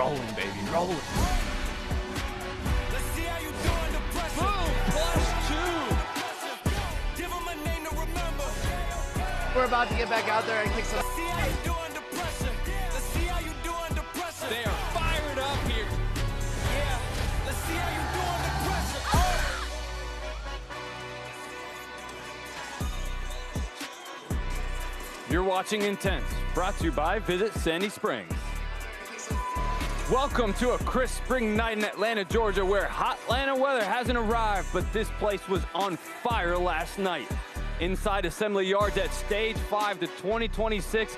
rolling, baby, rolling. Let's see how you do under pressure. Boom, +2. Give them a name to remember. We're about to get back out there and kick some. Let's see how you do under pressure. Let's see how you do under pressure. They are fired up here. Yeah. Let's see how you do under pressure. You're watching Intense, brought to you by Visit Sandy Springs. Welcome to a crisp spring night in Atlanta, Georgia, where hot Atlanta weather hasn't arrived, but this place was on fire last night. Inside Assembly Yards at Stage 5, the 2026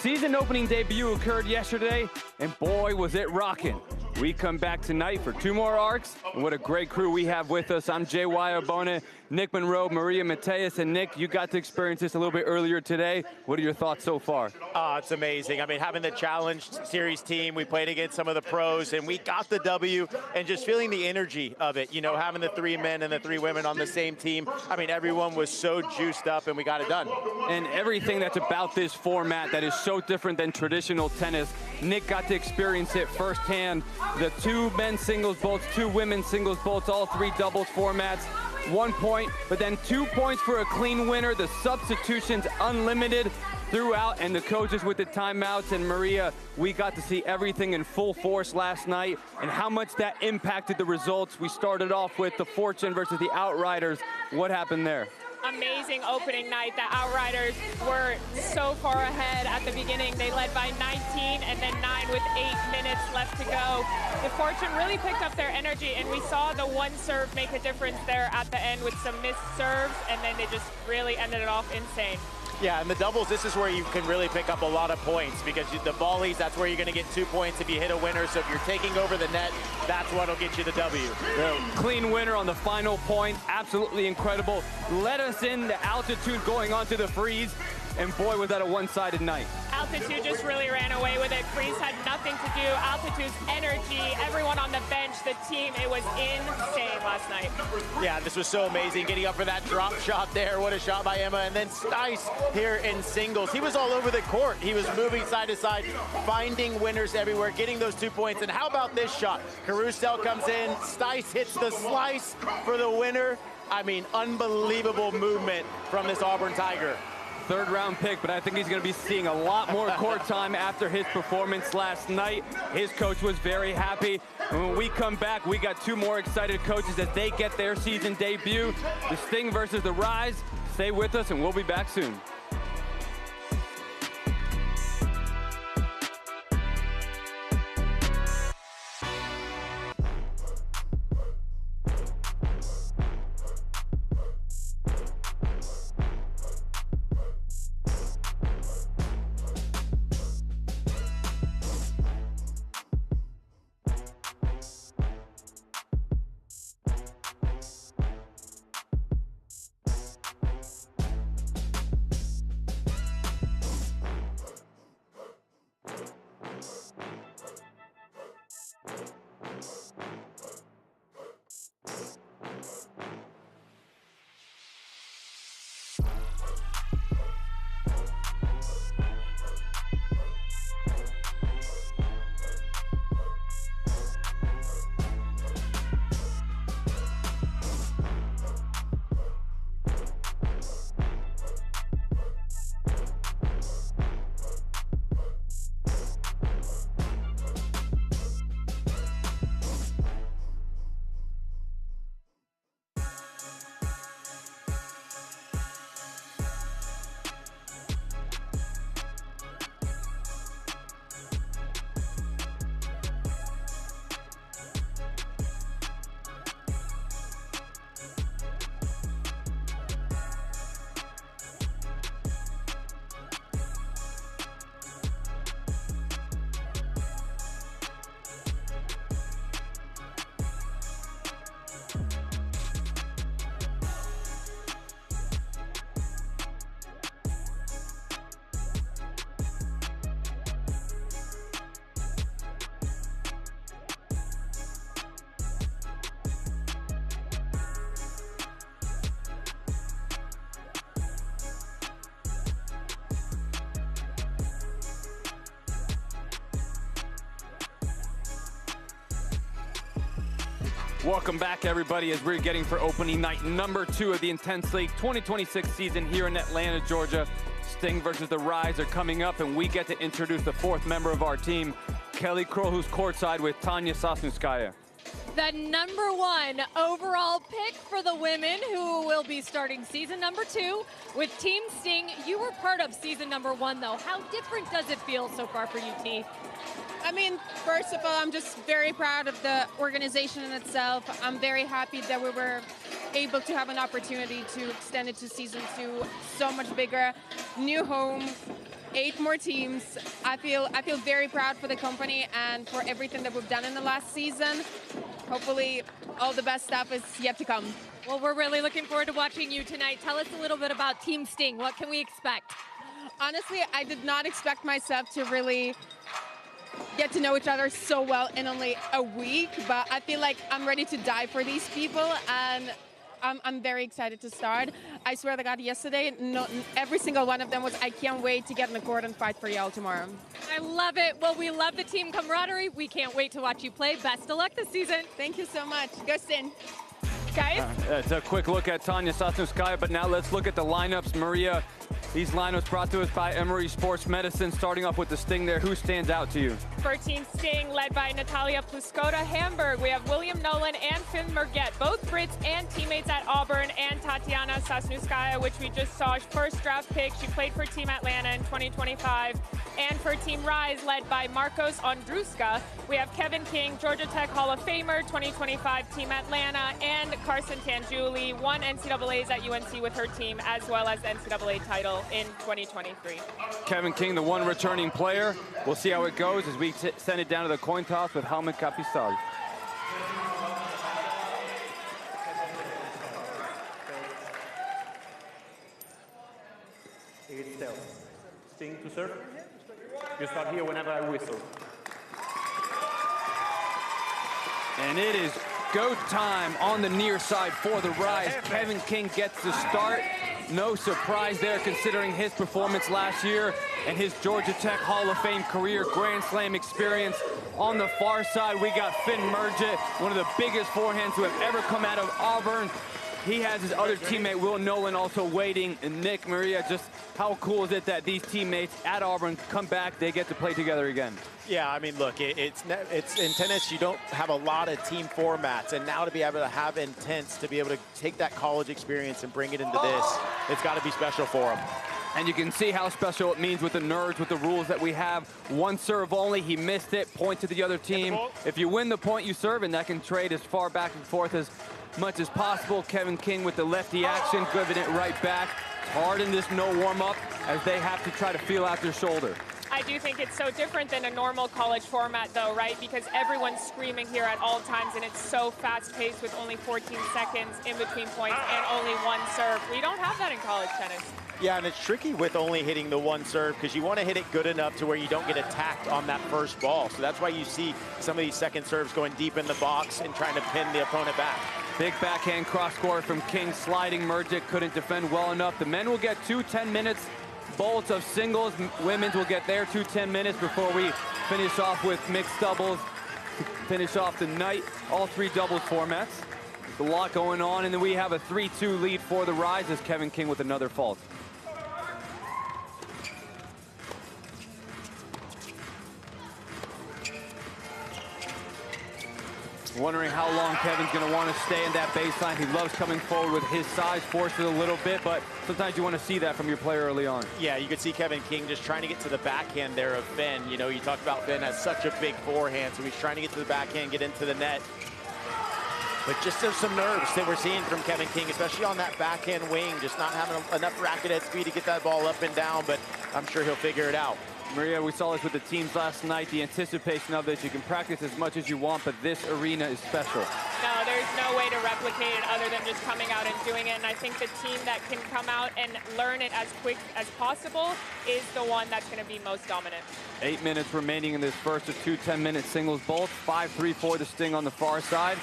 season opening debut occurred yesterday, and boy, was it rocking. We come back tonight for 2 more arcs, and what a great crew we have with us. I'm J.Y. Obona, Nick Monroe, Maria Mateus, and Nick, you got to experience this a little bit earlier today. What are your thoughts so far? It's amazing. I mean, having the Challenge Series team, we played against some of the pros, and we got the W, and just feeling the energy of it, you know, having the 3 men and the 3 women on the same team. I mean, everyone was so juiced up, and we got it done. And everything that's about this format that is so different than traditional tennis, Nick got to experience it firsthand. The 2 men's singles bolts, 2 women's singles bolts, all 3 doubles formats. 1 point, but then 2 points for a clean winner. The substitutions unlimited throughout, and the coaches with the timeouts. And Maria, we got to see everything in full force last night and how much that impacted the results. We started off with the Fortune versus the Outriders. What happened there? Amazing opening night. The Outriders were so far ahead at the beginning. They led by 19 and then 9 with 8 minutes left to go. The Fortune really picked up their energy, and we saw the 1 serve make a difference there at the end with some missed serves, and then they just really ended it off insane. Yeah, and the doubles, this is where you can really pick up a lot of points, because the volleys, that's where you're going to get 2 points if you hit a winner. So if you're taking over the net, that's what'll get you the W. Clean winner on the final point, absolutely incredible. Led us in the Altitude going on to the Freeze, and boy, was that a one-sided night. Altitude just really ran away with it. Freeze had nothing to do. Altitude's energy, everyone on the bench, the team, it was insane last night. Yeah, this was so amazing, getting up for that drop shot there. What a shot by Emma. And then Stice here in singles. He was all over the court. He was moving side to side, finding winners everywhere, getting those 2 points. And how about this shot? Carousel comes in, Stice hits the slice for the winner. I mean, unbelievable movement from this Auburn Tiger. 3rd round pick, but I think he's going to be seeing a lot more court time after his performance last night. His coach was very happy. And when we come back, we got 2 more excited coaches as they get their season debut. The Sting versus the Rise. Stay with us, and we'll be back soon. Welcome back, everybody, as we're getting for opening night number 2 of the Intense League 2026 season here in Atlanta, Georgia. Sting versus the Rise are coming up, and we get to introduce the 4th member of our team, Kelly Crow, who's courtside with Tanya Sasnouskaya. The #1 overall pick for the women, who will be starting season number 2 with Team Sting. You were part of season number 1, though. How different does it feel so far for you, T? I mean, first of all, I'm just very proud of the organization in itself. I'm very happy that we were able to have an opportunity to extend it to season 2, so much bigger, new home, 8 more teams. I feel very proud for the company and for everything that we've done in the last season. Hopefully, all the best stuff is yet to come. Well, we're really looking forward to watching you tonight. Tell us a little bit about Team Sting. What can we expect? Honestly, I did not expect myself to really get to know each other so well in only a week, but I feel like I'm ready to die for these people, and I'm very excited to start. I swear to God, yesterday, every single one of them was, I can't wait to get in the court and fight for y'all tomorrow. I love it. Well, we love the team camaraderie. We can't wait to watch you play. Best of luck this season. Thank you so much. Go Sting. Guys? It's a quick look at Tanya Sasnouskaya, but now let's look at the lineups. Maria, these lineups brought to us by Emory Sports Medicine. Starting off with the Sting there, who stands out to you? For Team Sting, led by Natalia Pluskota Hamburg, we have William Nolan and Finn Merget, both Brits and teammates at Auburn, and Tatiana Sasnouskaya, which we just saw, first draft pick. She played for Team Atlanta in 2025. And for Team Rise, led by Marcos Ondruska, we have Kevin King, Georgia Tech Hall of Famer, 2025 Team Atlanta, and Carson Tanjuli, won NCAAs at UNC with her team, as well as the NCAA title in 2023. Kevin King, the one returning player. We'll see how it goes as we send it down to the coin toss with Helmut Capistal. It's tails. Sting to serve. You start here whenever I whistle. And it is go time on the near side for the Rise. Kevin King gets the start. No surprise there considering his performance last year and his Georgia Tech Hall of Fame career Grand Slam experience. On the far side, we got Finn Merget, one of the biggest forehands who have ever come out of Auburn. He has his other teammate, Will Nolan, also waiting. And Nick, Maria, just how cool is it that these teammates at Auburn come back, they get to play together again? Yeah, I mean, look, it's in tennis, you don't have a lot of team formats, and now to be able to have Intense, to be able to take that college experience and bring it into this, it's got to be special for them. And you can see how special it means with the nerds, with the rules that we have. One serve only, he missed it, point to the other team. If you win the point, you serve, and that can trade as far back and forth as much as possible. Kevin King with the lefty action, giving it right back. It's hard in this no warm-up as they have to try to feel out their shoulder. I do think it's so different than a normal college format, though, right? Because everyone's screaming here at all times, and it's so fast-paced with only 14 seconds in between points and only one serve. We don't have that in college tennis. Yeah, and it's tricky with only hitting the one serve because you want to hit it good enough to where you don't get attacked on that first ball. So that's why you see some of these second serves going deep in the box and trying to pin the opponent back. Big backhand cross-court from King, sliding. Merget couldn't defend well enough. The men will get 2 10-minute bolts of singles. Women's will get their 2 10 minutes before we finish off with mixed doubles to finish off the night. All 3 doubles formats. There's a lot going on, and then we have a 3-2 lead for the Rise as Kevin King with another fault. Wondering how long Kevin's going to want to stay in that baseline. He loves coming forward with his size, forces a little bit, but sometimes you want to see that from your player early on. Yeah, you could see Kevin King just trying to get to the backhand there of Finn. You know, you talked about Finn has such a big forehand, so he's trying to get to the backhand, get into the net. But just there's some nerves that we're seeing from Kevin King, especially on that backhand wing, just not having enough racket head speed to get that ball up and down, but I'm sure he'll figure it out. Maria, we saw this with the teams last night, the anticipation of this. You can practice as much as you want, but this arena is special. No, there's no way to replicate it other than just coming out and doing it. And I think the team that can come out and learn it as quick as possible is the one that's going to be most dominant. 8 minutes remaining in this first of 2 10-minute singles bolts. 5-3 for the Sting on the far side.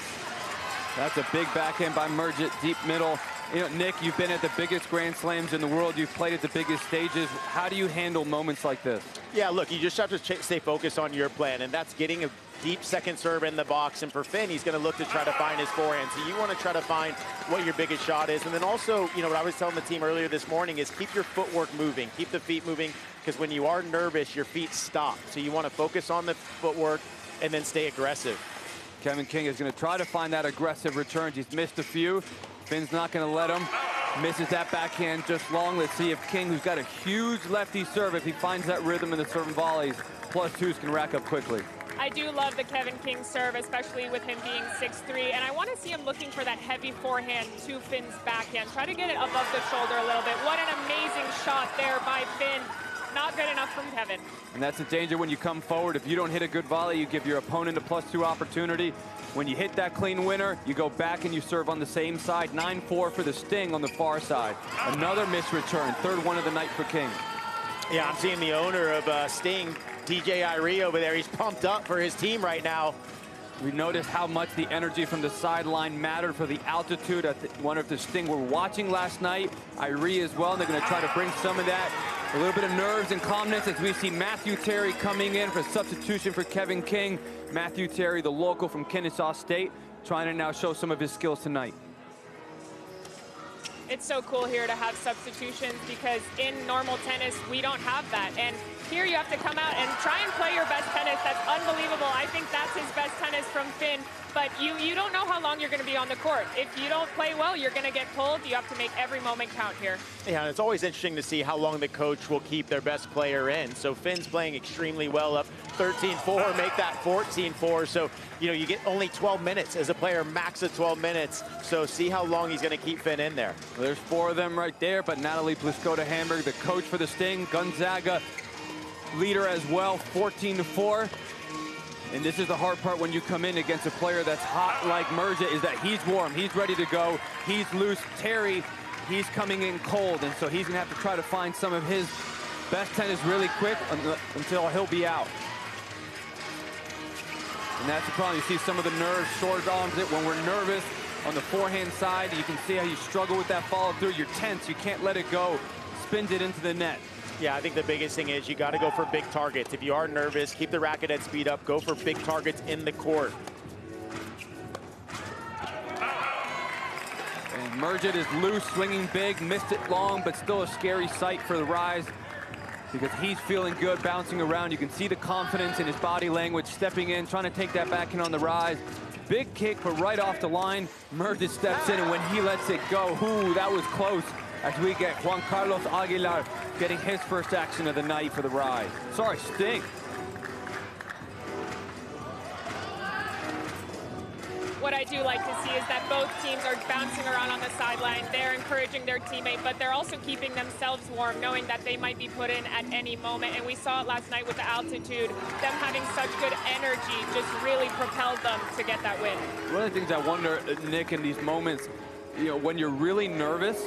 That's a big backhand by Merget, deep middle. You know, Nick, you've been at the biggest Grand Slams in the world. You've played at the biggest stages. How do you handle moments like this? Yeah, look, you just have to stay focused on your plan, and that's getting deep second serve in the box. And for Finn, he's going to look to try to find his forehand. So you want to try to find what your biggest shot is. And then also, you know, what I was telling the team earlier this morning is keep your footwork moving, keep the feet moving, because when you are nervous, your feet stop. So you want to focus on the footwork and then stay aggressive. Kevin King is going to try to find that aggressive return. He's missed a few. Finn's not going to let him. Misses that backhand just long. Let's see if King, who's got a huge lefty serve, if he finds that rhythm in the serve and volleys, +2s can rack up quickly. I do love the Kevin King serve, especially with him being 6'3", and I want to see him looking for that heavy forehand to Finn's backhand. Try to get it above the shoulder a little bit. What an amazing shot there by Finn. Not good enough from Kevin. And that's the danger when you come forward. If you don't hit a good volley, you give your opponent a +2 opportunity. When you hit that clean winner, you go back and you serve on the same side. 9-4 for the Sting on the far side. Another missed return, third one of the night for King. Yeah, I'm seeing the owner of Sting, DJ Irie over there. He's pumped up for his team right now. We noticed how much the energy from the sideline mattered for the altitude. I wonder if the Sting were watching last night. Irie as well. They're going to try to bring some of that, a little bit of nerves and calmness as we see Matthew Terry coming in for substitution for Kevin King. Matthew Terry, the local from Kennesaw State, trying to now show some of his skills tonight. It's so cool here to have substitutions because in normal tennis, we don't have that. And here you have to come out and try and play your best tennis. That's unbelievable. I think that's his best tennis from Finn. But you don't know how long you're going to be on the court. If you don't play well, you're going to get pulled. You have to make every moment count here. Yeah, and it's always interesting to see how long the coach will keep their best player in. So Finn's playing extremely well, up 13-4, make that 14-4. So, you know, you get only 12 minutes as a player, max of 12 minutes. So see how long he's going to keep Finn in there. Well, there's 4 of them right there, but Natalie Pliskota-Hamburg, the coach for the Sting, Gonzaga leader as well, 14-4. And this is the hard part when you come in against a player that's hot like Merja, is that he's warm, he's ready to go, he's loose. Terry, he's coming in cold, and so he's gonna have to try to find some of his best tennis really quick until he'll be out. And that's the problem. You see some of the nerves, short arms. When we're nervous on the forehand side, you can see how you struggle with that follow through. You're tense, you can't let it go. Spins it into the net. Yeah, I think the biggest thing is you got to go for big targets. If you are nervous, keep the racket at speed up. Go for big targets in the court. And Merjit is loose, swinging big, missed it long, but still a scary sight for the Rise because he's feeling good, bouncing around. You can see the confidence in his body language, stepping in, trying to take that back in on the Rise. Big kick, but right off the line, Merjit steps in, and when he lets it go, ooh, that was close. As we get Juan Carlos Aguilar getting his first action of the night for the Rise. Sorry, Sting. What I do like to see is that both teams are bouncing around on the sideline. They're encouraging their teammate, but they're also keeping themselves warm, knowing that they might be put in at any moment. And we saw it last night with the altitude. Them having such good energy just really propelled them to get that win. One of the things I wonder, Nick, in these moments, you know, when you're really nervous,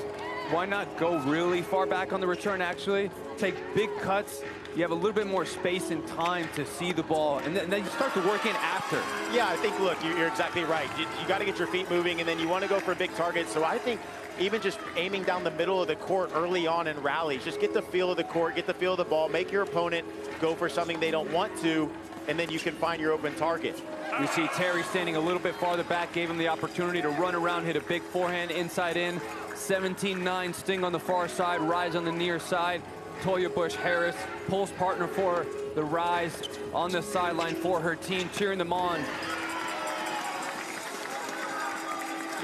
why not go really far back on the return, actually? Take big cuts. You have a little bit more space and time to see the ball, and then you start to work in after. Yeah, I think, look, you're exactly right. You got to get your feet moving, and then you want to go for a big target. So I think even just aiming down the middle of the court early on in rallies, just get the feel of the court, get the feel of the ball, make your opponent go for something they don't want to, and then you can find your open target. You see Terry standing a little bit farther back, gave him the opportunity to run around, hit a big forehand inside in. 17-9, Sting on the far side, Rise on the near side. Toya Bush-Harris, pulls partner for the Rise on the sideline for her team, cheering them on.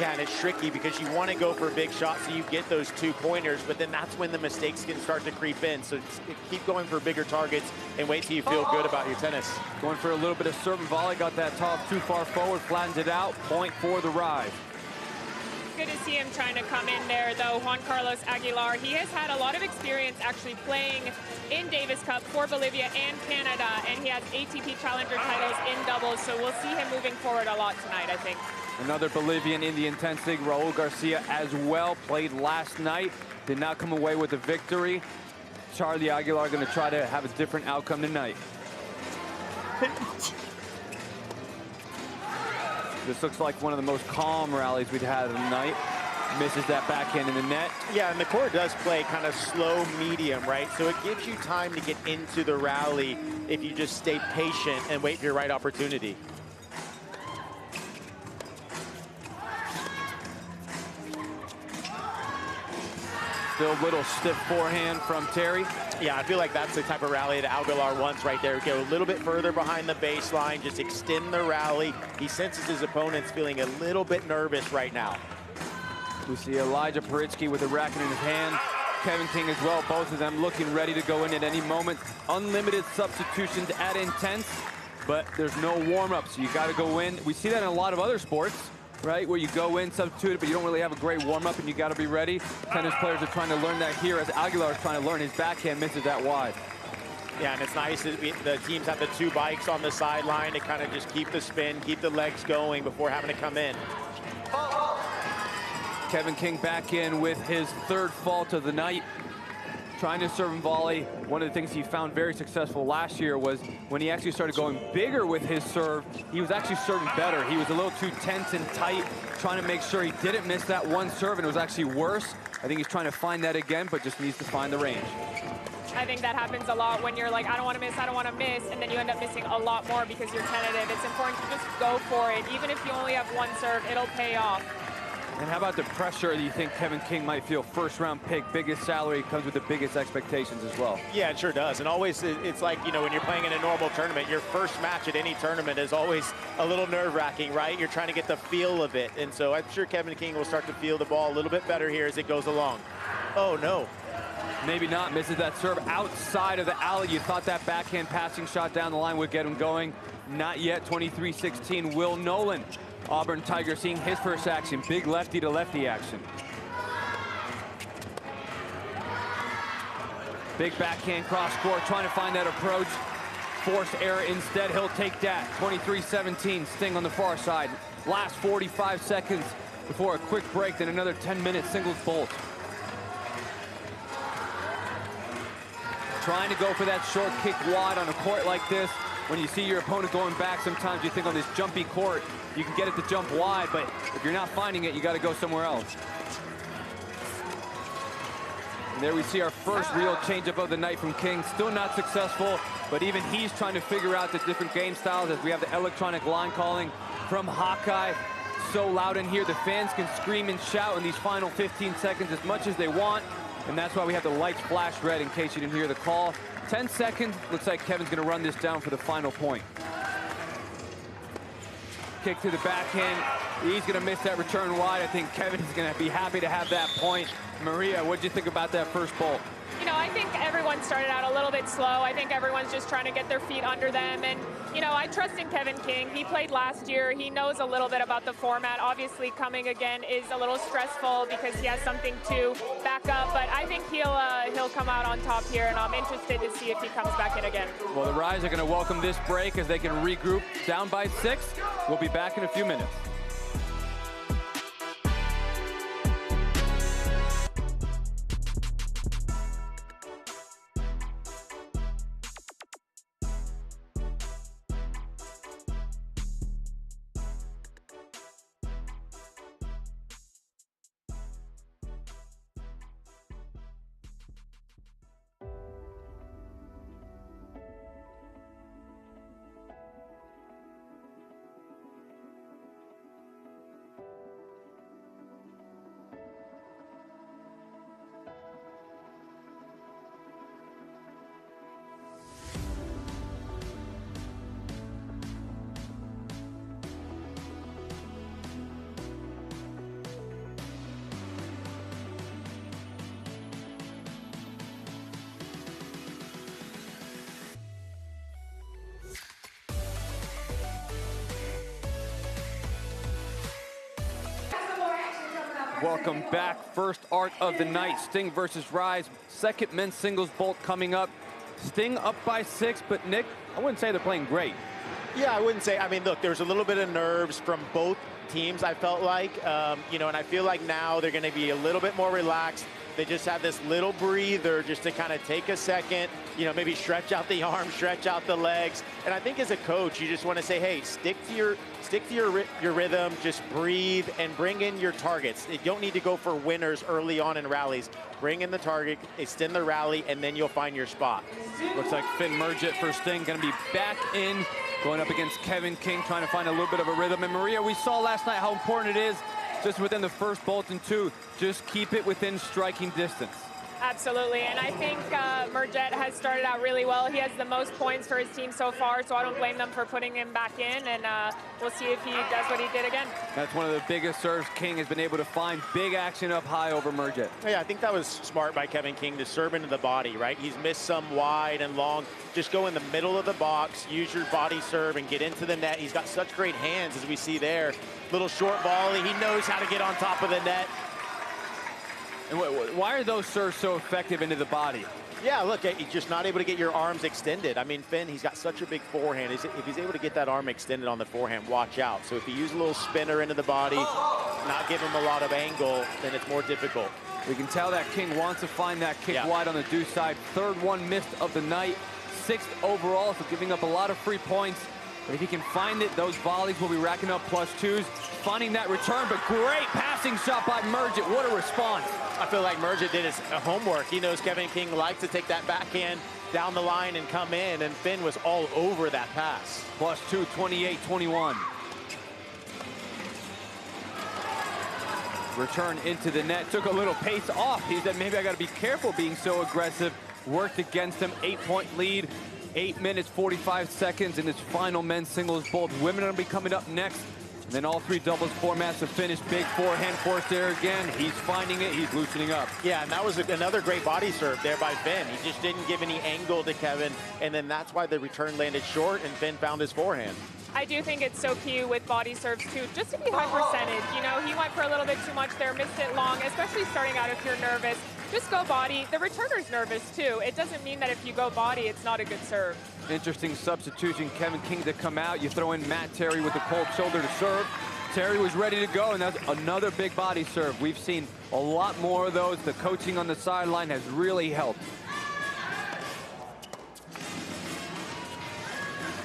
Yeah, and it's tricky because you want to go for a big shot so you get those 2-pointers, but then that's when the mistakes can start to creep in. So keep going for bigger targets and wait till you feel good about your tennis. Going for a little bit of serve and volley, got that toss too far forward, flattens it out, point for the Rise. Good to see him trying to come in there, though. Juan Carlos Aguilar, he has had a lot of experience actually playing in Davis Cup for Bolivia and Canada, and he has ATP Challenger titles in doubles, so we'll see him moving forward a lot tonight, I think. Another Bolivian in the Intense League, Raul Garcia as well, played last night, did not come away with a victory. Charlie Aguilar going to try to have a different outcome tonight. This looks like one of the most calm rallies we've had of the night. Misses that backhand in the net. Yeah, and the court does play kind of slow medium, right? So it gives you time to get into the rally if you just stay patient and wait for your right opportunity. Still a little stiff forehand from Terry. Yeah, I feel like that's the type of rally that Aguilar wants right there. Go a little bit further behind the baseline, just extend the rally. He senses his opponent's feeling a little bit nervous right now. We see Elijah Paritsky with a racket in his hand. Kevin King as well, both of them looking ready to go in at any moment. Unlimited substitutions at Intense, but there's no warm-up, so you got to go in. We see that in a lot of other sports, right, where you go in, substitute it, but you don't really have a great warm-up and you got to be ready. Tennis players are trying to learn that here as Aguilar is trying to learn. His backhand misses that wide. Yeah, and it's nice that the teams have the two bikes on the sideline to kind of just keep the spin, keep the legs going before having to come in. Kevin King back in with his third fault of the night. Trying to serve and volley. One of the things he found very successful last year was when he actually started going bigger with his serve, he was actually serving better. He was a little too tense and tight, trying to make sure he didn't miss that one serve, and it was actually worse. I think he's trying to find that again, but just needs to find the range. I think that happens a lot when you're like, I don't want to miss, I don't want to miss, and then you end up missing a lot more because you're tentative. It's important to just go for it. Even if you only have one serve, it'll pay off. And how about the pressure that you think Kevin King might feel? First round pick, biggest salary, comes with the biggest expectations as well. Yeah, it sure does. And always, it's like, you know, when you're playing in a normal tournament, your first match at any tournament is always a little nerve-wracking, right? You're trying to get the feel of it. And so I'm sure Kevin King will start to feel the ball a little bit better here as it goes along. Oh, no. Maybe not. Misses that serve outside of the alley. You thought that backhand passing shot down the line would get him going. Not yet. 23-16, Will Nolan. Auburn Tiger seeing his first action. Big lefty to lefty action. Big backhand cross court, trying to find that approach. Forced error instead. He'll take that. 23-17, Sting on the far side. Last 45 seconds before a quick break, then another 10-minute singles bolt. Trying to go for that short kick wide on a court like this. When you see your opponent going back, sometimes you think on this jumpy court, you can get it to jump wide, but if you're not finding it, you got to go somewhere else. And there we see our first real changeup of the night from King. Still not successful, but even he's trying to figure out the different game styles as we have the electronic line calling from Hawkeye. So loud in here, the fans can scream and shout in these final 15 seconds as much as they want, and that's why we have the lights flash red in case you didn't hear the call. 10 seconds, looks like Kevin's gonna run this down for the final point. Kick to the backhand, he's gonna miss that return wide. I think Kevin is gonna be happy to have that point. Maria, what'd you think about that first bolt? You know, I think everyone started out a little bit slow. I think everyone's just trying to get their feet under them. And, you know, I trust in Kevin King. He played last year. He knows a little bit about the format. Obviously, coming again is a little stressful because he has something to back up. But I think he'll come out on top here, and I'm interested to see if he comes back in again. Well, the Rise are going to welcome this break as they can regroup down by 6. We'll be back in a few minutes. Welcome back. First arc of the night, Sting versus Rise. Second men's singles bolt coming up. Sting up by 6, but Nick, I wouldn't say they're playing great. Yeah, I wouldn't say. I mean, look, there's a little bit of nerves from both teams, I felt like. You know, and I feel like now they're going to be a little bit more relaxed. They just have this little breather just to kind of take a second, you know, maybe stretch out the arms, stretch out the legs. And I think as a coach, you just want to say, hey, stick to your rhythm, just breathe and bring in your targets. You don't need to go for winners early on in rallies. Bring in the target, extend the rally, and then you'll find your spot. Looks like Finn Murgett for Sting going to be back in, going up against Kevin King, trying to find a little bit of a rhythm. And Maria, we saw last night how important it is just within the first bolt and two, just keep it within striking distance. Absolutely, and I think Murgett has started out really well. He has the most points for his team so far, so I don't blame them for putting him back in, and we'll see if he does what he did again. That's one of the biggest serves King has been able to find. Big action up high over Murgett. Yeah, I think that was smart by Kevin King to serve into the body, right? He's missed some wide and long. Just go in the middle of the box, use your body serve, and get into the net. He's got such great hands, as we see there. Little short volley. He knows how to get on top of the net. And why are those serves so effective into the body? Yeah, look, he's just not able to get your arms extended. I mean, Finn, he's got such a big forehand. If he's able to get that arm extended on the forehand, watch out. So if you use a little spinner into the body, not give him a lot of angle, then it's more difficult. We can tell that King wants to find that kick wide on the deuce side. Third one missed of the night. 6th overall, so giving up a lot of free points. But if he can find it, those volleys will be racking up +2s. Finding that return, but great passing shot by Murgett. What a response. I feel like Murgett did his homework. He knows Kevin King likes to take that backhand down the line and come in, and Finn was all over that pass. +2, 28-21. Return into the net, took a little pace off. He said, maybe I got to be careful being so aggressive. Worked against him, 8-point lead. 8 minutes, 45 seconds in this final men's singles bolt. Women are going to be coming up next. And then all 3 doubles formats to finish. Big forehand force there again. He's finding it. He's loosening up. Yeah, and that was another great body serve there by Finn. He just didn't give any angle to Kevin, and then that's why the return landed short, and Finn found his forehand. I do think it's so key with body serves too, just to be high percentage. You know, he went for a little bit too much there, missed it long, especially starting out if you're nervous. Just go body. The returner's nervous too. It doesn't mean that if you go body, it's not a good serve. Interesting substitution. Kevin King to come out. You throw in Matt Terry with the cold shoulder to serve. Terry was ready to go, and that's another big body serve. We've seen a lot more of those. The coaching on the sideline has really helped.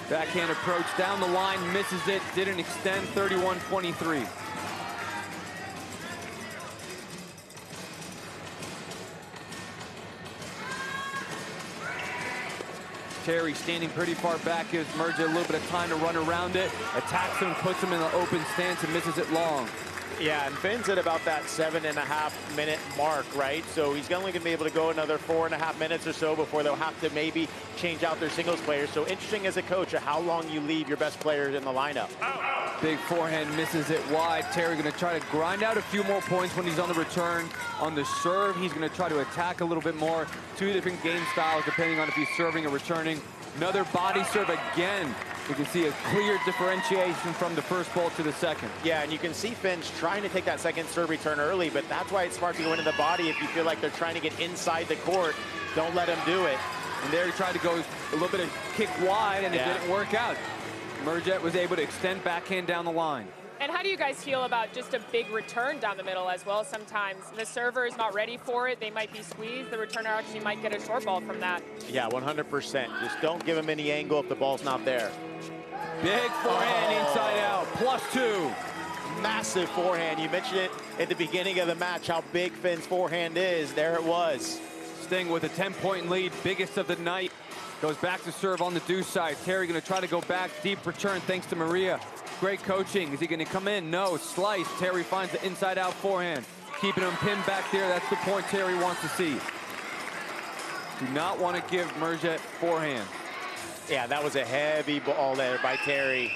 Backhand approach down the line, misses it, didn't extend, 31-23. Terry standing pretty far back, gives Murgett a little bit of time to run around it, attacks him, puts him in the open stance, and misses it long. Yeah, and Finn's at about that 7.5 minute mark, right? So he's only going to be able to go another 4.5 minutes or so before they'll have to maybe change out their singles players. So interesting as a coach of how long you leave your best players in the lineup. Big forehand misses it wide. Terry going to try to grind out a few more points when he's on the return. On the serve, he's going to try to attack a little bit more. 2 different game styles depending on if he's serving or returning. Another body serve again. You can see a clear differentiation from the first bolt to the second. Yeah, and you can see Finn's trying to take that second serve return early, but that's why it's smart to go into the body if you feel like they're trying to get inside the court. Don't let them do it. And there he tried to go a little bit of kick wide, and it didn't work out. Murgett was able to extend backhand down the line. And how do you guys feel about just a big return down the middle as well? Sometimes the server is not ready for it. They might be squeezed. The returner actually might get a short ball from that. Yeah, 100%. Just don't give them any angle if the ball's not there. Big forehand inside out, +2. Massive forehand. You mentioned it at the beginning of the match, how big Finn's forehand is. There it was. Sting with a 10-point lead, biggest of the night. Goes back to serve on the deuce side. Terry going to try to go back, deep return thanks to Maria. Great coaching. Is he going to come in? No. Slice. Terry finds the inside-out forehand. Keeping him pinned back there. That's the point Terry wants to see. Do not want to give Murgett forehand. Yeah, that was a heavy ball there by Terry.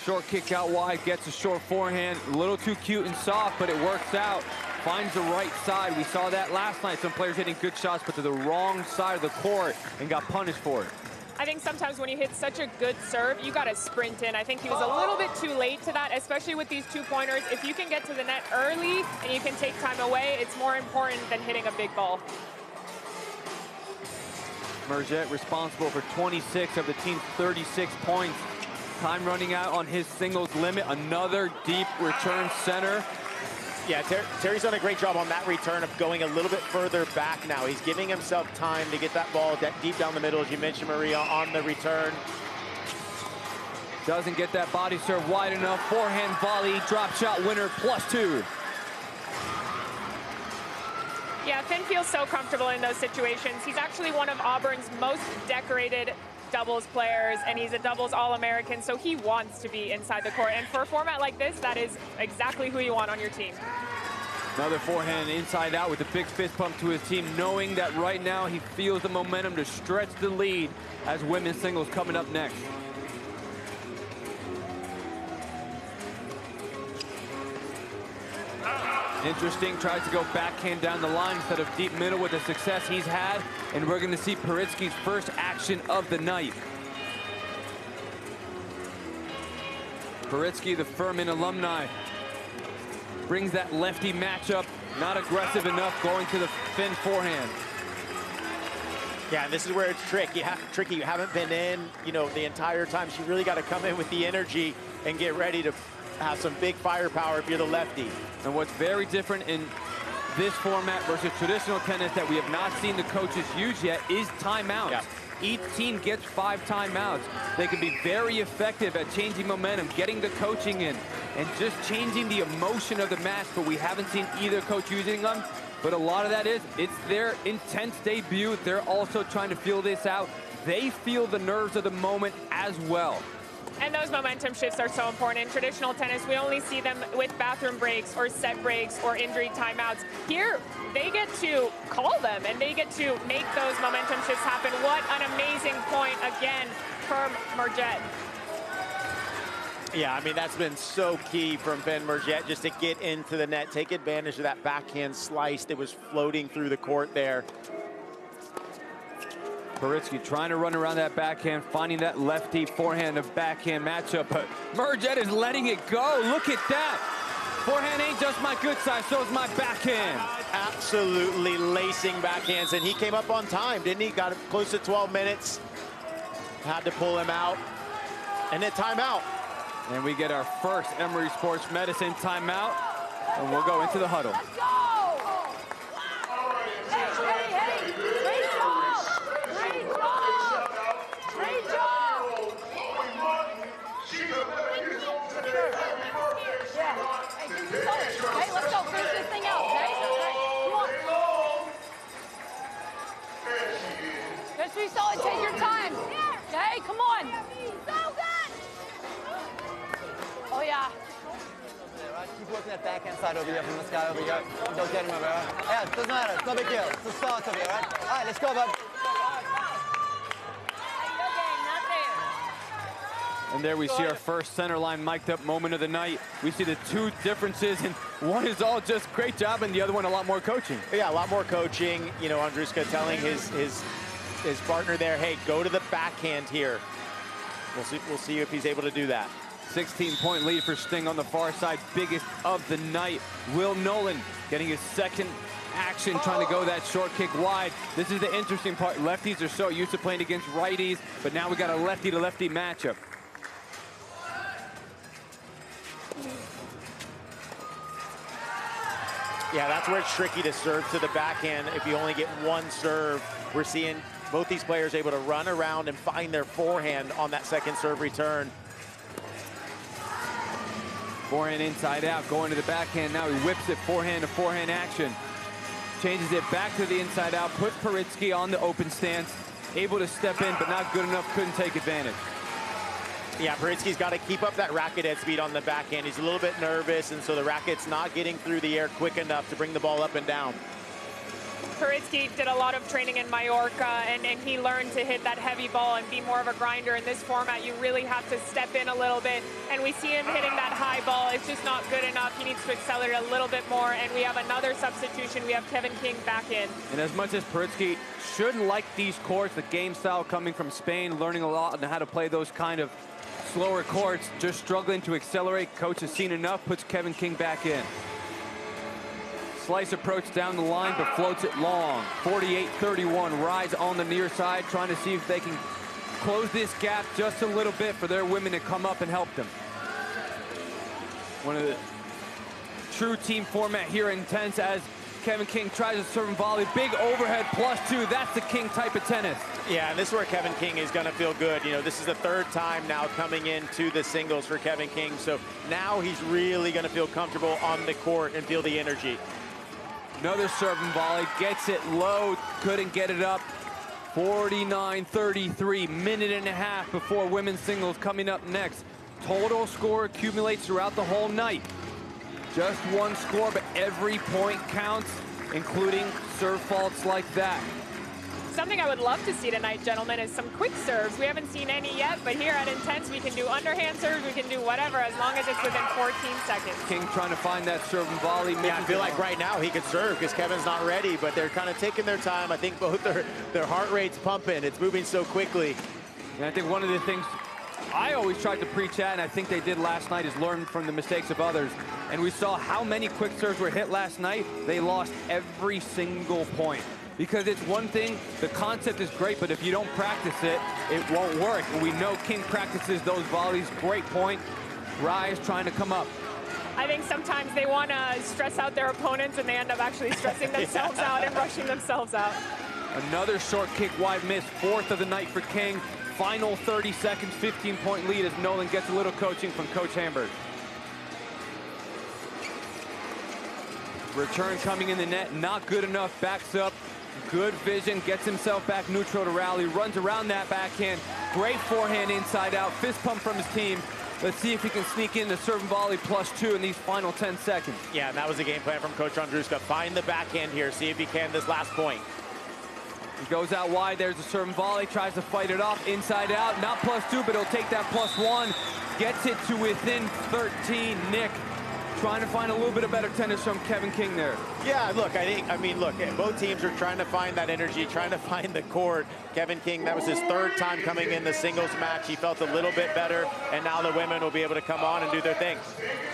Short kick out wide, gets a short forehand. A little too cute and soft, but it works out. Finds the right side. We saw that last night. Some players hitting good shots, but to the wrong side of the court and got punished for it. I think sometimes when you hit such a good serve, you got to sprint in. I think he was a little bit too late to that, especially with these 2-pointers. If you can get to the net early and you can take time away, it's more important than hitting a big ball. Murgett responsible for 26 of the team's 36 points. Time running out on his singles limit. Another deep return center. Yeah, Terry's done a great job on that return of going a little bit further back now. He's giving himself time to get that ball deep down the middle, as you mentioned, Maria, on the return. Doesn't get that body serve wide enough. Forehand volley, drop shot winner, +2. Yeah, Finn feels so comfortable in those situations. He's actually one of Auburn's most decorated doubles players, and he's a doubles All-American, so he wants to be inside the court. And for a format like this, that is exactly who you want on your team. Another forehand inside out with a big fist pump to his team, knowing that right now he feels the momentum to stretch the lead as women's singles coming up next. Interesting, tries to go backhand down the line instead of deep middle with the success he's had. And we're going to see Paritsky's first action of the night. Paritsky, the Furman alumni, brings that lefty matchup. Not aggressive enough going to the Finn forehand. Yeah, and this is where it's tricky. You haven't been in, the entire time. So you really got to come in with the energy and get ready to have some big firepower if you're the lefty. And what's very different in this format versus traditional tennis that we have not seen the coaches use yet is timeouts. Yeah. Each team gets 5 timeouts. They can be very effective at changing momentum, getting the coaching in, and just changing the emotion of the match, but we haven't seen either coach using them. But a lot of that is, it's their intense debut. They're also trying to feel this out. They feel the nerves of the moment as well. And those momentum shifts are so important. In traditional tennis, we only see them with bathroom breaks or set breaks or injury timeouts. Here, they get to call them and they get to make those momentum shifts happen. What an amazing point again from Merget. Yeah, I mean, that's been so key from Ben Merget, just to get into the net, take advantage of that backhand slice that was floating through the court there. Paritsky trying to run around that backhand, finding that lefty forehand of backhand matchup, but Merget is letting it go. Look at that. Forehand ain't just my good side, so is my backhand. Absolutely lacing backhands, and he came up on time, didn't he? Got close to 12 minutes. Had to pull him out. And then timeout. And we get our first Emory Sports Medicine timeout, and we'll go into the huddle. Let's go! Hey, great job! Great job! Great job! Yeah. Hey, can you start it? Okay, let's go. Finish this thing out, okay? Come on. Just be solid. Take your time. Okay, come on. So good! Oh, yeah. Keep working that backhand side over here from this guy over here. Don't get him over here. Yeah, it doesn't matter. It's no big deal. It's a start over here, right? All right, let's go, bud. And there we see our first center line mic'd up moment of the night. We see the two differences, and one is all just great job, and the other one a lot more coaching. Yeah, a lot more coaching. Andruska telling his partner there, hey, go to the backhand here. We'll see if he's able to do that. 16-point lead for Sting on the far side, biggest of the night. Will Nolan getting his second action, trying to go that short kick wide. This is the interesting part. Lefties are so used to playing against righties, but now we got a lefty-to-lefty matchup. Yeah, that's where it's tricky to serve to the backhand if you only get one serve. We're seeing both these players able to run around and find their forehand on that second serve return. Forehand inside out, going to the backhand. Now he whips it forehand to forehand action. Changes it back to the inside out, puts Paritsky on the open stance. Able to step in, but not good enough, couldn't take advantage. Yeah, Paritsky's got to keep up that racket head speed on the backhand. He's a little bit nervous, and so the racket's not getting through the air quick enough to bring the ball up and down. Paritsky did a lot of training in Mallorca, and he learned to hit that heavy ball and be more of a grinder. In this format, you really have to step in a little bit, and we see him hitting that high ball. It's just not good enough. He needs to accelerate a little bit more, and we have another substitution. We have Kevin King back in. And as much as Paritsky shouldn't like these courts, the game style coming from Spain, learning a lot on how to play those kind of slower courts, just struggling to accelerate. Coach has seen enough, puts Kevin King back in. Slice approach down the line, but floats it long. 48-31, rides on the near side, trying to see if they can close this gap just a little bit for their women to come up and help them. One of the true team format here in Intense as Kevin King tries to serve and volley. Big overhead +2. That's the King type of tennis. Yeah, and this is where Kevin King is going to feel good. You know, this is the third time now coming into the singles for Kevin King. So now he's really going to feel comfortable on the court and feel the energy. Another serve and volley. Gets it low. Couldn't get it up. 49-33. Minute and a half before women's singles coming up next. Total score accumulates throughout the whole night. Just one score, but every point counts, including serve faults like that. Something I would love to see tonight, gentlemen, is some quick serves. We haven't seen any yet, but here at Intense, we can do underhand serves, we can do whatever, as long as it's within 14 seconds. King trying to find that serve and volley. Yeah, I feel like right now he could serve because Kevin's not ready, but they're kind of taking their time. I think both their heart rate's pumping. It's moving so quickly. And I think one of the things I always tried to preach at, and I think they did last night, is learn from the mistakes of others. And we saw how many quick serves were hit last night. They lost every single point. Because it's one thing, the concept is great, but if you don't practice it, it won't work. And we know King practices those volleys. Great point. Rise trying to come up. I think sometimes they want to stress out their opponents, and they end up actually stressing themselves out and rushing themselves out. Another short kick wide miss, fourth of the night for King. Final 30 seconds, 15-point lead as Nolan gets a little coaching from Coach Hamburg. Return coming in the net, not good enough, backs up. Good vision, gets himself back neutral to rally, runs around that backhand. Great forehand inside out, fist pump from his team. Let's see if he can sneak in the serve and volley +2 in these final 10 seconds. Yeah, and that was the game plan from Coach Andruska. Find the backhand here, see if he can this last point. He goes out wide, there's a serve and volley, tries to fight it off, inside out, not +2, but he'll take that +1. Gets it to within 13, Nick. Trying to find a little bit of better tennis from Kevin King there. Yeah, look, look, both teams are trying to find that energy, trying to find the court. Kevin King, that was his third time coming in the singles match. He felt a little bit better, and now the women will be able to come on and do their thing.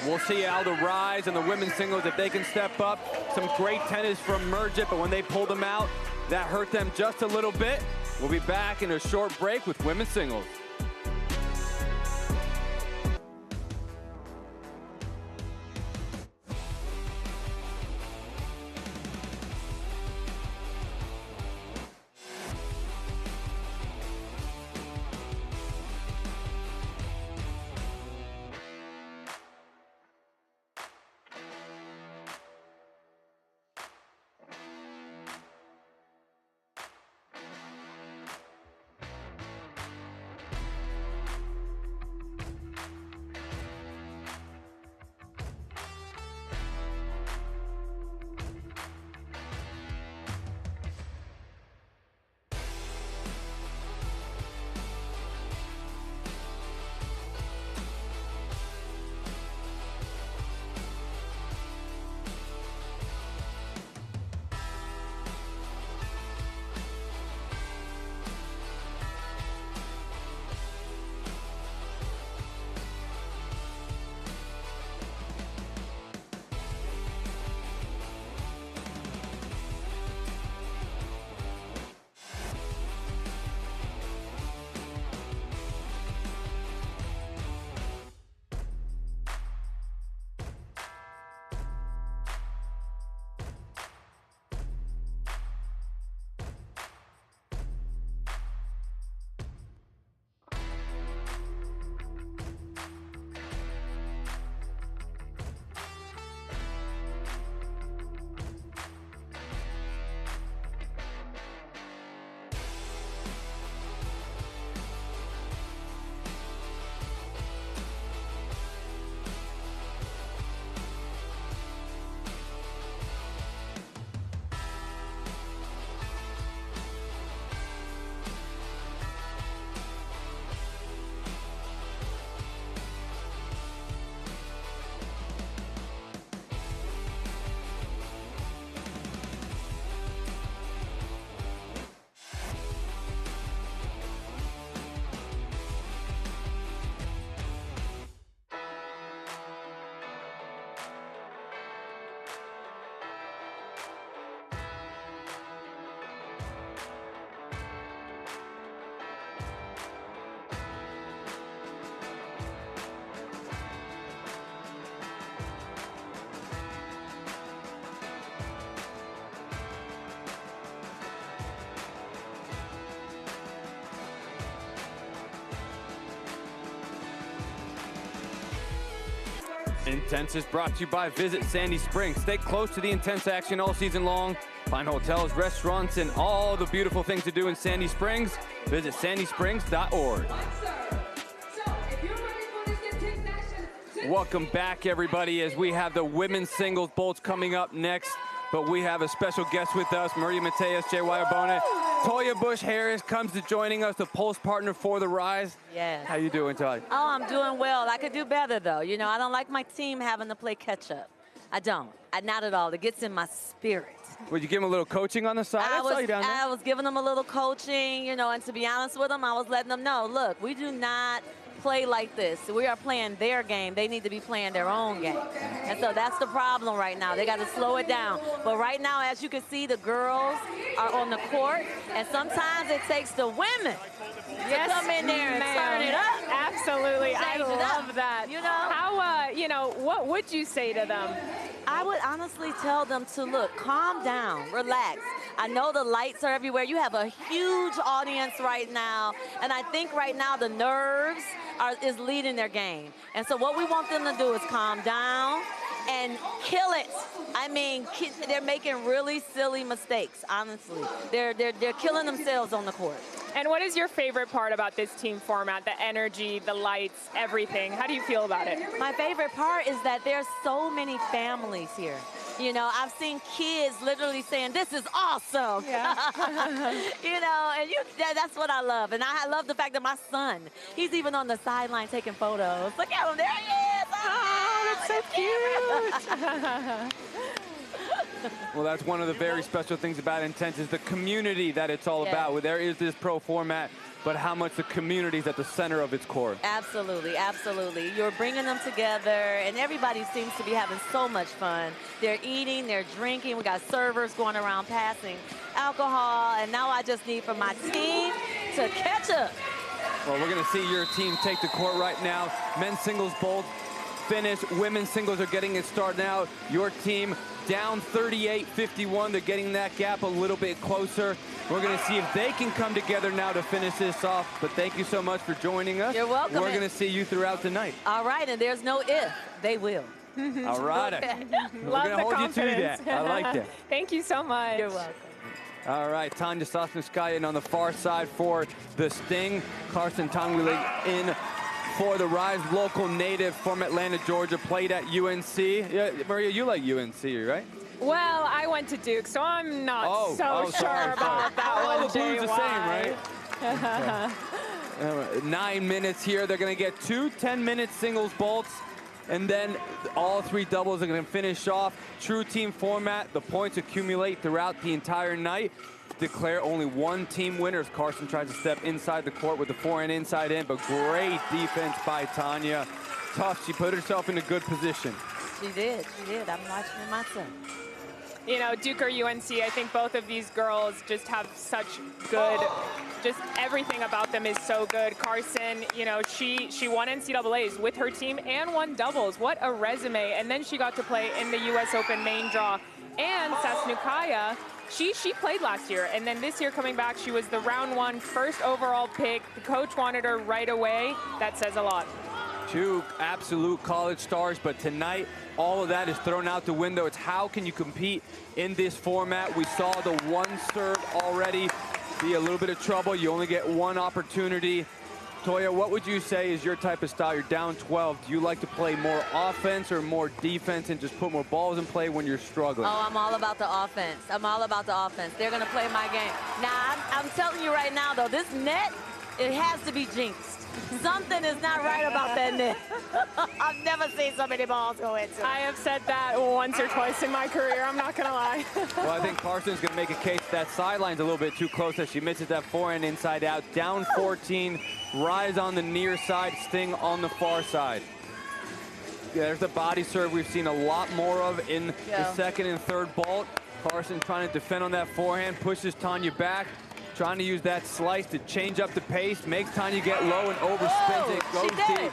We'll see how the Rise and the women's singles, if they can step up. Some great tennis from Merge It, but when they pulled them out, that hurt them just a little bit. We'll be back in a short break with women's singles. Intense is brought to you by Visit Sandy Springs. Stay close to the intense action all season long. Find hotels, restaurants, and all the beautiful things to do in Sandy Springs. Visit sandysprings.org. Welcome back, everybody, as we have the women's singles bolts coming up next. But we have a special guest with us, Maria Mateus, J.Y. Obona. Toya Bush-Harris comes to joining us, the Pulse partner for the Rise. Yes. How you doing, Toya? Oh, I'm doing well. I could do better, though. You know, I don't like my team having to play catch-up. I don't. Not at all. It gets in my spirit. Would you give them a little coaching on the side? I saw you down there. I was giving them a little coaching, you know, and to be honest with them, I was letting them know, look, we do not play like this. We are playing their game. They need to be playing their own game. And so that's the problem right now. They got to slow it down. But right now, as you can see, the girls are on the court, and sometimes it takes the women to come in there and turn it up. Absolutely. I love up, that. you know? How, you know, what would you say to them? I would honestly tell them to, look, calm down, relax. I know the lights are everywhere. You have a huge audience right now, and I think right now the nerves is leading their game. And so what we want them to do is calm down and kill it. I mean, they're making really silly mistakes, honestly. They're killing themselves on the court. And what is your favorite part about this team format? The energy, the lights, everything. How do you feel about it? My favorite part is that there's so many families here. You know, I've seen kids literally saying, this is awesome. Yeah. You know, and that's what I love. And I love the fact that my son, he's even on the sideline taking photos. Look at him, there he is. Oh, that's so cute. Well, that's one of the very special things about Intense is the community that it's all about. Well, there is this pro format, but how much the community is at the center of its core. Absolutely, absolutely. You're bringing them together, and everybody seems to be having so much fun. They're eating, they're drinking. We got servers going around passing alcohol, and now I just need for my team to catch up. Well, we're going to see your team take the court right now. Men's singles bolt finished. Women's singles are getting it started now. Your team down 38-51. They're getting that gap a little bit closer. We're going to see if they can come together now to finish this off. But thank you so much for joining us. You're welcome. We're going to see you throughout the night. All right, and there's no if. They will. All right. Okay. We're going to hold you to that. I like that. Thank you so much. You're welcome. All right, Tanya Sosnskaya, and on the far side for the Sting, Carson Tongwili in for the Rise, local native from Atlanta, Georgia, played at UNC. Yeah, Maria, you like UNC, right? Well, I went to Duke, so I'm not sorry. about that all one, the blues the JY. same, right? Okay. 9 minutes here. They're going to get 2 10-minute singles bolts, and then all 3 doubles are going to finish off. True team format. The points accumulate throughout the entire night. Declare only 1 team winner as Carson tries to step inside the court with the forehand inside in, but great defense by Tanya. Tough. She put herself in a good position. She did. I'm watching it myself. You know, Duke or UNC, I think both of these girls just have such good, just everything about them is so good. Carson, you know, she won NCAAs with her team and won doubles. What a resume. And then she got to play in the US Open main draw. And Sosnskaya, she played last year, and then this year coming back, she was the round 1 first overall pick. The coach wanted her right away. That says a lot. 2 absolute college stars, but tonight, all of that is thrown out the window. It's how can you compete in this format? We saw the 1 serve already be a little bit of trouble. You only get 1 opportunity. Toya, what would you say is your type of style? You're down 12. Do you like to play more offense or more defense and just put more balls in play when you're struggling? Oh, I'm all about the offense. I'm all about the offense. They're going to play my game. Now, I'm telling you right now, though, this net, it has to be jinxed. Something is not right about that net. I've never seen so many balls go into it. I have said that once or twice in my career, I'm not going to lie. Well, I think Carson's going to make a case that sideline's a little bit too close as she misses that forehand inside out. Down 14, Rise on the near side, Sting on the far side. Yeah, there's the body serve we've seen a lot more of in the second and third bolt. Carson trying to defend on that forehand, pushes Tanya back. Trying to use that slice to change up the pace, makes Tanya get low and overspins it, goes deep.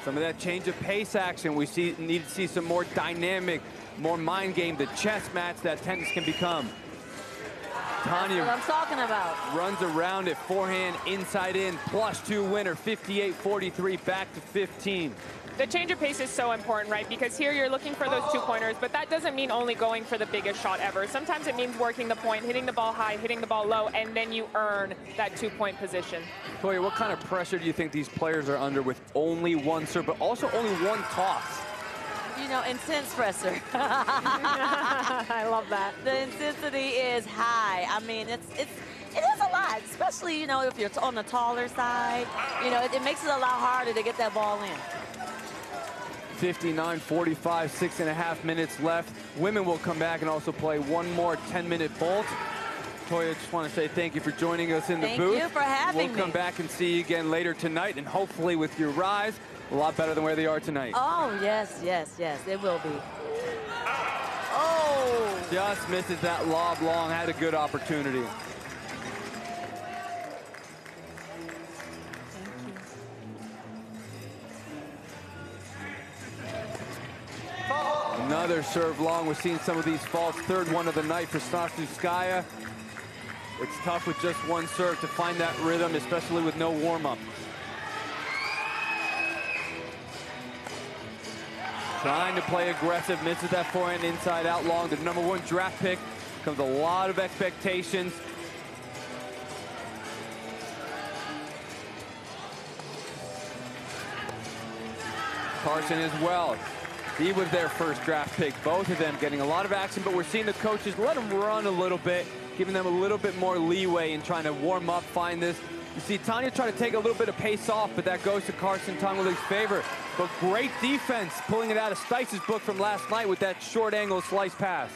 Some of that change of pace action, we need to see some more dynamic, more mind game, the chess match that tennis can become. Tanya, That's what I'm talking about. Runs around it, forehand, inside in, +2 winner, 58-43, back to 15. The change of pace is so important, right? Because here you're looking for those 2-pointers, but that doesn't mean only going for the biggest shot ever. Sometimes it means working the point, hitting the ball high, hitting the ball low, and then you earn that 2-point position. Toya, what kind of pressure do you think these players are under with only one serve, but also only one toss? You know, intense pressure. I love that. The intensity is high. I mean, it is a lot, especially, you know, if you're on the taller side. You know, it makes it a lot harder to get that ball in. 59-45, 6.5 minutes left. Women will come back and also play one more 10-minute bolt. Toya, just want to say thank you for joining us in the booth. Thank you for having me. We'll come back and see you again later tonight, and hopefully with your rise, a lot better than where they are tonight. Oh, yes, yes, yes, it will be. Oh! Just misses that lob long, had a good opportunity. Another serve long. We're seeing some of these faults. Third one of the night for Snasnouskaya. It's tough with just one serve to find that rhythm, especially with no warm-up. Trying to play aggressive, misses that forehand inside out long. The #1 draft pick, comes a lot of expectations. Carson as well. He was their first draft pick. Both of them getting a lot of action, but we're seeing the coaches let them run a little bit, giving them a little bit more leeway in trying to warm up, find this. You see Tanya try to take a little bit of pace off, but that goes to Carson Tongoli's favor. But great defense, pulling it out of Stice's book from last night with that short angle slice pass.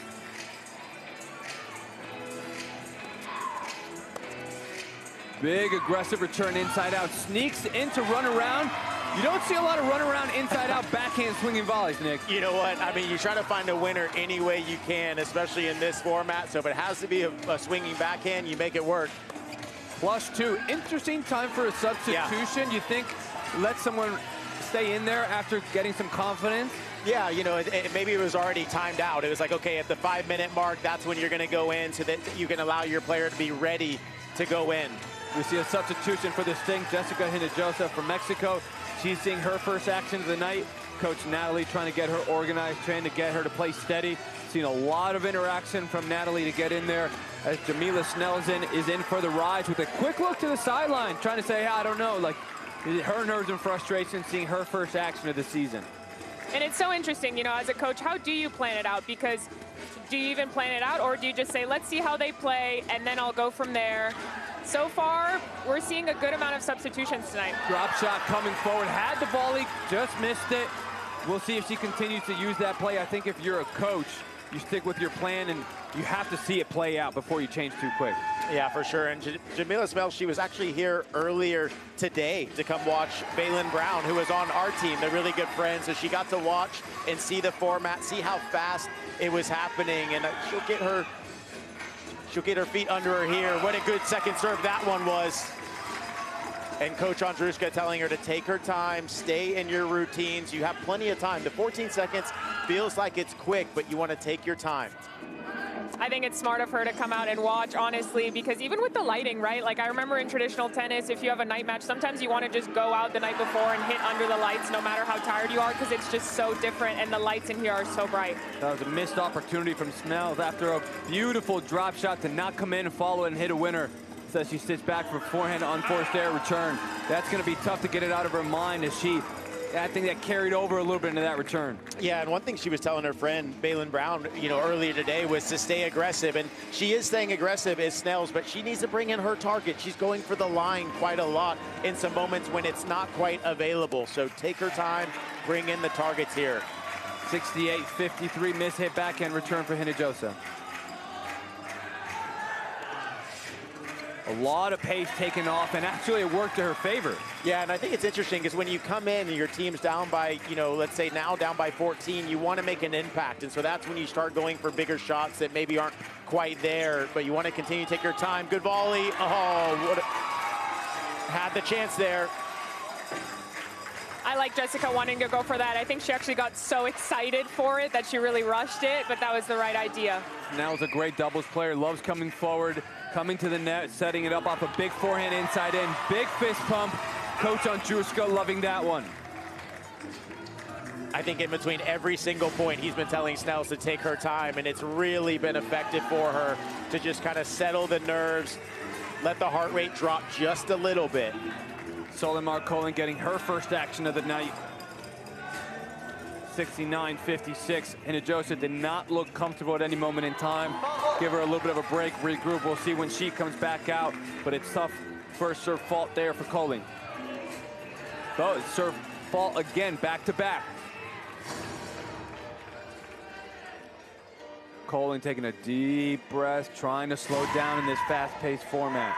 Big aggressive return inside out, sneaks into run around. You don't see a lot of run around inside out backhand swinging volleys, Nick. You know what? I mean, you try to find a winner any way you can, especially in this format. So if it has to be a swinging backhand, you make it work. +2. Interesting time for a substitution. Yeah. You think let someone stay in there after getting some confidence? Yeah, you know, maybe it was already timed out. It was like, okay, at the 5-minute mark, that's when you're going to go in so that you can allow your player to be ready to go in. We see a substitution for the Sting. Jessica Hinojosa from Mexico. She's seeing her first action of the night. Coach Natalie trying to get her organized, trying to get her to play steady. Seen a lot of interaction from Natalie to get in there as Jamila Snelzen is in for the rise with a quick look to the sideline, trying to say, I don't know, like her nerves and frustration seeing her first action of the season. And it's so interesting, you know, as a coach, how do you plan it out? Because do you even plan it out, or do you just say, let's see how they play, and then I'll go from there? So far, we're seeing a good amount of substitutions tonight. Drop shot coming forward, had the volley, just missed it. We'll see if she continues to use that play. I think if you're a coach, you stick with your plan, and you have to see it play out before you change too quick. Yeah, for sure. And Jamila Smell, she was actually here earlier today to come watch Baylin Brown, who was on our team. They're really good friends, so she got to watch and see the format, see how fast it was happening, and she'll get her feet under her here. What a good second serve that one was. And Coach Andruska telling her to take her time, stay in your routines. You have plenty of time. The 14 seconds feels like it's quick, but you want to take your time. I think it's smart of her to come out and watch, honestly, because even with the lighting, right? Like, I remember in traditional tennis, if you have a night match, sometimes you want to just go out the night before and hit under the lights no matter how tired you are, because it's just so different, and the lights in here are so bright. That was a missed opportunity from Smells after a beautiful drop shot to not come in and follow it and hit a winner. Says she sits back for forehand unforced air return. That's going to be tough to get it out of her mind as I think that carried over a little bit into that return. Yeah, and one thing she was telling her friend, Baylin Brown, you know, earlier today was to stay aggressive. And she is staying aggressive as Snells, but she needs to bring in her target. She's going for the line quite a lot in some moments when it's not quite available. So take her time, bring in the targets here. 68-53 miss hit backhand return for Hinojosa. A lot of pace taken off, and actually it worked to her favor. Yeah, and I think it's interesting because when you come in and your team's down by, you know, let's say now down by 14, you want to make an impact. And so that's when you start going for bigger shots that maybe aren't quite there, but you want to continue to take your time. Good volley. Oh, had the chance there. I like Jessica wanting to go for that. I think she actually got so excited for it that she really rushed it, but that was the right idea. Snell's a great doubles player, loves coming forward, coming to the net, setting it up off a big forehand inside in, big fist pump. Coach Andruska loving that one. I think in between every single point, he's been telling Snells to take her time, and it's really been effective for her to just kind of settle the nerves, let the heart rate drop just a little bit. Solimar Colin getting her first action of the night. 69-56. Hinojosa did not look comfortable at any moment in time. Give her a little bit of a break, regroup. We'll see when she comes back out, but it's tough first serve fault there for Colin. Oh, it's serve fault again, back to back. Colin taking a deep breath, trying to slow down in this fast-paced format.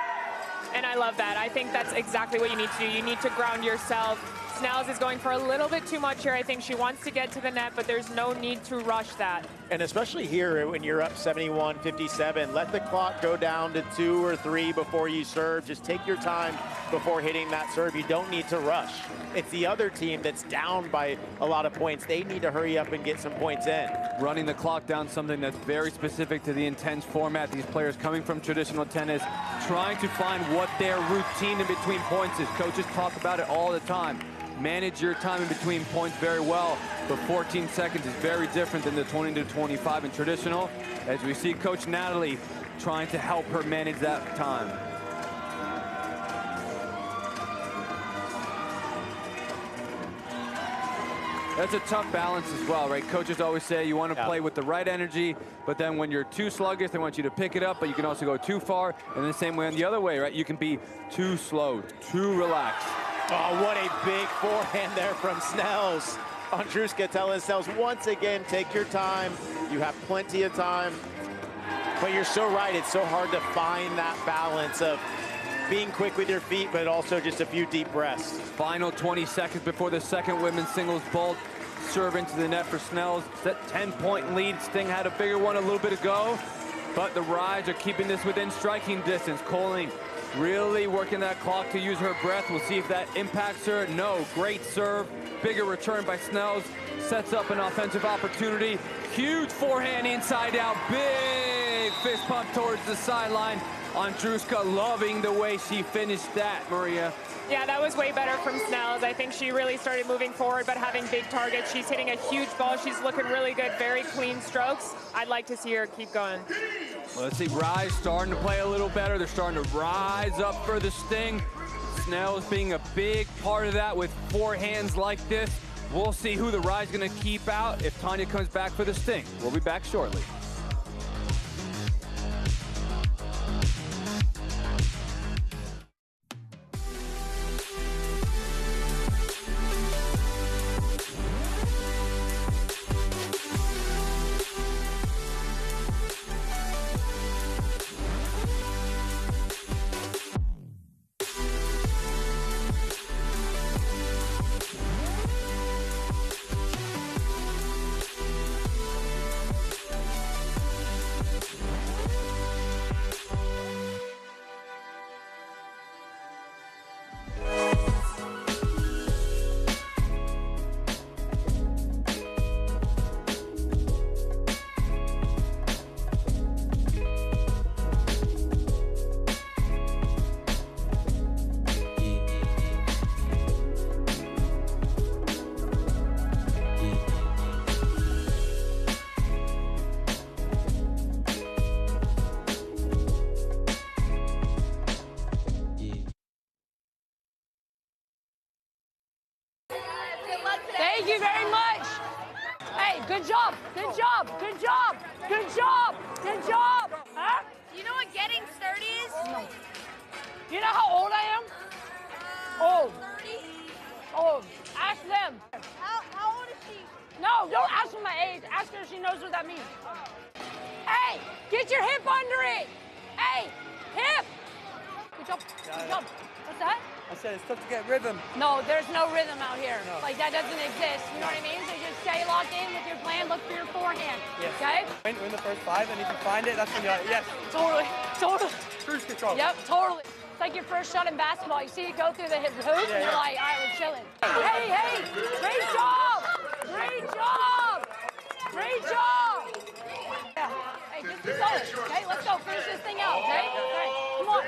And I love that. I think that's exactly what you need to do. You need to ground yourself. Snells is going for a little bit too much here. I think she wants to get to the net, but there's no need to rush that. And especially here when you're up 71-57, let the clock go down to 2 or 3 before you serve. Just take your time before hitting that serve. You don't need to rush. It's the other team that's down by a lot of points. They need to hurry up and get some points in. Running the clock down, something that's very specific to the intense format. These players coming from traditional tennis, trying to find what their routine in between points is. Coaches talk about it all the time. Manage your time in between points very well, but 14 seconds is very different than the 20 to 25 in traditional, as we see Coach Natalie trying to help her manage that time. That's a tough balance as well, right? Coaches always say you want to play with the right energy, but then when you're too sluggish, they want you to pick it up, but you can also go too far, and the same way on the other way, right? You can be too slow, too relaxed. Oh, what a big forehand there from Snells. Andruska telling Snells once again, take your time. You have plenty of time. But you're so right, it's so hard to find that balance of being quick with your feet, but also just a few deep breaths. Final 20 seconds before the second women's singles bolt. Serve into the net for Snells. That 10-point lead. Sting had a bigger one a little bit ago, but the Rise are keeping this within striking distance. Colling really working that clock to use her breath. We'll see if that impacts her. No, great serve. Bigger return by Snells. Sets up an offensive opportunity. Huge forehand inside out. Big fist pump towards the sideline. Andruska loving the way she finished that, Maria. Yeah, that was way better from Snells. I think she really started moving forward, but having big targets. She's hitting a huge ball. She's looking really good, very clean strokes. I'd like to see her keep going. Well, let's see, Rise starting to play a little better. They're starting to rise up for the Sting. Snells being a big part of that with forehands like this. We'll see who the Rise is going to keep out if Tanya comes back for the Sting. We'll be back shortly. Thank you very much. Hey, good job, good job, good job, good job, good job. Huh? You know what getting sturdy is? No. You know how old I am? Old. 30. Old. Ask them. How old is she? No, don't ask her my age. Ask her if she knows what that means. Hey, get your hip under it. Hey, hip. Good job, good job. What's that? I said it's tough to get rhythm. No, there's no rhythm out here. No. Like, that doesn't exist. You know what I mean? So you just stay locked in with your plan, look for your forehand. Yes. Okay? When we're in the first 5, and if you find it, that's when you're like, yes. Totally, totally. Cruise control. Yep, totally. It's like your first shot in basketball. You see it go through the hoop, and you're like, all right, we're chilling. Hey, great job! Great job! Great job! Yeah. Hey, just be solid, okay? Let's go, finish this thing out, okay? All right, come on.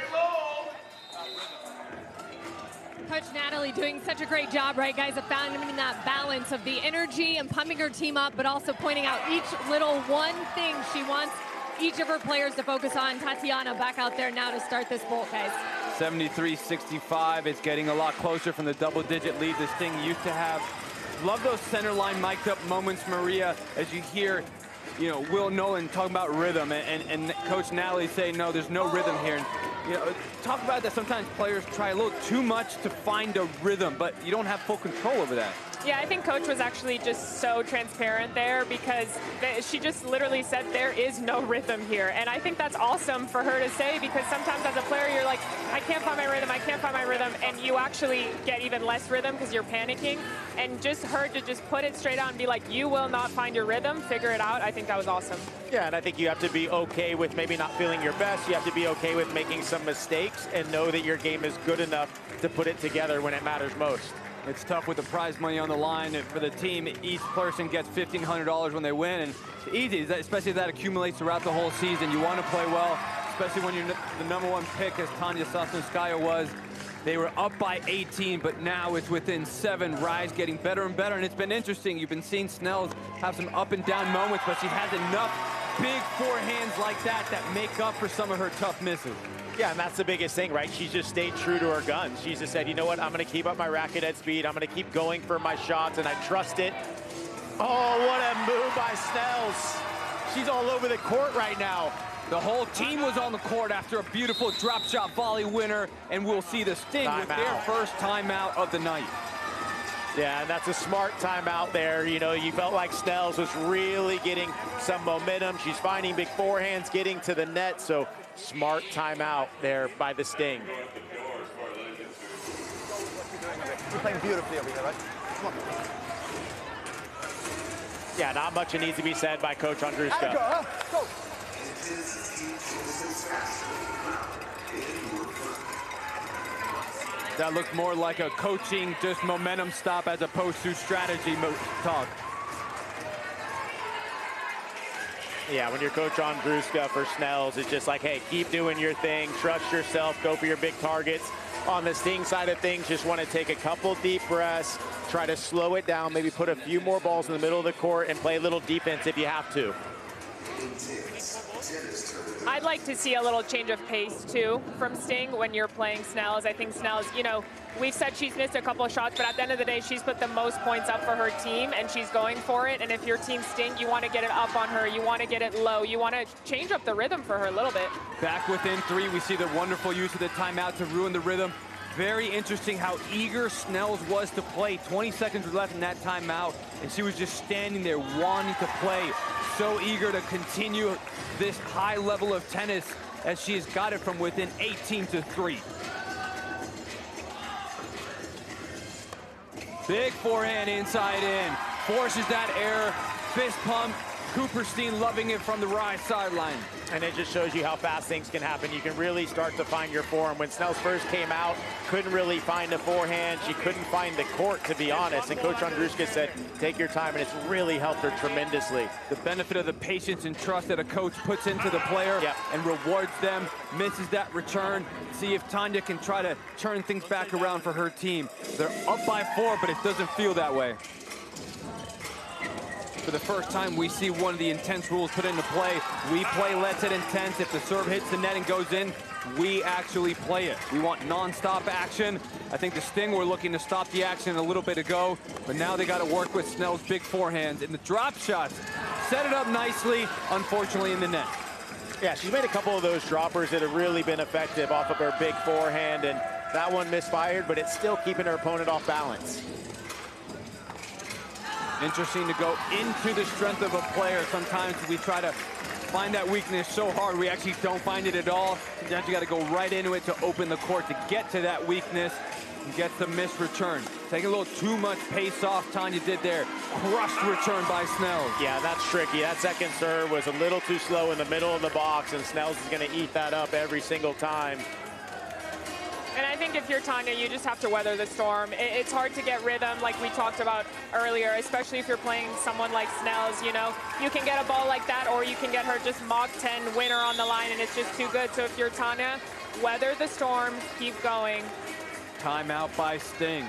Coach Natalie doing such a great job, right, guys, of finding that balance of the energy and pumping her team up, but also pointing out each little one thing she wants each of her players to focus on. Tatiana back out there now to start this bolt, guys. 73-65. It's getting a lot closer from the double-digit lead this thing used to have. Love those center line mic'd up moments, Maria, as you hear, you know, Will Nolan talking about rhythm, and Coach Natalie saying, no, there's no rhythm here. And, you know, talk about that sometimes players try a little too much to find a rhythm, but you don't have full control over that. Yeah, I think Coach was actually just so transparent there because she just literally said there is no rhythm here. And I think that's awesome for her to say because sometimes as a player you're like, I can't find my rhythm, I can't find my rhythm, and you actually get even less rhythm because you're panicking. And just her to just put it straight out and be like, you will not find your rhythm, figure it out, I think that was awesome. Yeah, and I think you have to be okay with maybe not feeling your best. You have to be okay with making some mistakes and know that your game is good enough to put it together when it matters most. It's tough with the prize money on the line for the team. Each person gets $1,500 when they win, and it's easy, especially if that accumulates throughout the whole season. You want to play well, especially when you're the #1 pick, as Tanya Sosnowskaya was. They were up by 18, but now it's within 7. Rise getting better and better, and it's been interesting. You've been seeing Snells have some up and down moments, but she has enough big forehands like that make up for some of her tough misses. Yeah, and that's the biggest thing, right? She's just stayed true to her guns. She's just said, you know what, I'm going to keep up my racket head speed. I'm going to keep going for my shots, and I trust it. Oh, what a move by Snells. She's all over the court right now. The whole team was on the court after a beautiful drop shot volley winner, and we'll see the Sting with their first timeout of the night. Yeah, and that's a smart timeout there. You know, you felt like Snells was really getting some momentum. She's finding big forehands, getting to the net, so smart timeout there by the Sting. You're playing beautifully over here, right? Come on. Yeah, not much needs to be said by Coach Andruska. Go. That looked more like a coaching, just momentum stop as opposed to strategy talk. Yeah, when you're Coach Andruska for Snells, it's just like, hey, keep doing your thing, trust yourself, go for your big targets. On the Sting side of things, just want to take a couple deep breaths, try to slow it down, maybe put a few more balls in the middle of the court and play a little defense if you have to. I'd like to see a little change of pace, too, from Sting when you're playing Snells. I think Snells, you know, we've said she's missed a couple of shots, but at the end of the day, she's put the most points up for her team, and she's going for it. And if your team Sting, you want to get it up on her. You want to get it low. You want to change up the rhythm for her a little bit. Back within 3, we see the wonderful use of the timeout to ruin the rhythm. Very interesting how eager Snells was to play. 20 seconds were left in that timeout, and she was just standing there wanting to play. So eager to continue this high level of tennis as she has got it from within 18-3. Big forehand inside in. Forces that error. Fist pump. Cooperstein loving it from the Rise sideline. And it just shows you how fast things can happen. You can really start to find your form. When Snells first came out, couldn't really find a forehand. She couldn't find the court, to be honest. And Coach Andruska said, take your time, and it's really helped her tremendously. The benefit of the patience and trust that a coach puts into the player and rewards them, misses that return. See if Tanya can try to turn things back around for her team. They're up by 4, but it doesn't feel that way. For the first time, we see one of the intense rules put into play. We play Let's It Intense. If the serve hits the net and goes in, we actually play it. We want non-stop action. I think the Sting were looking to stop the action a little bit ago, but now they got to work with Snell's big forehands. And the drop shots set it up nicely, unfortunately in the net. Yeah, she's made a couple of those droppers that have really been effective off of her big forehand, and that one misfired, but it's still keeping her opponent off balance. Interesting to go into the strength of a player. Sometimes we try to find that weakness so hard, we actually don't find it at all. Sometimes you got to go right into it to open the court to get to that weakness and get the missed return. Taking a little too much pace off, Tanya did there. Crushed return by Snells. Yeah, that's tricky. That second serve was a little too slow in the middle of the box, and Snells is going to eat that up every single time. And I think if you're Tanya, you just have to weather the storm. It's hard to get rhythm, like we talked about earlier, especially if you're playing someone like Snells. You know, you can get a ball like that, or you can get her just Mach 10 winner on the line, and it's just too good. So if you're Tanya, weather the storm, keep going. Timeout by Sting.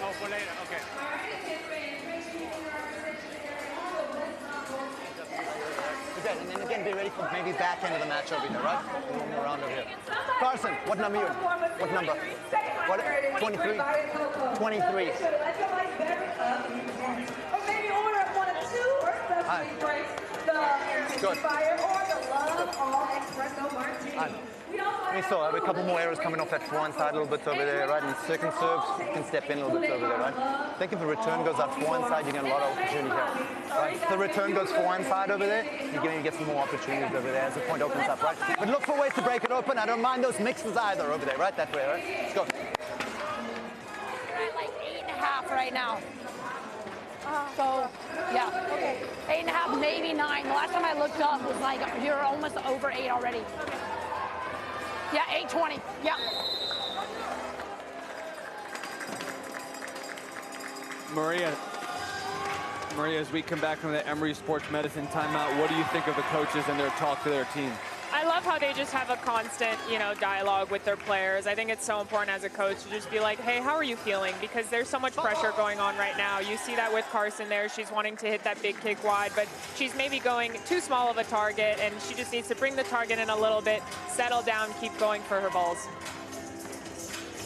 Oh, for later, okay. Okay, and then again, be ready for maybe back end of the match over here, right? One more round over here. Carson, what number are you in? What number? What? 23? 23. Good. We saw a couple more arrows coming off that forehand side a little bit over there, right? And second serves, you can step in a little bit over there, right? I think if the return goes out forehand side, you get a lot of opportunity here, right? If the return goes forehand side over there, you're going to get some more opportunities over there as the point opens up, right? But look for ways to break it open. I don't mind those mixes either over there, right? That way, right? Let's go. We're at like 8.5 right now. So, yeah, okay. 8.5, maybe 9. The last time I looked up was like, you're almost over 8 already. Yeah, 8:20, yeah. Maria, as we come back from the Emory Sports Medicine timeout, what do you think of the coaches and their talk to their team? I love how they just have a constant, you know, dialogue with their players. I think it's so important as a coach to just be like, hey, how are you feeling? Because there's so much pressure going on right now. You see that with Carson there. She's wanting to hit that big kick wide, but she's maybe going too small of a target, and she just needs to bring the target in a little bit, settle down, keep going for her balls.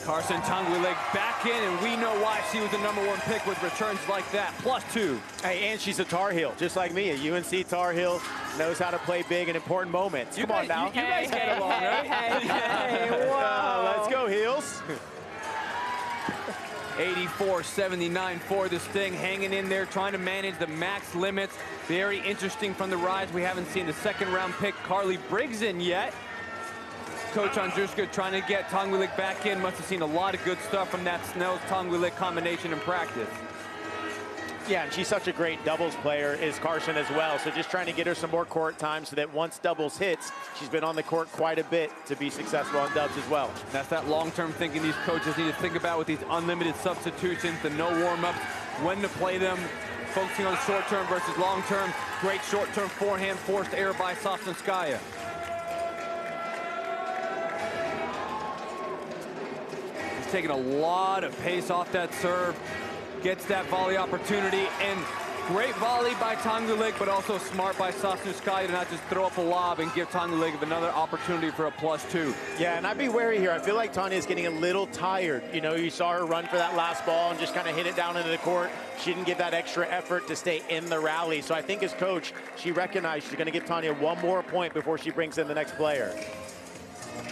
Carson Tanguilek back in, and we know why she was the #1 pick with returns like that, +2. Hey, and she's a Tar Heel, just like me. A UNC Tar Heel, knows how to play big in important moments. Come on now. You guys get along, right? Hey, whoa. Let's go, Heels. 84-79 for the Sting, hanging in there, trying to manage the max limits. Very interesting from the rise. We haven't seen the second-round pick, Carly Briggs, in yet. Coach Andruska trying to get Tanguilek back in. Must have seen a lot of good stuff from that Snells-Tanguilek combination in practice. Yeah, and she's such a great doubles player, is Carson as well. So just trying to get her some more court time so that once doubles hits, she's been on the court quite a bit to be successful on dubs as well. That's that long-term thinking these coaches need to think about with these unlimited substitutions, the no warm-ups, when to play them, focusing on short-term versus long-term. Great short-term forehand, forced error by Sosnskaya. He's taking a lot of pace off that serve. Gets that volley opportunity, and great volley by Tanguilek, but also smart by Sosnskaya to not just throw up a lob and give Tanguilek another opportunity for a +2. Yeah, and I'd be wary here. I feel like Tanya's getting a little tired. You know, you saw her run for that last ball and just kind of hit it down into the court. She didn't give that extra effort to stay in the rally. So I think as coach, she recognized she's going to give Tanya one more point before she brings in the next player.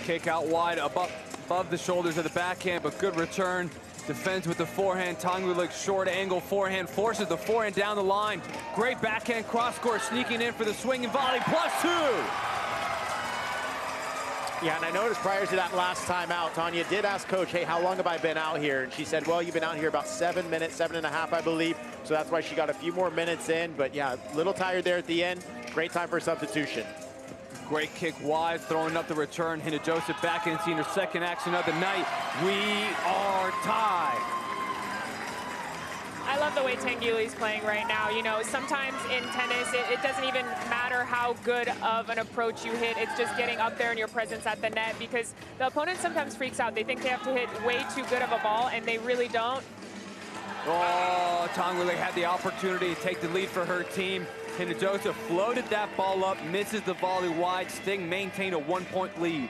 Kick out wide, above the shoulders of the backhand, but good return. Defends with the forehand. Tanguilek short angle forehand, forces the forehand down the line. Great backhand cross court, sneaking in for the swinging volley, +2. Yeah, and I noticed prior to that last time out, Tanya did ask coach, hey, how long have I been out here? And she said, well, you've been out here about 7 minutes, 7.5, I believe. So that's why she got a few more minutes in. But yeah, a little tired there at the end. Great time for substitution. Great kick wide, throwing up the return. Hina Joseph back in, seeing her second action of the night. We are tied. I love the way Tanguilek's playing right now. You know, sometimes in tennis, it doesn't even matter how good of an approach you hit. It's just getting up there and your presence at the net, because the opponent sometimes freaks out. They think they have to hit way too good of a ball, and they really don't. Oh, Tanguilek had the opportunity to take the lead for her team. Hina Joseph floated that ball up, misses the volley wide. Sting maintained a 1-point lead.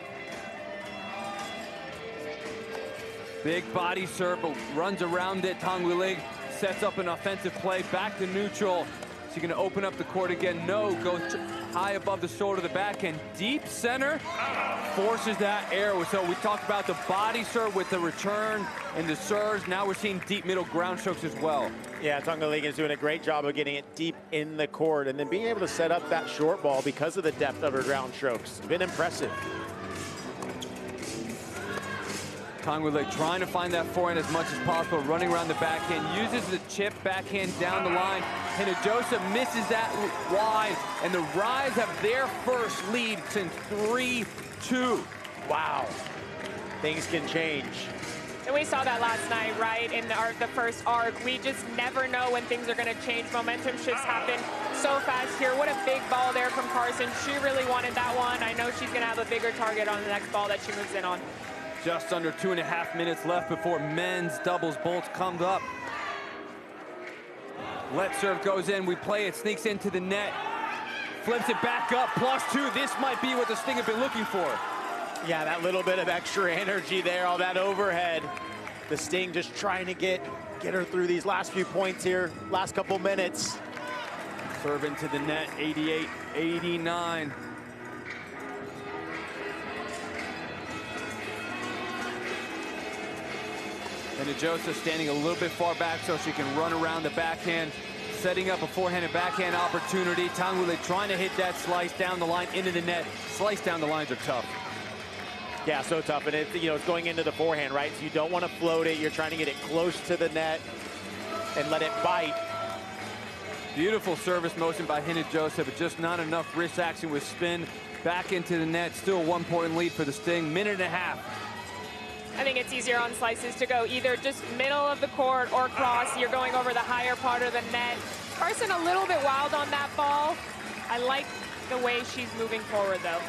Big body serve, runs around it. Tanguilek sets up an offensive play, back to neutral. She's gonna open up the court again. No, goes high above the shoulder of the backhand. Deep center, forces that error. So we talked about the body serve with the return and the serves. Now we're seeing deep middle ground strokes as well. Yeah, Tanguilek is doing a great job of getting it deep in the court and then being able to set up that short ball because of the depth of her ground strokes. It's been impressive. Tangwilek trying to find that forehand as much as possible, running around the backhand, uses the chip backhand down the line. Hinojosa misses that wide, and the Rise have their first lead since 3-2. Wow. Things can change. And we saw that last night, right, in the first arc. We just never know when things are going to change. Momentum shifts happen so fast here. What a big ball there from Carson. She really wanted that one. I know she's going to have a bigger target on the next ball that she moves in on. Just under 2.5 minutes left before men's doubles bolts comes up. Let serve goes in. We play it, sneaks into the net. Flips it back up, +2. This might be what the Sting have been looking for. Yeah, that little bit of extra energy there, all that overhead. The Sting just trying to get her through these last few points here, last couple minutes. Serve into the net, 88-89. Hinojosa standing a little bit far back so she can run around the backhand, setting up a forehand and backhand opportunity. Tangwilek trying to hit that slice down the line into the net. Slice down the lines are tough. Yeah, so tough, and it's going into the forehand, right? So you don't want to float it. You're trying to get it close to the net and let it bite. Beautiful service motion by Hinojosa, but just not enough wrist action with spin. Back into the net, still 1-point lead for the Sting, 1.5 minutes. I think it's easier on slices to go either just middle of the court or cross. You're going over the higher part of the net. Carson a little bit wild on that ball. I like the way she's moving forward, though.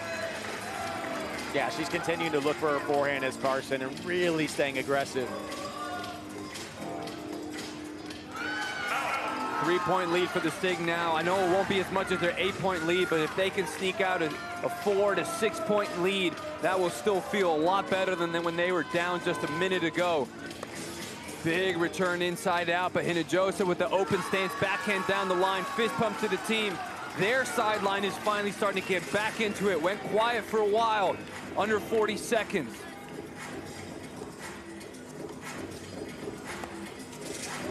Yeah, she's continuing to look for her forehand as Carson and really staying aggressive. 3-point lead for the Sting now. I know it won't be as much as their 8-point lead, but if they can sneak out a 4 to 6-point lead, that will still feel a lot better than when they were down just a minute ago. Big return inside out, but Hinojosa with the open stance, backhand down the line, fist pump to the team. Their sideline is finally starting to get back into it. Went quiet for a while, under 40 seconds.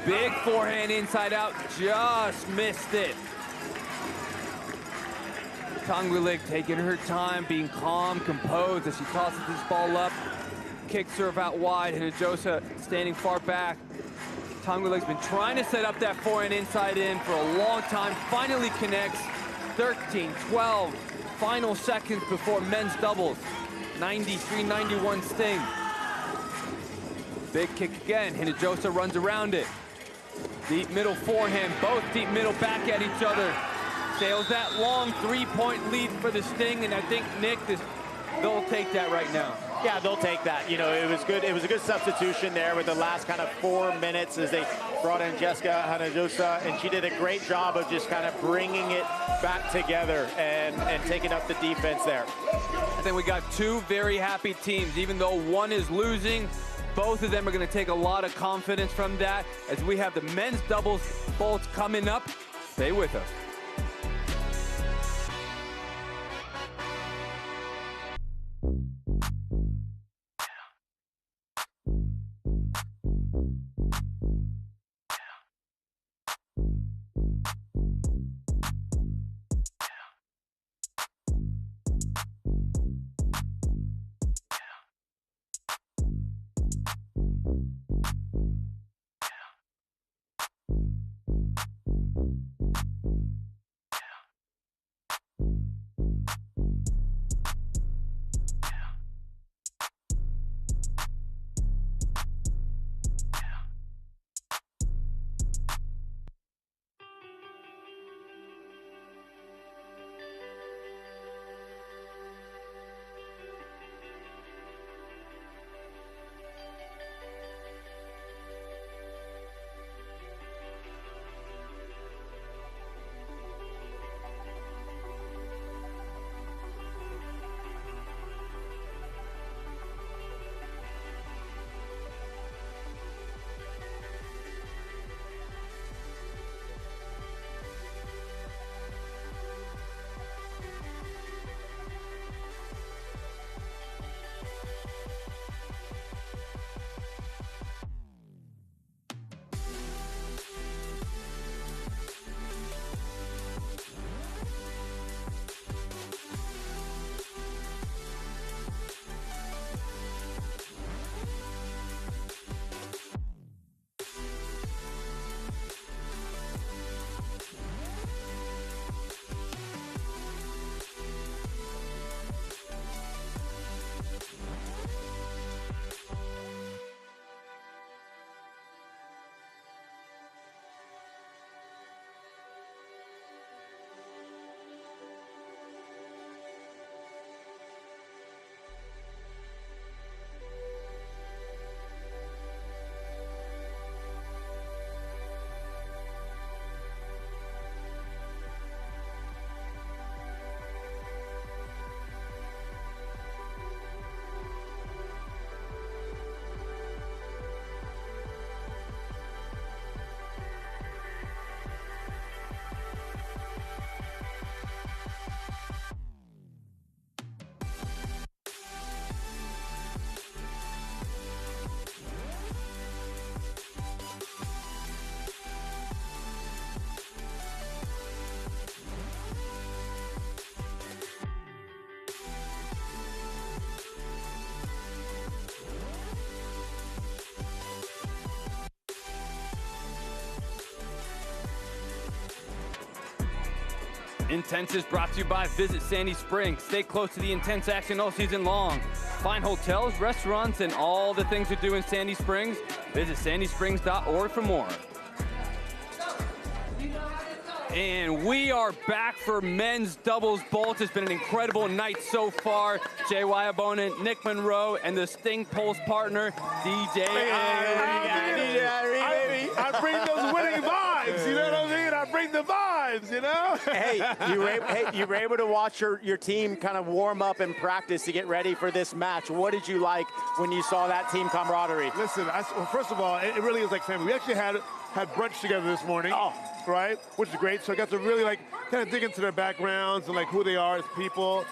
Big forehand inside out, just missed it. Tangwilek taking her time, being calm, composed as she tosses this ball up. Kick serve out wide, Hinojosa standing far back. Tangwilek's been trying to set up that forehand inside in for a long time, finally connects. 13-12, final seconds before men's doubles. 93-91 Sting. Big kick again, Hinojosa runs around it. Deep middle forehand, both deep middle back at each other. Sails that long 3-point lead for the Sting, and I think, Nick, they'll take that right now. Yeah, they'll take that. You know, it was good. It was a good substitution there with the last kind of 4 minutes as they brought in Jessica Hinojosa, and she did a great job of just kind of bringing it back together and taking up the defense there. I think we got two very happy teams. Even though one is losing, both of them are going to take a lot of confidence from that as we have the men's doubles bolts coming up. Stay with us. Intense is brought to you by Visit Sandy Springs. Stay close to the intense action all season long. Find hotels, restaurants, and all the things to do in Sandy Springs. Visit sandysprings.org for more. And we are back for men's doubles bolts. It's been an incredible night so far. J.Y. Abonent, Nick Monroe, and the Sting Pulse partner, DJ I bring those winning vibes, you know what I mean? I bring the vibes, you know? Hey, you were able to watch your team kind of warm up and practice to get ready for this match. What did you like when you saw that team camaraderie? Listen, well, first of all, it really is like family. We actually had brunch together this morning, right? Which is great. So I got to really like kind of dig into their backgrounds and like who they are as people.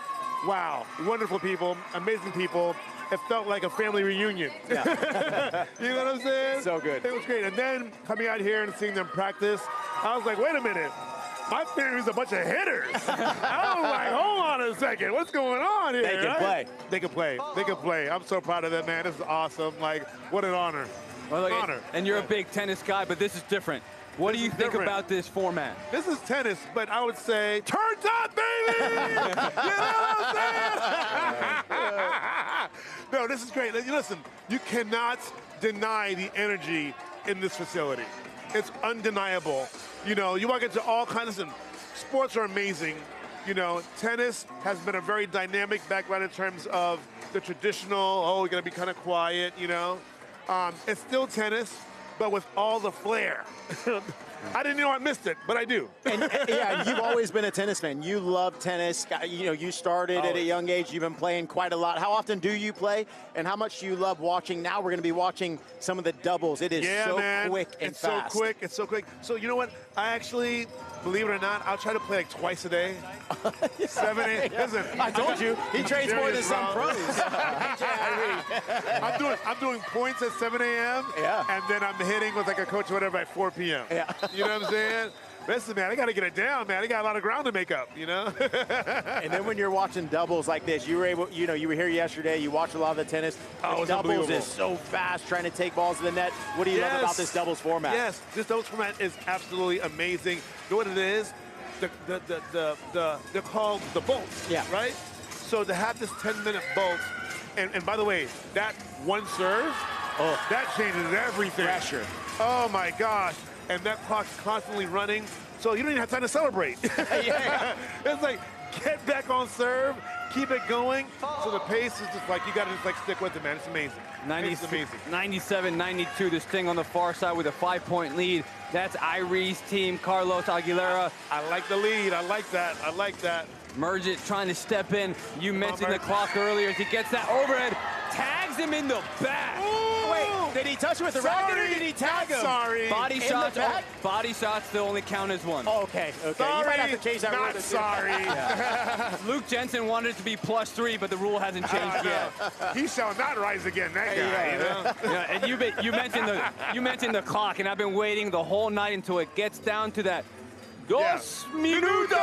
Wow, wonderful people, amazing people. It felt like a family reunion. Yeah. You know what I'm saying? So good. It was great. And then coming out here and seeing them practice, I was like, wait a minute. My family's a bunch of hitters. I was like, hold on a second. What's going on here? They can play. They can play. They can play. I'm so proud of them, man. This is awesome. Like, what an honor. Well, look, honor. And you're a big tennis guy, but this is different. What do you think about this format? This is tennis, but I would say, turns up, baby! You know what I'm saying? No, this is great. Listen, you cannot deny the energy in this facility. It's undeniable. You know, you walk into all kinds of sports are amazing. You know, tennis has been a very dynamic background in terms of the traditional, we're going to be kind of quiet, you know. It's still tennis, but with all the flair. I didn't know I missed it, but I do. And yeah, you've always been a tennis fan. You love tennis. You know, you started at a young age. You've been playing quite a lot. How often do you play, and how much do you love watching? Now we're going to be watching some of the doubles. It is quick and fast. It's so quick. It's so quick. So you know what? I actually, believe it or not, I'll try to play like twice a day. 7, 8. Listen, I told you, he trains more than some pros. I'm doing points at 7 a.m. Yeah. And then I'm hitting with like a coach or whatever at 4 p.m. Yeah. You know what I'm saying? Listen, man, I got to get it down, man. I got a lot of ground to make up, you know? And then when you're watching doubles like this, you were able, you know, you were here yesterday, you watched a lot of the tennis. Oh, it's doubles is so fast, trying to take balls to the net. What do you love about this doubles format? Yes, this doubles format is absolutely amazing. You know what it is? They're called the bolts, right? So to have this 10-minute bolt, and by the way, that one serve, that changes everything. Pressure. Oh my gosh. And that clock's constantly running, so you don't even have time to celebrate. It's like, get back on serve, keep it going. So the pace is just like, you gotta just like stick with it, man. It's amazing. 97-92, the Sting on the far side with a 5-point lead. That's Irie's team, Carlos Aguilera. I like the lead, I like that, I like that. Mergit trying to step in. You mentioned the clock earlier as he gets that overhead, tags him in the back. Wait, did he touch him with the racket or did he tag him? Sorry. Body shots still only count as one. Oh, okay. Sorry, you might have to change that not rule. Sorry. Luke Jensen wanted it to be +3, but the rule hasn't changed yet. He shall not rise again, that guy, you know? Yeah, and you mentioned the clock, and I've been waiting the whole night until it gets down to that. Dos minutos!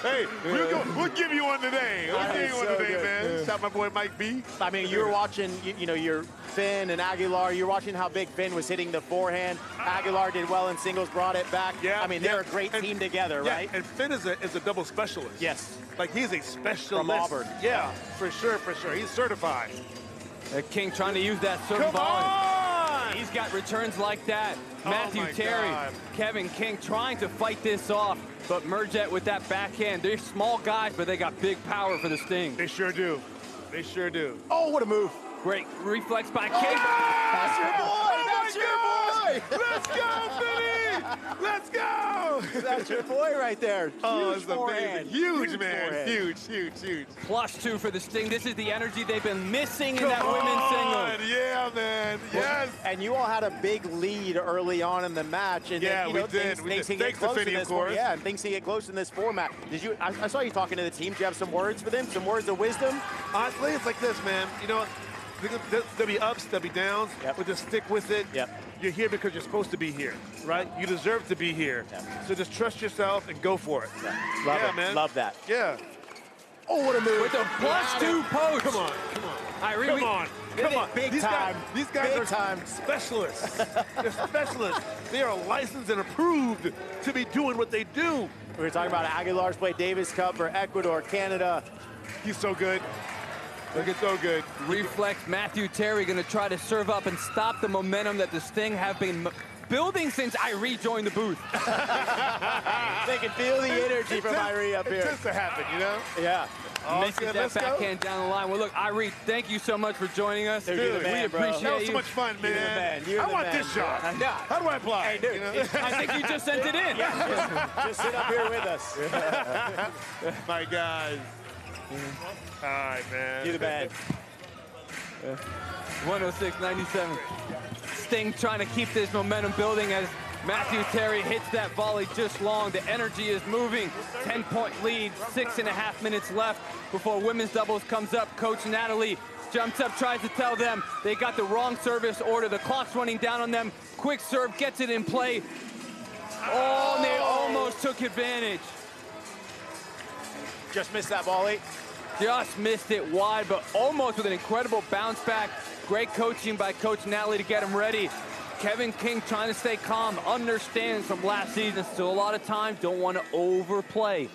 Hey, we'll give you one today. We'll give you one today, man. Shout my boy Mike B. I mean, you were watching, you know, your Finn and Aguilar. You're watching how big Finn was hitting the forehand. Aguilar did well in singles, brought it back. Yeah, I mean, they're a great team together, right? And Finn is a double specialist. Yes. Like, he's a specialist. From Auburn. Yeah, for sure. He's certified. King trying to use that certain ball. He's got returns like that. Matthew Terry, Kevin King trying to fight this off, but Mergit with that backhand. They're small guys, but they got big power for the Sting. They sure do. They sure do. Oh, what a move. Great reflex by King. That's your boy. That's your boy. Let's go, Vinny. Let's go. That's your boy right there. Oh, Huge it's forehand. amazing. Huge, Huge man. forehand. Huge. +2 for the Sting. This is the energy they've been missing in that Come women's on. singles. Yeah, man. Yes. And you all had a big lead early on in the match. And Yeah, then, you know, we did. Things can get Thanks to close in Finny, this of course. Yeah, and things can get close in this format. I saw you talking to the team. Do you have some words for them? Some words of wisdom? Honestly, it's like this, man. You know, there'll be ups, there'll be downs, but just stick with it. You're here because you're supposed to be here, right? You deserve to be here. So just trust yourself and go for it. Love it. Man. Love that. Yeah. Oh, what a move. With a +2 post. Come on. Irie, Come on. Come on. Big These time. These guys Big are time. specialists. They're specialists. They are licensed and approved to be doing what they do. We were talking about Aguilar's play Davis Cup for Ecuador, Canada. He's so good. Look at so good. Reflex Matthew Terry going to try to serve up and stop the momentum that the Sting have been building since I rejoined the booth. They can feel the energy from Irie up here. It tends to happen, you know? Yeah. Misses that let's backhand down the line. Well, look, Irie, thank you so much for joining us. Dude, you're the man, we bro. appreciate That was you. so much fun, man. You're the man. You're I the want man. this job. Yeah. How do I apply? Hey, dude, You know? I think you just sent it in. Just sit up here with us. My guys. All right, man. You're the man. 106-97. Sting trying to keep this momentum building as Matthew Terry hits that volley just long. The energy is moving. 10-point lead, 6.5 minutes left before women's doubles comes up. Coach Natalie jumps up, tries to tell them they got the wrong service order. The clock's running down on them. Quick serve, gets it in play. Oh, and they almost took advantage. Just missed that volley. Just missed it wide, but almost with an incredible bounce back. Great coaching by Coach Natalie to get him ready. Kevin King trying to stay calm, understands from last season, still a lot of times, don't want to overplay.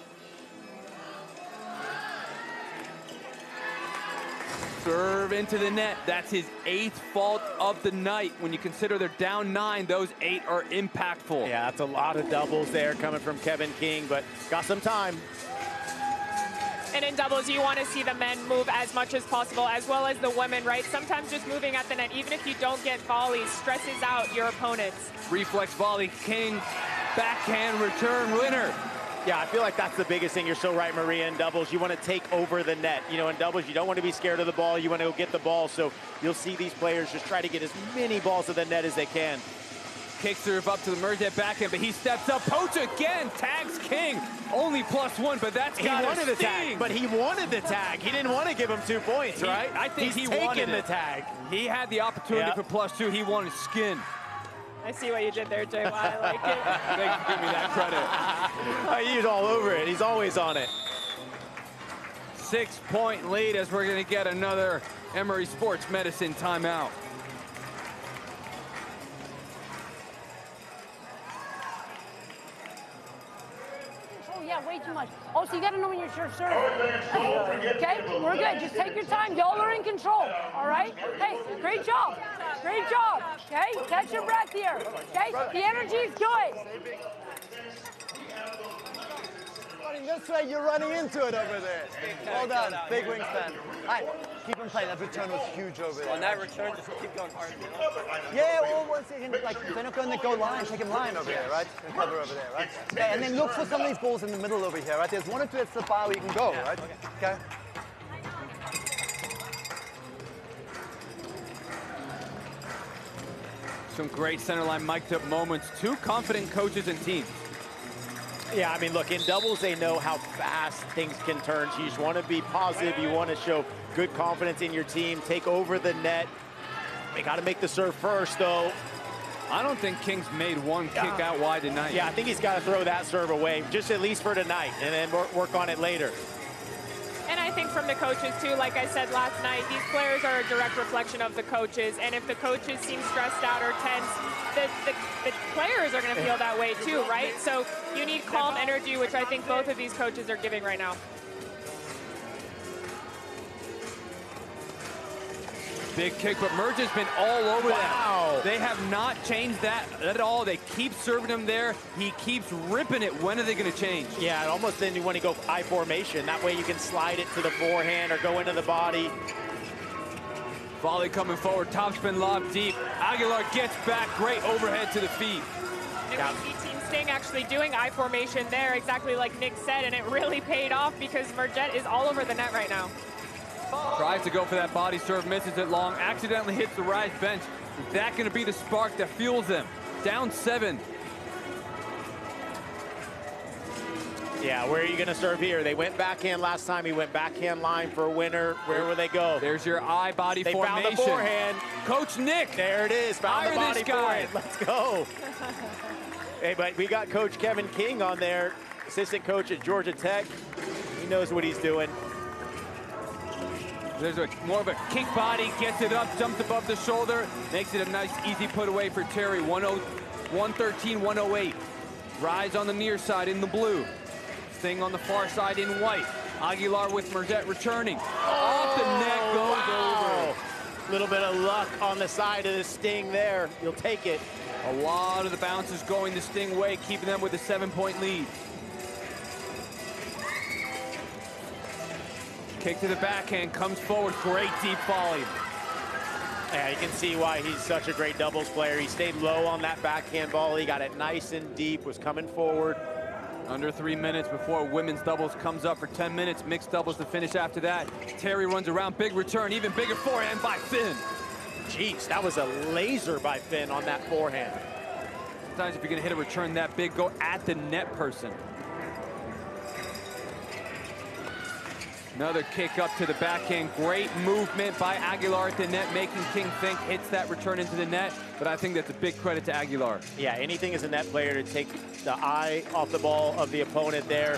Serve into the net. That's his 8th fault of the night. When you consider they're down 9, those 8 are impactful. Yeah, that's a lot of doubles there coming from Kevin King, but got some time. And in doubles, you want to see the men move as much as possible, as well as the women, right? Sometimes just moving at the net, even if you don't get volleys, stresses out your opponents. Reflex volley, King, backhand return winner. Yeah, I feel like that's the biggest thing. You're so right, Maria. In doubles, you want to take over the net. You know, in doubles, you don't want to be scared of the ball. You want to go get the ball. So you'll see these players just try to get as many balls to the net as they can. Kick serve up to the Merjet backhand, but he steps up. Poach again, tags King. Only +1, but that's got He wanted a the tag, but he wanted the tag. He didn't want to give him 2 points, right? I think He's he wanted taking the it. tag. He had the opportunity for +2. He wanted skin. I see what you did there, JY. I like it. Thanks for giving me that credit. He's all over it. He's always on it. 6-point lead as we're going to get another Emory Sports Medicine timeout. Oh, yeah, way too much. Oh, so you got to know when you're serve. Okay, we're good. Just take your time. Y'all are in control, all right? Hey, great job. Great job, okay? Catch your breath here, okay? The energy is good. This way, you're running into it over there. Well done. Big wingspan. Hi. Keep him playing. That return was huge over there. On that return, just keep going hard. Yeah, well, once you can, like, they're not going to go line, take him line over there, right? And cover over there, right? Yeah, and then look for some of these balls in the middle over here, right? There's 1 or 2 that slip by where you can go, right? Okay. Some great centerline mic'd up moments. 2 confident coaches and teams. Yeah, I mean, look, in doubles, they know how fast things can turn. So you just want to be positive. You want to show good confidence in your team. Take over the net. They got to make the serve first, though. I don't think King's made one kick out wide tonight. Yeah, I think he's got to throw that serve away, just at least for tonight, and then work on it later. And I think from the coaches, too, like I said last night, these players are a direct reflection of the coaches. And if the coaches seem stressed out or tense, the players are going to feel that way, too, right? So you need calm energy, which I think both of these coaches are giving right now. Big kick, but Merge has been all over that. They have not changed that at all. They keep serving him there. He keeps ripping it. When are they going to change? Yeah, and almost then you want to go I formation. That way you can slide it to the forehand or go into the body. Volley coming forward, topspin lob deep. Aguilar gets back, great overhead to the feet. And we see Team Sting actually doing I formation there, exactly like Nick said, and it really paid off because Merjet is all over the net right now. Tries to go for that body serve, misses it long, accidentally hits the rise bench. Is that going to be the spark that fuels them? Down 7. Yeah, where are you going to serve here? They went backhand last time. He went backhand line for a winner. Where will they go? There's your I body formation. They found the forehand. Coach Nick. There it is. Found the body forehand. Let's go. Hey, but we got Coach Kevin King on there, assistant coach at Georgia Tech. He knows what he's doing. There's more of a kick body, gets it up, jumps above the shoulder, makes it a nice, easy put away for Terry. 113, 108. Rise on the near side in the blue. Sting on the far side in white. Aguilar with Mergette returning. Off the neck, goes over. A little bit of luck on the side of the Sting there. You'll take it. A lot of the bounces going the Sting way, keeping them with a 7-point lead. Kick to the backhand, comes forward, great deep volley. Yeah, you can see why he's such a great doubles player. He stayed low on that backhand volley, got it nice and deep, was coming forward. Under 3 minutes before women's doubles comes up for 10 minutes. Mixed doubles to finish after that. Terry runs around, big return, even bigger forehand by Finn. Jeez, that was a laser by Finn on that forehand. Sometimes if you're gonna hit a return that big, go at the net person. Another kick up to the backhand. Great movement by Aguilar at the net, making King think, hits that return into the net. But I think that's a big credit to Aguilar. Yeah, anything as a net player to take the eye off the ball of the opponent there.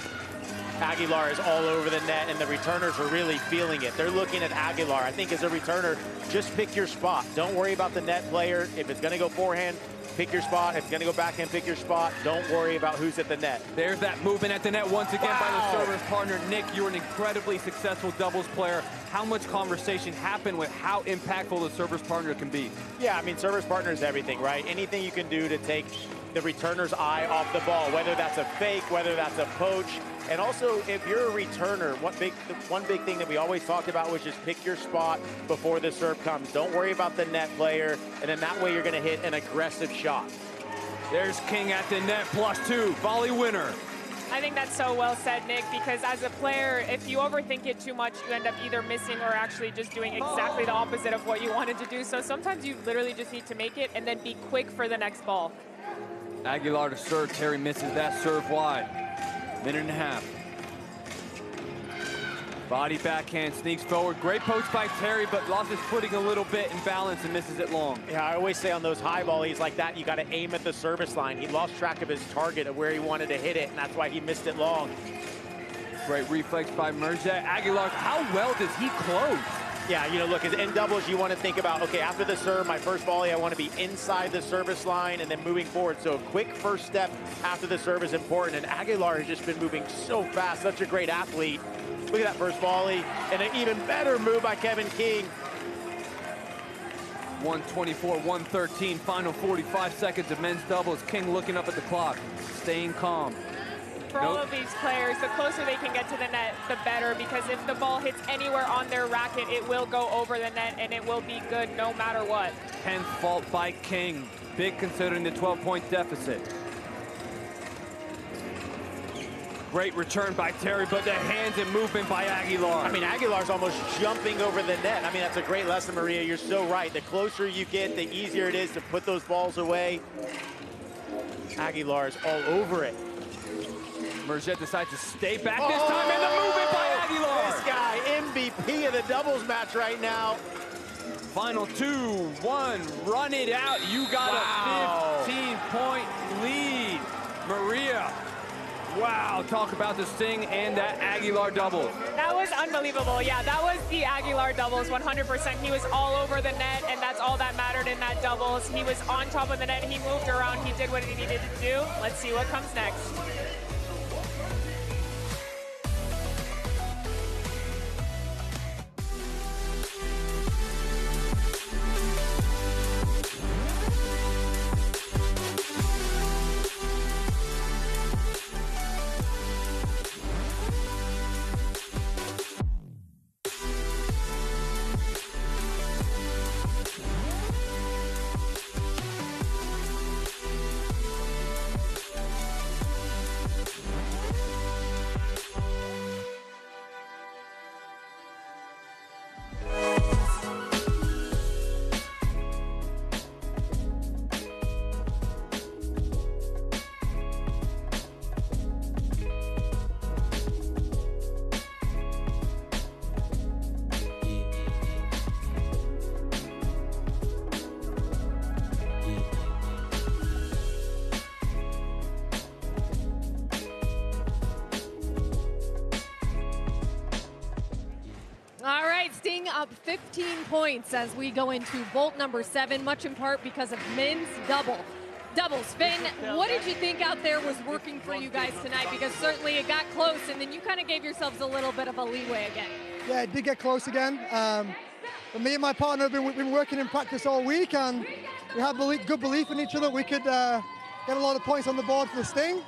Aguilar is all over the net, and the returners are really feeling it. They're looking at Aguilar. I think as a returner, just pick your spot. Don't worry about the net player. If it's going to go forehand, pick your spot. If it's going to go backhand, pick your spot. Don't worry about who's at the net. There's that movement at the net once again by the server's partner. Nick, you're an incredibly successful doubles player. How much conversation happened with how impactful the server's partner can be? Yeah, I mean, server's partner is everything, right? Anything you can do to take the returner's eye off the ball, whether that's a fake, whether that's a poach. And also, if you're a returner, one big thing that we always talked about was just pick your spot before the serve comes. Don't worry about the net player, and then that way you're going to hit an aggressive shot. There's King at the net, +2, volley winner. I think that's so well said, Nick, because as a player, if you overthink it too much, you end up either missing or actually just doing exactly the opposite of what you wanted to do. So sometimes you literally just need to make it and then be quick for the next ball. Aguilar to serve, Terry misses that serve wide. Minute and a half. Body backhand, sneaks forward. Great poach by Terry, but lost his footing a little bit in balance and misses it long. Yeah, I always say on those high volleys like that, you got to aim at the service line. He lost track of his target of where he wanted to hit it, and that's why he missed it long. Great reflex by Mergette. Aguilar, how well does he close? Yeah, you know, look, in doubles, you want to think about, okay, after the serve, my first volley, I want to be inside the service line and then moving forward. So a quick first step after the serve is important, and Aguilar has just been moving so fast, such a great athlete. Look at that first volley, and an even better move by Kevin King. 124, 113, final 45 seconds of men's doubles. King looking up at the clock, staying calm. For all of these players, the closer they can get to the net, the better, because if the ball hits anywhere on their racket, it will go over the net, and it will be good no matter what. 10th fault by King, big considering the 12-point deficit. Great return by Terry, but the hands and movement by Aguilar. I mean, Aguilar's almost jumping over the net. I mean, that's a great lesson, Maria. You're so right. The closer you get, the easier it is to put those balls away. Aguilar's all over it. Mergette decides to stay back this time, and the movement by Aguilar. This guy, MVP of the doubles match right now. Final 2-1, run it out. You got a 15-point lead. Maria, wow, talk about the Sting and that Aguilar doubles. That was unbelievable. Yeah, that was the Aguilar doubles, 100%. He was all over the net, and that's all that mattered in that doubles. He was on top of the net. He moved around. He did what he needed to do. Let's see what comes next. up 15 points as we go into bolt number 7, much in part because of men's doubles. Finn, what did you think out there was working for you guys tonight? Because certainly it got close, and then you kind of gave yourselves a little bit of a leeway again. Yeah, it did get close again. But me and my partner have been working in practice all week, and we have good belief in each other. We could get a lot of points on the board for the Sting.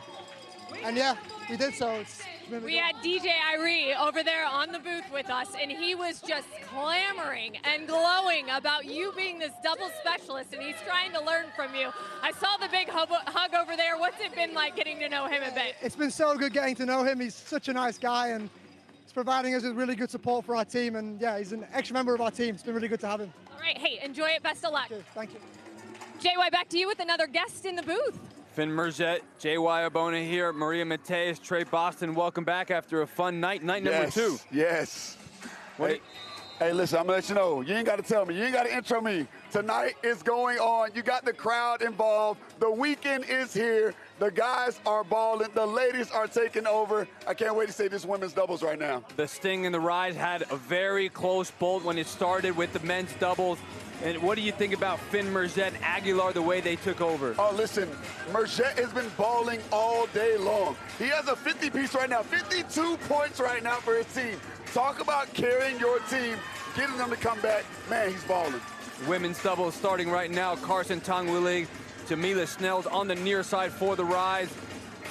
And yeah, we did so. We had DJ Irie over there on the booth with us, and he was just clamoring and glowing about you being this double specialist, and he's trying to learn from you. I saw the big hug over there. What's it been like getting to know him a bit? It's been so good getting to know him. He's such a nice guy, and he's providing us with really good support for our team. And yeah, he's an extra member of our team. It's been really good to have him. All right, hey, enjoy it. Best of luck. Thank you. JY, back to you with another guest in the booth. Finn Mergette, JY Abona here, Maria Mateus, Trey Boston, welcome back after a fun night number 2. Yes. Hey, listen, I'm gonna let you know, you ain't gotta tell me, you ain't gotta intro me. Tonight is going on, you got the crowd involved, the weekend is here, the guys are balling, the ladies are taking over. I can't wait to see this women's doubles right now. The Sting and the Rise had a very close bolt when it started with the men's doubles. And what do you think about Finn Mergette and Aguilar, the way they took over? Oh, listen, Mergette has been balling all day long. He has a 50-piece right now, 52 points right now for his team. Talk about carrying your team, getting them to come back. Man, he's balling. Women's doubles starting right now. Carson Tongwilig, Jamila Snells on the near side for the Rise.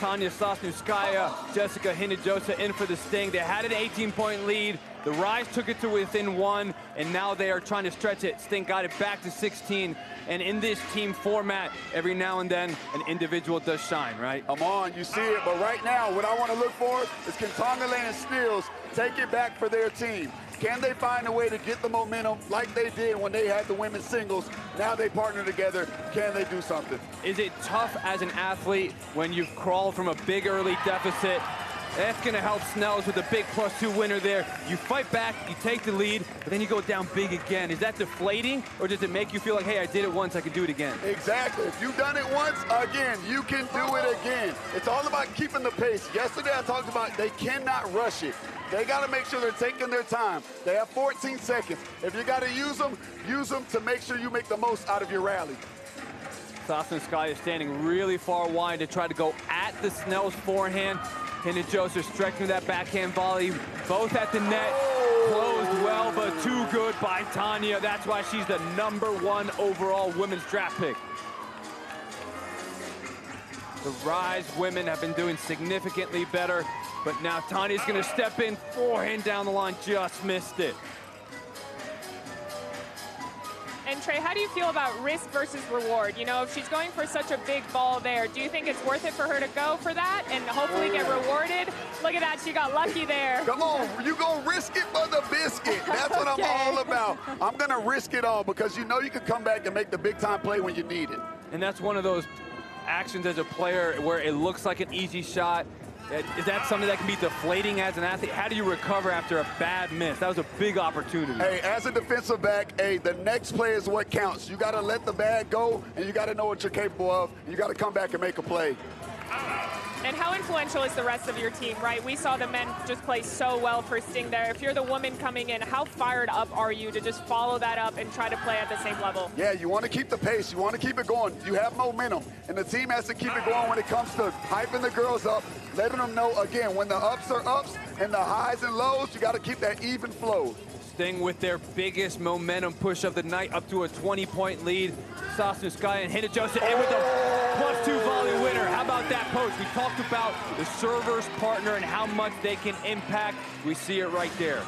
Tanya Sosnouskaya, Jessica Hinojosa in for the Sting. They had an 18-point lead. The Rise took it to within 1, and now they are trying to stretch it. Sting got it back to 16, and in this team format, every now and then, an individual does shine, right? Come on, you see it, but right now, what I want to look for is can Tongalen and Snells take it back for their team? Can they find a way to get the momentum like they did when they had the women's singles? Now they partner together. Can they do something? Is it tough as an athlete when you've crawled from a big early deficit? That's going to help Snells with a big +2 winner there. You fight back, you take the lead, but then you go down big again. Is that deflating, or does it make you feel like, hey, I did it once, I can do it again? Exactly. If you've done it once, again, you can do it again. It's all about keeping the pace. Yesterday I talked about they cannot rush it. They got to make sure they're taking their time. They have 14 seconds. If you got to use them to make sure you make the most out of your rally. Sosnouskaya is standing really far wide to try to go at the Snells forehand. Hinojosa stretching that backhand volley, both at the net. Closed well, but too good by Tanya. That's why she's the #1 overall women's draft pick. The Rise women have been doing significantly better, but now Tanya's gonna step in, forehand down the line, just missed it. And Trey, how do you feel about risk versus reward? You know, if she's going for such a big ball there, do you think it's worth it for her to go for that and hopefully get rewarded? Look at that, she got lucky there. Come on, you gonna risk it for the biscuit. That's what I'm all about. I'm gonna risk it all because you know you can come back and make the big time play when you need it. And that's one of those actions as a player where it looks like an easy shot. Is that something that can be deflating as an athlete? How do you recover after a bad miss? That was a big opportunity. Hey, as a defensive back, hey, the next play is what counts. You got to let the bag go, and you got to know what you're capable of. You got to come back and make a play. And how influential is the rest of your team, right? We saw the men just play so well for Sting there. If you're the woman coming in, how fired up are you to just follow that up and try to play at the same level? Yeah, you want to keep the pace. You want to keep it going. You have momentum, and the team has to keep it going when it comes to hyping the girls up, letting them know, again, when the ups are ups and the highs and lows, you got to keep that even flow. Sting with their biggest momentum push of the night up to a 20-point lead. Sosnouskaya and Hinojosa in with a +2 volley winner. How about that post? We talked about the server's partner and how much they can impact. We see it right there.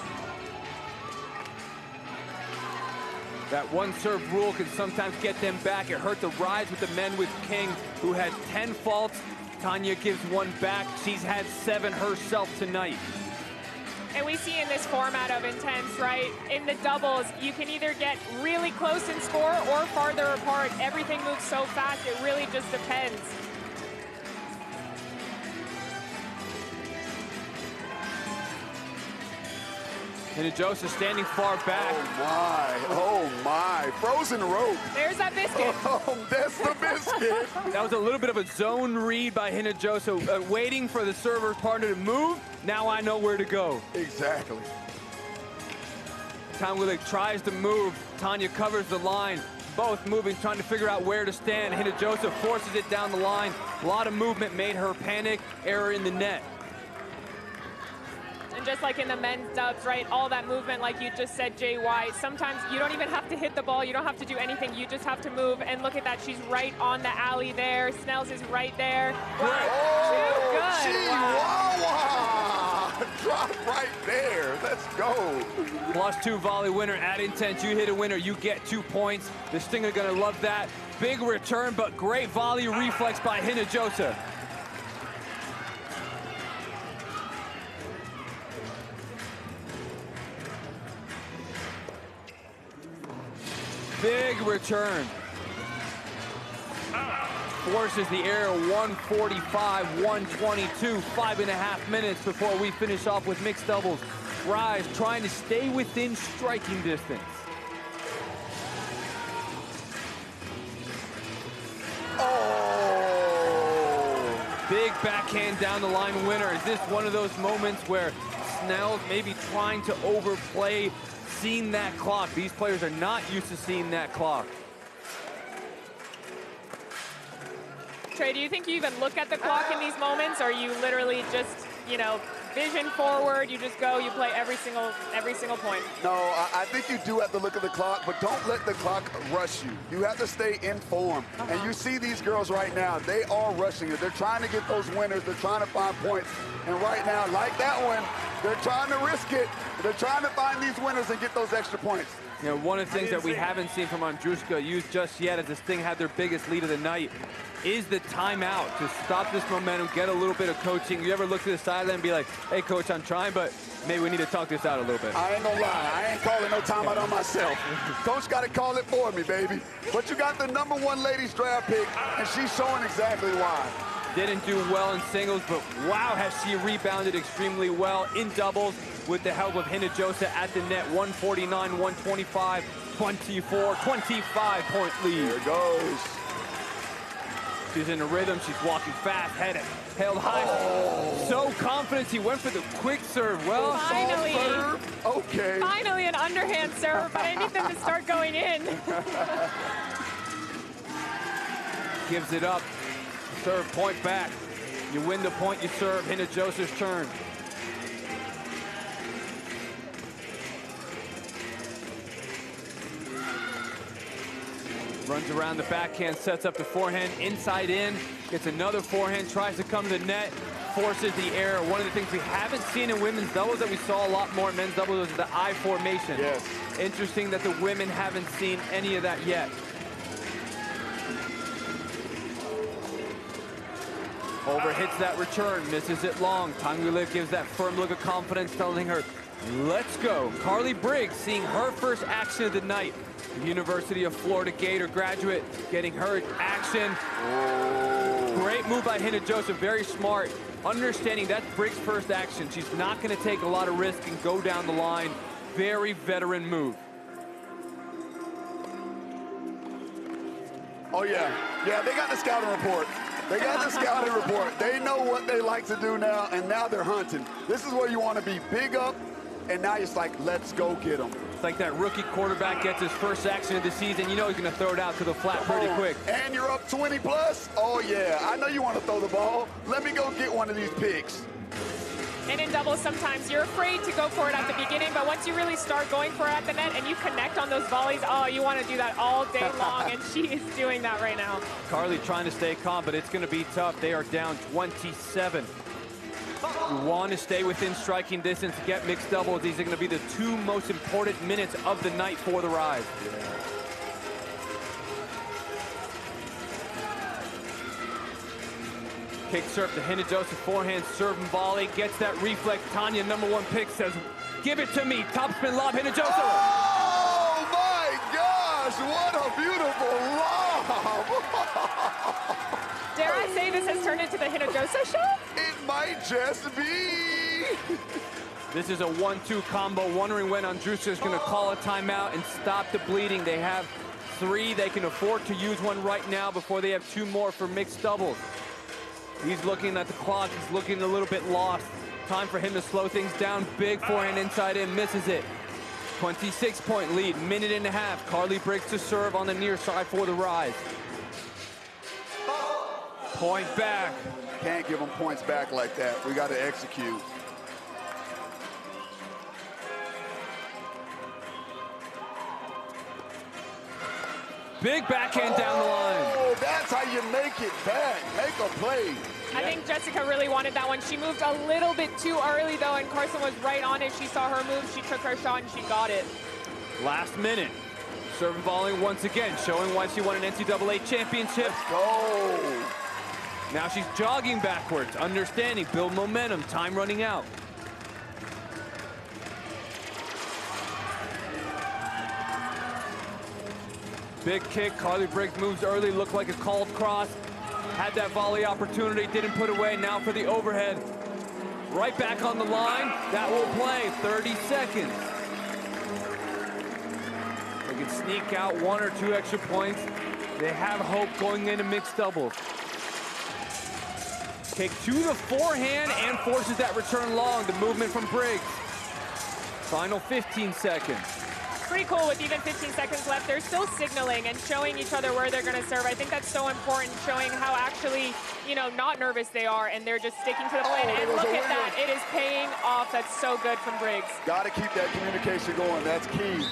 That one serve rule can sometimes get them back. It hurt the Rise with the men with King, who had 10 faults. Tanya gives one back. She's had 7 herself tonight. And we see in this format of Intense, right, in the doubles, you can either get really close in score or farther apart. Everything moves so fast, it really just depends. Hinojosa standing far back. Oh my, frozen rope. There's that biscuit. Oh, that's the biscuit. That was a little bit of a zone read by Hinojosa, waiting for the server's partner to move. Now I know where to go. Exactly. Tanya tries to move. Tanya covers the line. Both moving, trying to figure out where to stand. Hina-Joseph forces it down the line. A lot of movement made her panic. Error in the net. And just like in the men's dubs, right, all that movement, like you just said, JY, sometimes you don't even have to hit the ball. You don't have to do anything. You just have to move. And look at that. She's right on the alley there. Snells is right there. Wow. Too good. Chihuahua! Drop right there. Let's go. +2 volley winner at Intense. You hit a winner, you get 2 points. The Stinger gonna love that. Big return, but great volley reflex by Hina-Joseph. Big return. Forces the air 145, 122, 5.5 minutes before we finish off with mixed doubles. Rise trying to stay within striking distance. Oh! Big backhand down the line winner. Is this one of those moments where Snells maybe trying to overplay, seeing that clock? These players are not used to seeing that clock. Trey, do you think you even look at the clock in these moments, or you literally just, you know, vision forward, you just go, you play every single point? No, I think you do have to look at the clock, but don't let the clock rush you. You have to stay in form. And you see these girls right now, they are rushing it. They're trying to get those winners. They're trying to find points. And right now, like that one, they're trying to risk it. They're trying to find these winners and get those extra points. You know, one of the things that we haven't seen from Andruska used just yet as this thing had their biggest lead of the night is the timeout to stop this momentum, get a little bit of coaching. You ever look to the sideline and be like, hey, coach, I'm trying, but maybe we need to talk this out a little bit. I ain't gonna lie, I ain't calling no timeout on myself. Coach got to call it for me, baby. But you got the #1 ladies draft pick, and she's showing exactly why. Didn't do well in singles, but wow, has she rebounded extremely well in doubles with the help of Hina-Joseph at the net. 149, 125, 24, 25-point lead. There goes. She's in a rhythm, she's walking fast, head held high. Oh. So confident, he went for the quick serve. Well, finally. Serve. Okay. Finally an underhand serve, but I need them to start going in. Gives it up. Serve, point back. You win the point, you serve. Hina-Joseph's turn. Runs around the backhand, sets up the forehand, inside in, gets another forehand, tries to come to the net, forces the air. One of the things we haven't seen in women's doubles that we saw a lot more in men's doubles is the I formation. Yes. Interesting that the women haven't seen any of that yet. Overhits that return, misses it long. Tanya gives that firm look of confidence, telling her, let's go. Carly Briggs seeing her first action of the night. University of Florida Gator graduate getting her action. Oh. Great move by Hina-Joseph, very smart. Understanding that's Briggs' first action. She's not going to take a lot of risk and go down the line. Very veteran move. Oh, yeah. Yeah, they got the scouting report. They got the scouting report. They know what they like to do now, and now they're hunting. This is where you want to be, big up, and now it's like, let's go get them. It's like that rookie quarterback gets his first action of the season. You know he's going to throw it out to the flat pretty quick. And you're up 20 plus? Oh, yeah. I know you want to throw the ball. Let me go get one of these picks. And in doubles, sometimes you're afraid to go for it at the beginning, but once you really start going for it at the net and you connect on those volleys, oh, you want to do that all day long, and she is doing that right now. Carly trying to stay calm, but it's going to be tough. They are down 27. You want to stay within striking distance to get mixed doubles. These are going to be the 2 most important minutes of the night for the Rise. Kick serve to Hina-Joseph, forehand, serve and volley, gets that reflex. Tanya, #1 pick, says, give it to me. Top spin lob, Hina-Joseph. Oh, my gosh, what a beautiful lob. Dare I say this has turned into the Hina-Joseph show? It might just be. This is a 1-2 combo, wondering when Andruska is going to call a timeout and stop the bleeding. They have 3. They can afford to use one right now before they have 2 more for mixed doubles. He's looking at the clock. He's looking a little bit lost. Time for him to slow things down. Big forehand inside in, misses it. 26-point lead, minute and a half. Carly Briggs to serve on the near side for the Rise. Point back. Can't give them points back like that. We got to execute. Big backhand down the line. Oh, that's how you make it back. Make a play. I think Jessica really wanted that one. She moved a little bit too early, though, and Carson was right on it. She saw her move, she took her shot, and she got it. Last minute. Serving volley once again, showing why she won an NCAA championship. Let's go. Now she's jogging backwards, understanding, build momentum, time running out. Big kick, Carly Briggs moves early, looked like a called cross. Had that volley opportunity, didn't put away, now for the overhead. Right back on the line, that will play, 30 seconds. They can sneak out 1 or 2 extra points. They have hope going into mixed doubles. Kick to the forehand and forces that return long, the movement from Briggs. Final 15 seconds. Pretty cool with even 15 seconds left. They're still signaling and showing each other where they're going to serve. I think that's so important, showing how actually, you know, not nervous they are, and they're just sticking to the plan. And look at that. It is paying off. That's so good from Briggs. Got to keep that communication going. That's key.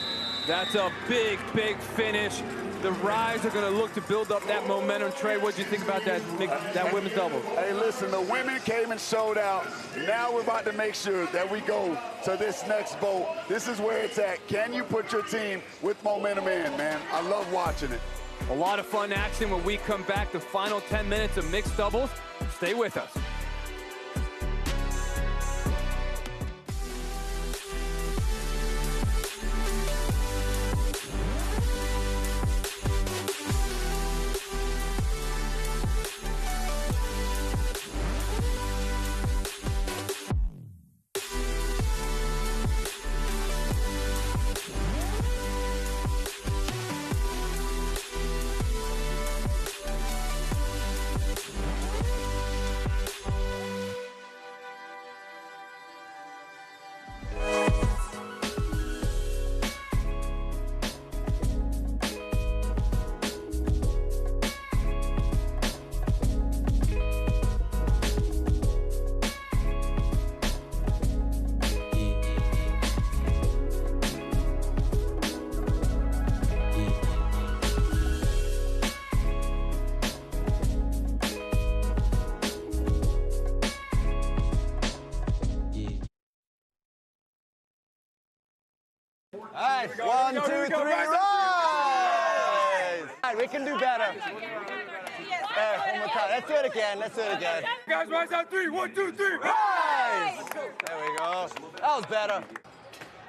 That's a big, big finish. The Rise are going to look to build up that momentum. Trey, what do you think about that women's doubles? Hey, listen, the women came and showed out. Now we're about to make sure that we go to this next boat. This is where it's at. Can you put your team with momentum in, man? I love watching it. A lot of fun action when we come back. The final 10 minutes of mixed doubles. Stay with us. All right, 1, 2, 3, rise! All right, we can do better. One more time. Let's do it again. Let's do it again. Guys, rise on 3. 1, 2, 3. Rise! There we go. That was better.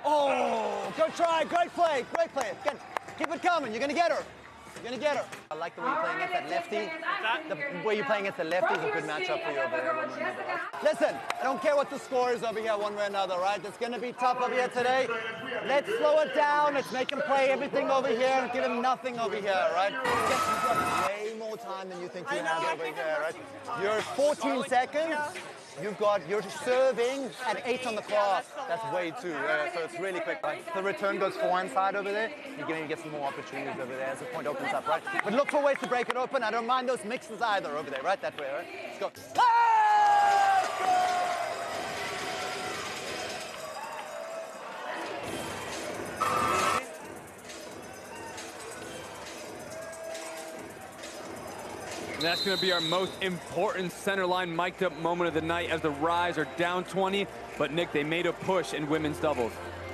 Oh, good try. Great play. Great play. Again, keep it coming. You're going to get her. You're going to get her. I like the way you're playing against that lefty. The way you're playing against the lefty is a good matchup for you over there. Listen, I don't care what the score is over here one way or another, right? It's going to be tough over here today. Let's slow it down. Let's make him play everything over here and give him nothing over here, right? Yes, you've got way more time than you think you have over here, right? You're 14 seconds. You're serving at 8 on the clock. That's way too, so it's really quick. Right? The return goes forehand side over there. You're going to get some more opportunities over there as the point opens up, right? But look for ways to break it open. I don't mind those mixes either over there, right? That way, right? Let's go. Let's go! And that's going to be our most important center line mic'd up moment of the night as the Rise are down 20. But Nick, they made a push in women's doubles.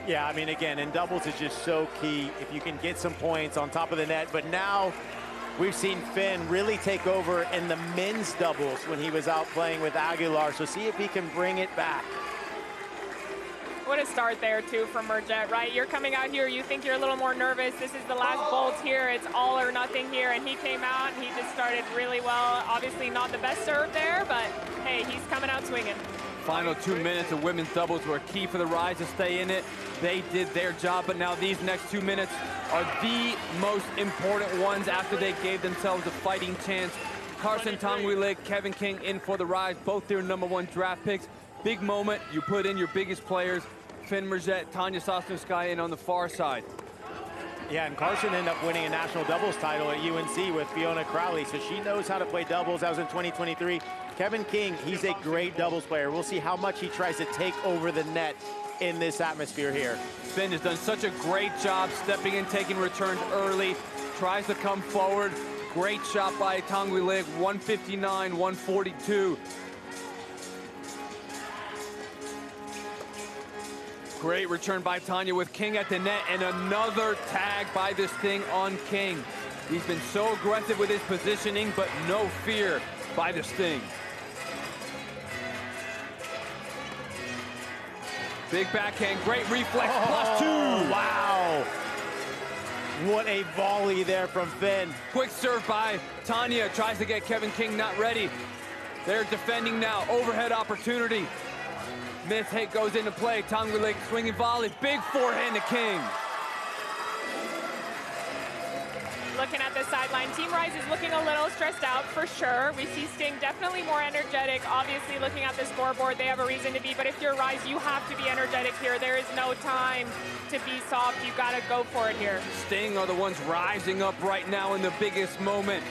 Yeah, I mean, again, in doubles is just so key if you can get some points on top of the net. But now we've seen Finn really take over in the men's doubles when he was out playing with Aguilar. So see if he can bring it back. What a start there, too, from Merjet, right? You're coming out here, you think you're a little more nervous. This is the last bolt here. It's all or nothing here. And he came out and he just started really well. Obviously not the best serve there, but hey, he's coming out swinging. Final 2 minutes of women's doubles were key for the Rise to stay in it. They did their job, but now these next 2 minutes are the most important ones after they gave themselves a fighting chance. Carson Tongwilik, Kevin King in for the Rise, both their #1 draft picks. Big moment, you put in your biggest players. Finn Mergette, Tanya Sosnowskaya in on the far side. Yeah, and Carson ended up winning a national doubles title at UNC with Fiona Crowley, so she knows how to play doubles. That was in 2023. Kevin King, he's a great doubles player. We'll see how much he tries to take over the net in this atmosphere here. Finn has done such a great job stepping in, taking returns early, tries to come forward. Great shot by Tanguy, 159, 142. Great return by Tanya with King at the net, and another tag by this Sting on King. He's been so aggressive with his positioning, but no fear by the Sting. Big backhand, great reflex, +2. Wow. What a volley there from Finn. Quick serve by Tanya, tries to get Kevin King not ready. They're defending now, overhead opportunity. Miss hit goes into play, Tanguy swinging volley, big forehand to King. Looking at the sideline, Team Rise is looking a little stressed out for sure. We see Sting definitely more energetic. Obviously, looking at the scoreboard, they have a reason to be, but if you're Rise, you have to be energetic here. There is no time to be soft. You gotta go for it here. Sting are the ones rising up right now in the biggest moment.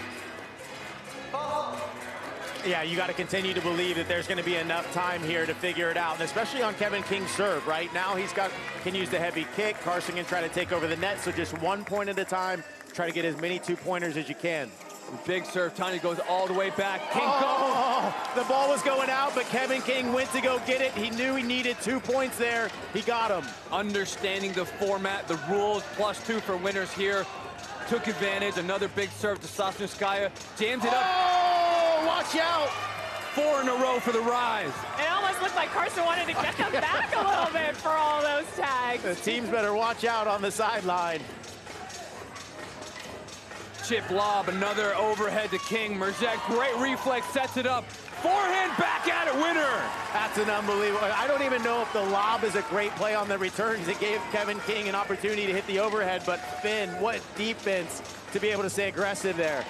Yeah, you got to continue to believe that there's going to be enough time here to figure it out, and especially on Kevin King's serve. Right now, can use the heavy kick. Carson can try to take over the net, so just 1 point at a time. Try to get as many 2-pointers as you can. Big serve, Tanya goes all the way back. King goes. The ball was going out, but Kevin King went to go get it. He knew he needed 2 points there. He got them. Understanding the format, the rules, +2 for winners here. Took advantage, another big serve to Sosnowskaya. Jams it up. Oh, watch out. 4 in a row for the Rise. It almost looked like Carson wanted to get them back a little bit for all those tags. The teams better watch out on the sideline. Chip lob, another overhead to King. Mergette, great reflex, sets it up. Forehand back at it, winner. That's an unbelievable. I don't even know if the lob is a great play on the returns. It gave Kevin King an opportunity to hit the overhead, but Finn, what defense to be able to stay aggressive there.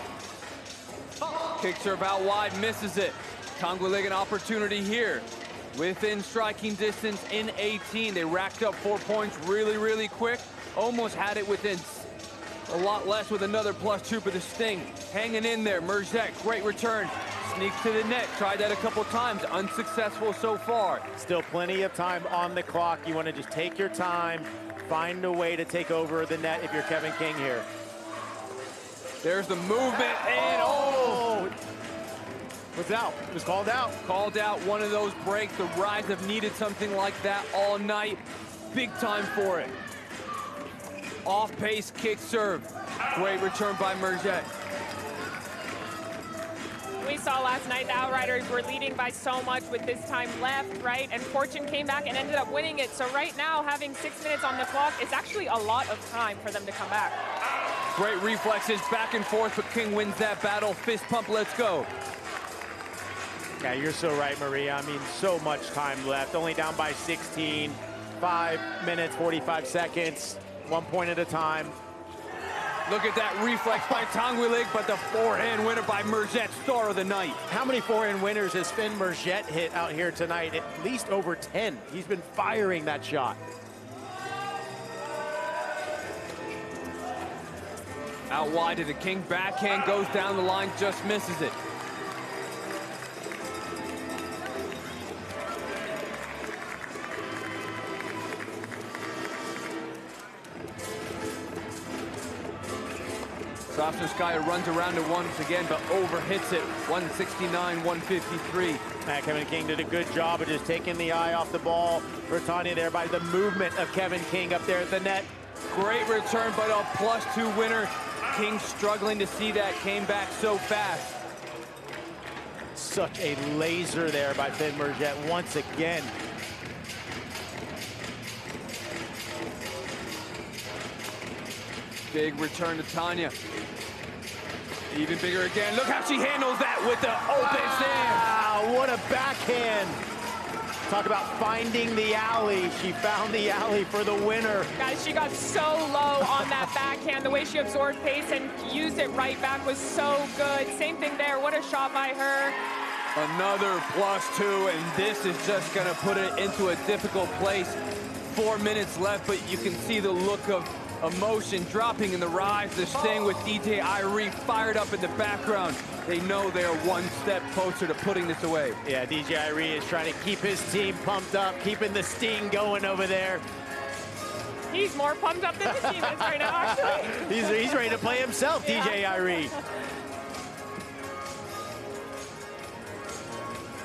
Kick serve out wide, misses it. Tanguy an opportunity here. Within striking distance in 18. They racked up 4 points really, really quick. Almost had it within a lot less with another +2, but the Sting hanging in there. Mergette, great return. Sneaks to the net, tried that a couple times, unsuccessful so far. Still plenty of time on the clock. You want to just take your time, find a way to take over the net if you're Kevin King here. There's the movement, and oh! What's out? It was called out. Called out, one of those breaks. The Rise have needed something like that all night. Big time for it. Off-pace kick serve. Great return by Mergette. We saw last night the Outriders were leading by so much with this time left, right? And Fortune came back and ended up winning it. So right now, having 6 minutes on the clock is actually a lot of time for them to come back. Great reflexes back and forth, but King wins that battle. Fist pump, let's go. Yeah, you're so right, Maria. I mean, so much time left. Only down by 16. 5 minutes, 45 seconds. 1 point at a time. Look at that reflex by Tanguy, but the forehand winner by Mergette, star of the night. How many forehand winners has Finn Mergette hit out here tonight? At least over 10. He's been firing that shot. Out wide to the King, backhand goes down the line, just misses it. Sosnowskaya runs around it once again, but overhits it. 169, 153. Kevin King did a good job of just taking the eye off the ball for Tanya there by the movement of Kevin King up there at the net. Great return, but a +2 winner. King struggling to see that, came back so fast. Such a laser there by Finn Mergette once again. Big return to Tanya. Even bigger again. Look how she handles that with the open stand. Wow, what a backhand. Talk about finding the alley. She found the alley for the winner. Guys, she got so low on that backhand. The way she absorbed pace and used it right back was so good. Same thing there. What a shot by her. Another +2, and this is just going to put it into a difficult place 4 minutes left, but you can see the look of emotion dropping in the rise. The Sting with DJ Irie fired up in the background. They know they are one step closer to putting this away. Yeah, DJ Irie is trying to keep his team pumped up, keeping the Sting going over there. He's more pumped up than the team is right now, actually. He's ready to play himself, Yeah. DJ Irie.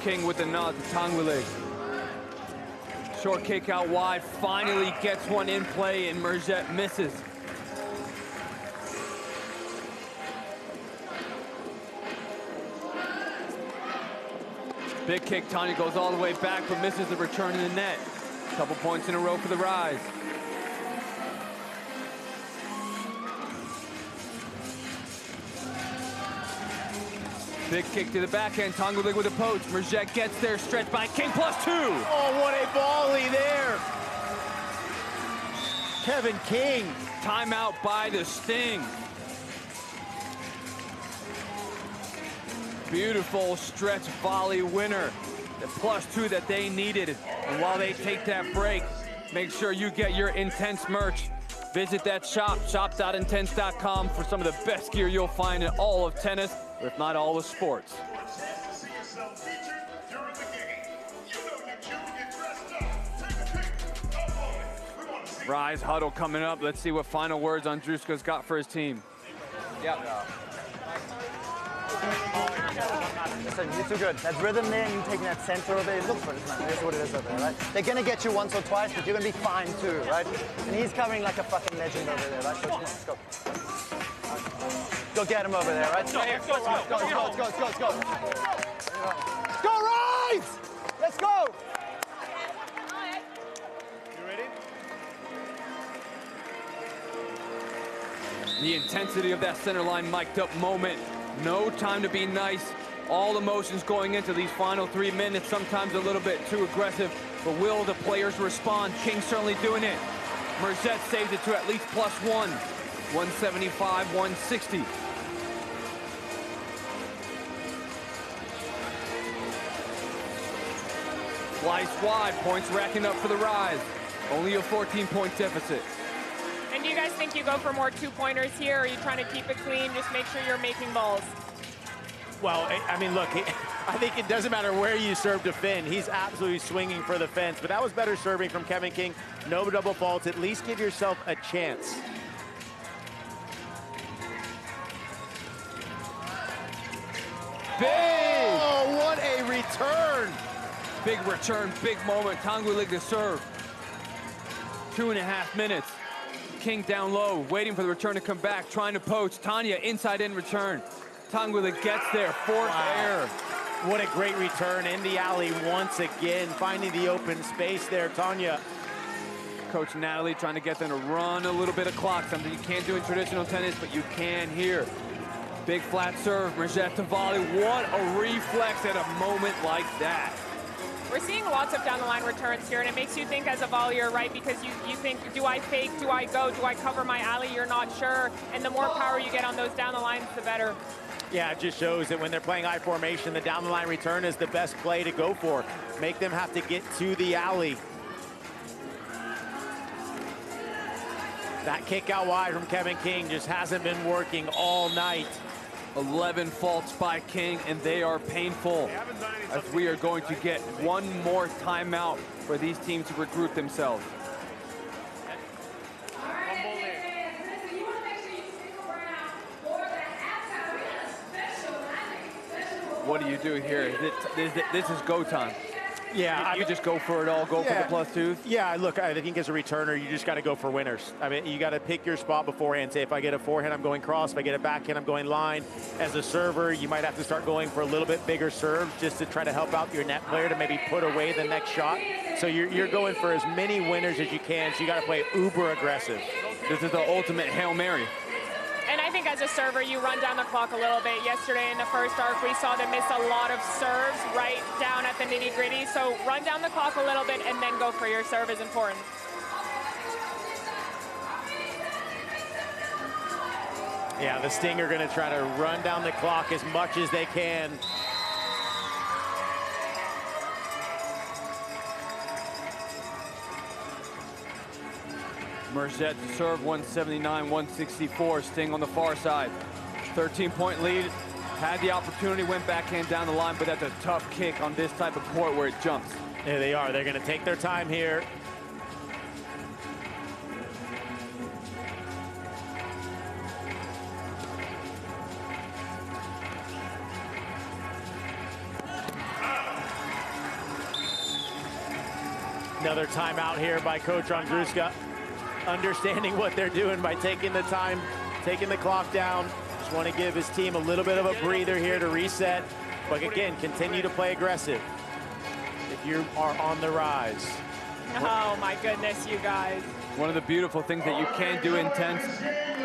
King with the nod to Tanguy. Short kick out wide, finally gets one in play, and Merjet misses. Big kick, Tanya goes all the way back, but misses the return in the net. Couple points in a row for the Rise. Big kick to the backhand, Tanguy with a poach. Merjet gets there, stretched by King, +2. Oh, what a volley there. Kevin King. Timeout by the Sting. Beautiful stretch volley winner. The +2 that they needed. And while they take that break, make sure you get your Intense merch. Visit that shop, shop.intense.com, for some of the best gear you'll find in all of tennis, or if not all of sports. Rise huddle coming up. Let's see what final words Andruska's got for his team. Yep. Listen, you're too good. That's rhythm there, and you taking that center over there. Look for it, man. That's what it is over there, right? They're going to get you once or twice, but you're going to be fine too, right? And he's covering like a fucking legend over there, right? So come on, let's go. Go get him over there, right? Go, let's go, let's go, let's go, let's go, let's go. Let's go, Rise! Let's go! You ready? The intensity of that center line mic'd up moment. No time to be nice. All emotions going into these final 3 minutes, sometimes a little bit too aggressive, but will the players respond? King certainly doing it. Merjet saves it to at least +1. 175, 160. Slice wide, points racking up for the Rise. Only a 14-point deficit. And do you guys think you go for more two-pointers here, or are you trying to keep it clean, just make sure you're making balls? Well, I mean, look, I think it doesn't matter where you serve to Finn. He's absolutely swinging for the fence, but that was better serving from Kevin King. No double faults. At least give yourself a chance. Big! Oh, what a return! Big return, big moment. Tanguy to serve. 2.5 minutes. King down low, waiting for the return to come back, trying to poach. Tanya inside in return. Tanguy gets there, fourth error. What a great return in the alley once again, finding the open space there, Tanya. Coach Natalie trying to get them to run a little bit of clock, something you can't do in traditional tennis, but you can here. Big flat serve, Merjet to volley. What a reflex at a moment like that. We're seeing lots of down-the-line returns here, and it makes you think as a volleyer, right? Because you think, do I fake, do I go, do I cover my alley? You're not sure, and the more power you get on those down the lines, the better. Yeah, it just shows that when they're playing I formation, the down-the-line return is the best play to go for. Make them have to get to the alley. That kick out wide from Kevin King just hasn't been working all night. 11 faults by King, and they are painful, as we are going to get one more timeout for these teams to regroup themselves. What do you do here? This is go time. Yeah, you just go for it all, go for the +2s? Yeah, look, I think as a returner, you just got to go for winners. I mean, you got to pick your spot beforehand. Say, if I get a forehand, I'm going cross. If I get a backhand, I'm going line. As a server, you might have to start going for a little bit bigger serves just to try to help out your net player to maybe put away the next shot. So you're going for as many winners as you can, so you got to play uber aggressive. This is the ultimate Hail Mary. And I think as a server, you run down the clock a little bit. Yesterday in the first arc, we saw them miss a lot of serves right down at the nitty-gritty. So run down the clock a little bit and then go for your serve is important. Yeah, the Sting are going to try to run down the clock as much as they can. Mergette to serve 179-164. Sting on the far side. 13-point lead. Had the opportunity, went backhand down the line, but that's a tough kick on this type of court where it jumps. There they are. They're going to take their time here. Another timeout here by Coach Andruska, understanding what they're doing by taking the time, taking the clock down. Just want to give his team a little bit of a breather here to reset. But again, continue to play aggressive if you are on the rise. Oh my goodness, you guys. One of the beautiful things that you can do Intense,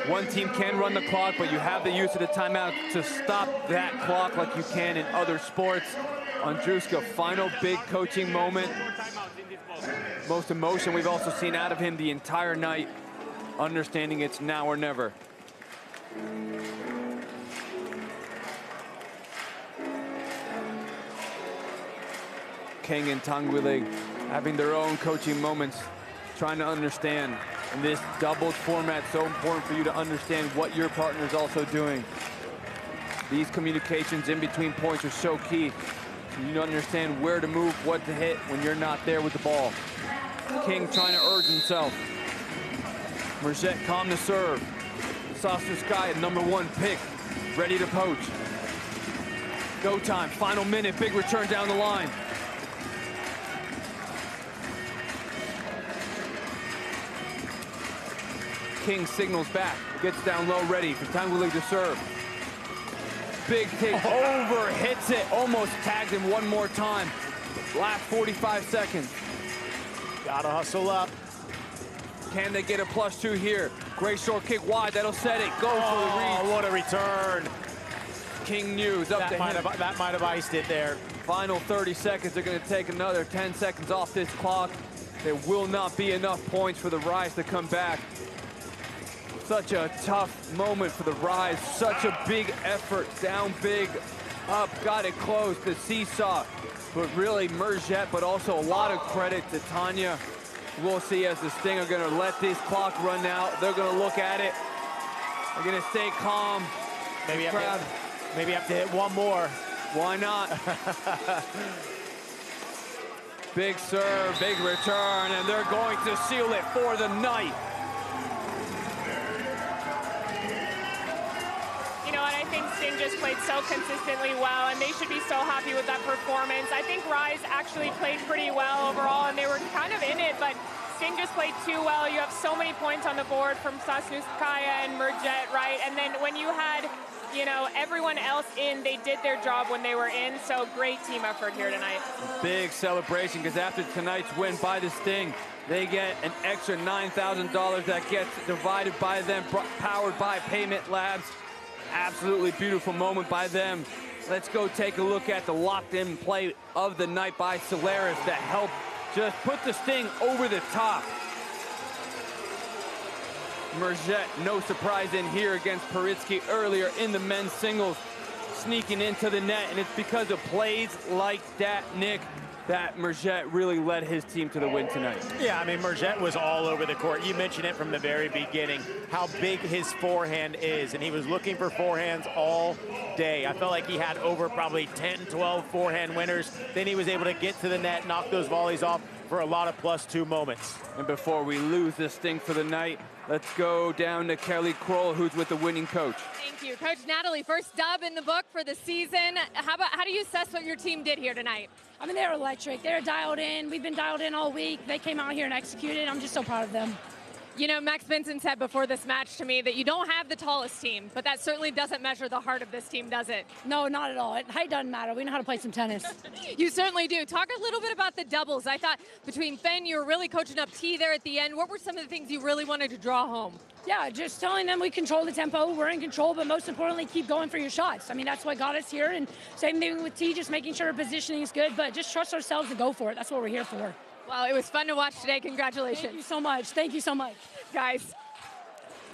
one team can run the clock, but you have the use of the timeout to stop that clock like you can in other sports. Andruska, final big coaching moment. Most emotion we've also seen out of him the entire night, understanding it's now or never. King and Tanguy having their own coaching moments, trying to understand. In this doubled format, so important for you to understand what your partner is also doing. These communications in between points are so key. So you understand where to move, what to hit when you're not there with the ball. King trying to urge himself. Mergette calm to serve. Sasnuskaya, #1 pick, ready to poach. Go time, final minute, big return down the line. King signals back, gets down low, ready for Tanguy to serve. Big take over, hits it, almost tagged him one more time. Last 45 seconds. Gotta hustle up. Can they get a +2 here? Great short kick wide, that'll set it. Go for the reach. What a return. King News up to him. That might have iced it there. Final 30 seconds, they're gonna take another 10 seconds off this clock. There will not be enough points for the Rise to come back. Such a tough moment for the Rise, such a big effort, down big, up, got it close, the seesaw. But really Mergette, but also a lot of credit to Tanya. We'll see as the Sting are gonna let this clock run out. They're gonna look at it. They're gonna stay calm. Maybe have to hit one more. Why not? Big serve, big return, and they're going to seal it for the night. You know what, I think Sting just played so consistently well, and they should be so happy with that performance. I think Rise actually played pretty well overall, and they were kind of in it, but Sting just played too well. You have so many points on the board from Sasnuskaya and Mergette, right? And then when you had, you know, everyone else in, they did their job when they were in, so great team effort here tonight. Big celebration, because after tonight's win by the Sting, they get an extra $9,000 that gets divided by them, powered by Payment Labs. Absolutely beautiful moment by them. Let's go take a look at the locked-in play of the night by Solaris that helped just put the Sting over the top. Mergette, no surprise in here against Paritsky earlier in the men's singles, sneaking into the net, and it's because of plays like that, Nick, that Mergette really led his team to the win tonight. Yeah, I mean, Mergette was all over the court. You mentioned it from the very beginning, how big his forehand is, and he was looking for forehands all day. I felt like he had over probably 10, 12 forehand winners. Then he was able to get to the net, knock those volleys off for a lot of +2 moments. And before we lose this Sting for the night, let's go down to Kelly Kroll, who's with the winning coach. Thank you. Coach Natalie, first dub in the book for the season. How do you assess what your team did here tonight? I mean, they're electric. They're dialed in. We've been dialed in all week. They came out here and executed. I'm just so proud of them. You know, Max Benson said before this match to me that you don't have the tallest team, but that certainly doesn't measure the heart of this team, does it? No, not at all. Height doesn't matter. We know how to play some tennis. You certainly do. Talk a little bit about the doubles. I thought between Fenn, you were really coaching up T there at the end. What were some of the things you really wanted to draw home? Yeah, just telling them we control the tempo, we're in control, but most importantly, keep going for your shots. I mean, that's what got us here, and same thing with T, just making sure our positioning is good, but just trust ourselves to go for it. That's what we're here for. Well, it was fun to watch today. Congratulations. Thank you so much. Thank you so much. Guys.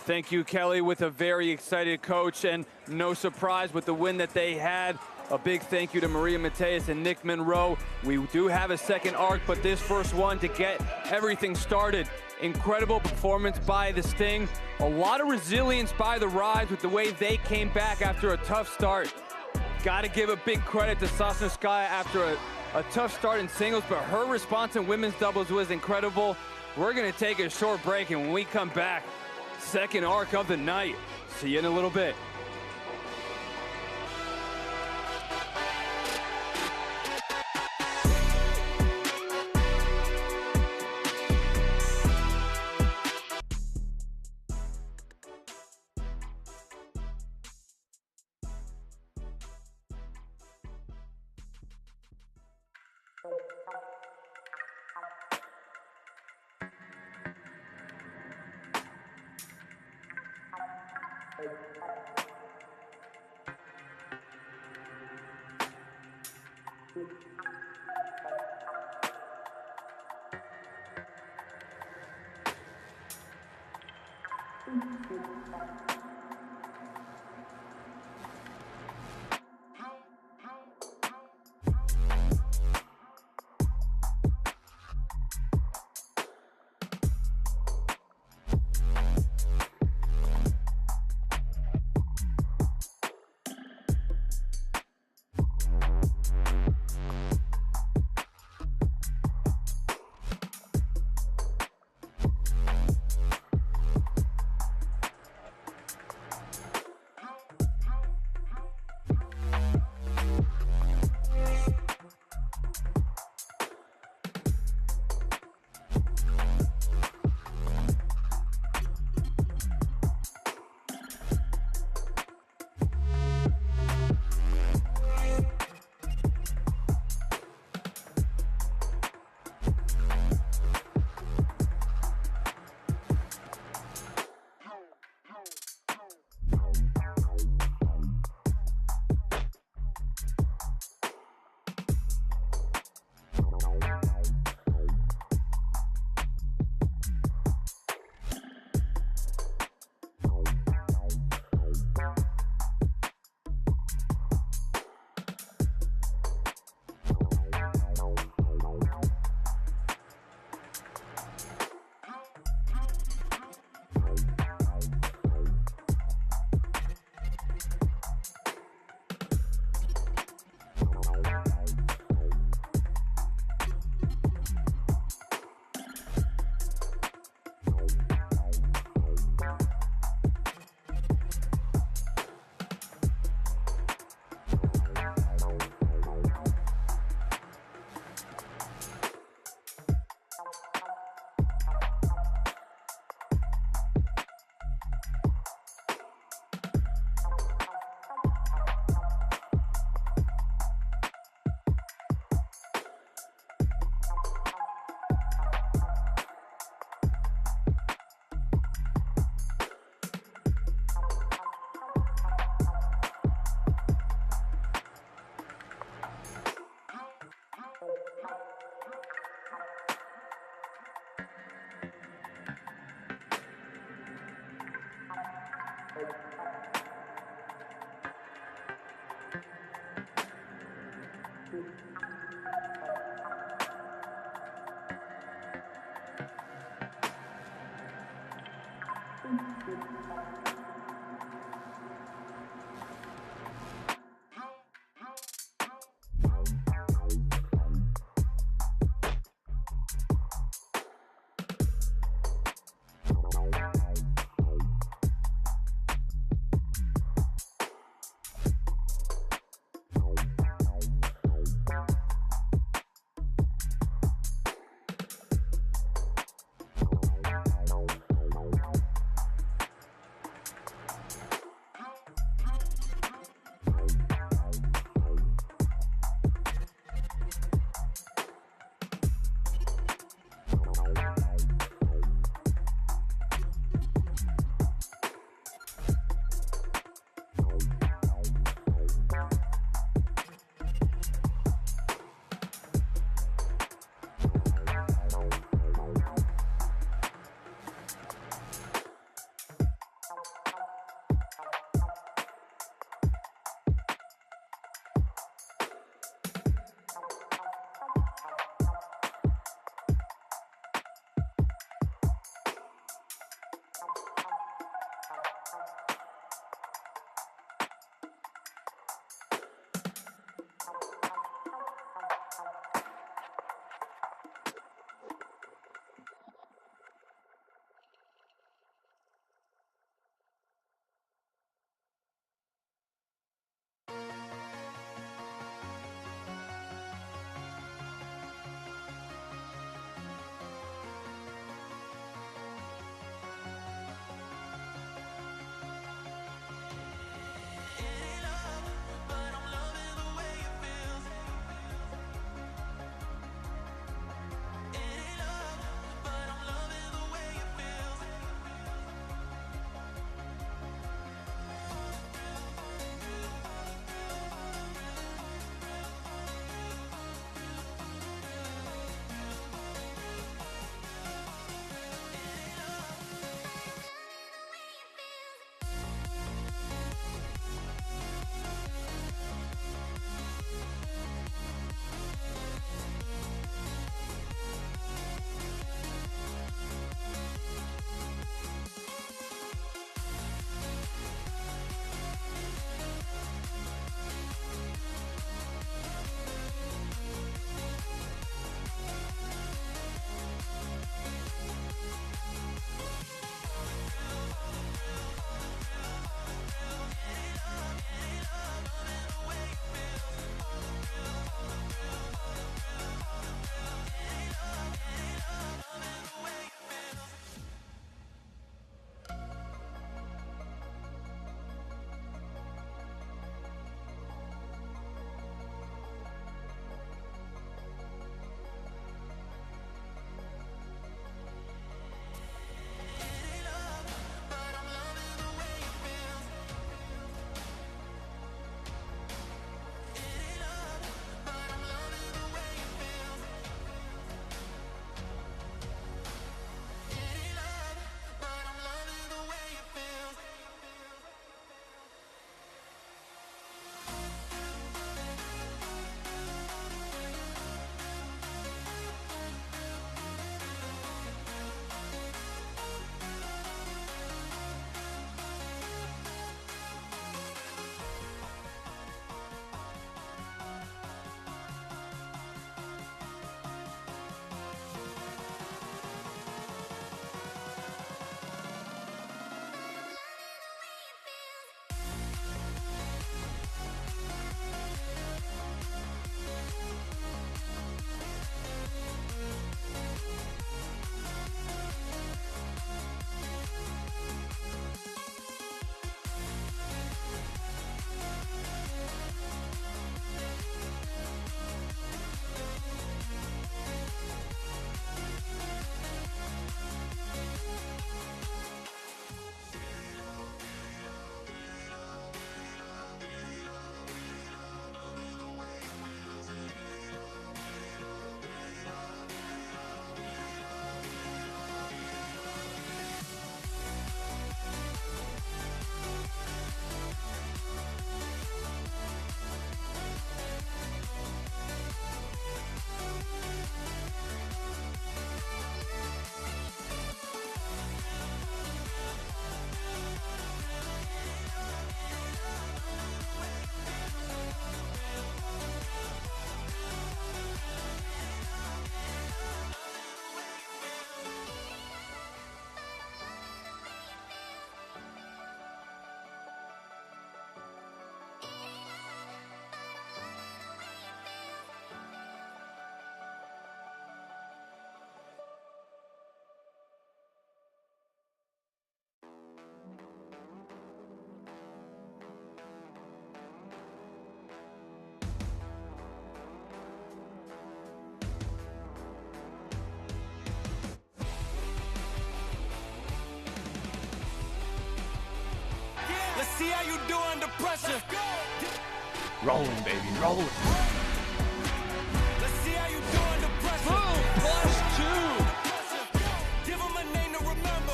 Thank you, Kelly, with a very excited coach, and no surprise with the win that they had. A big thank you to Maria Mateus and Nick Monroe. We do have a second arc, but this first one to get everything started. Incredible performance by the Sting. A lot of resilience by the Rise with the way they came back after a tough start. Got to give a big credit to Sasnouskaya after a tough start in singles, but her response in women's doubles was incredible. We're going to take a short break, and when we come back, second arc of the night. See you in a little bit. Rolling, baby, rolling. Let's see how you do under pressure. Boom, +2. Give 'em a name to remember.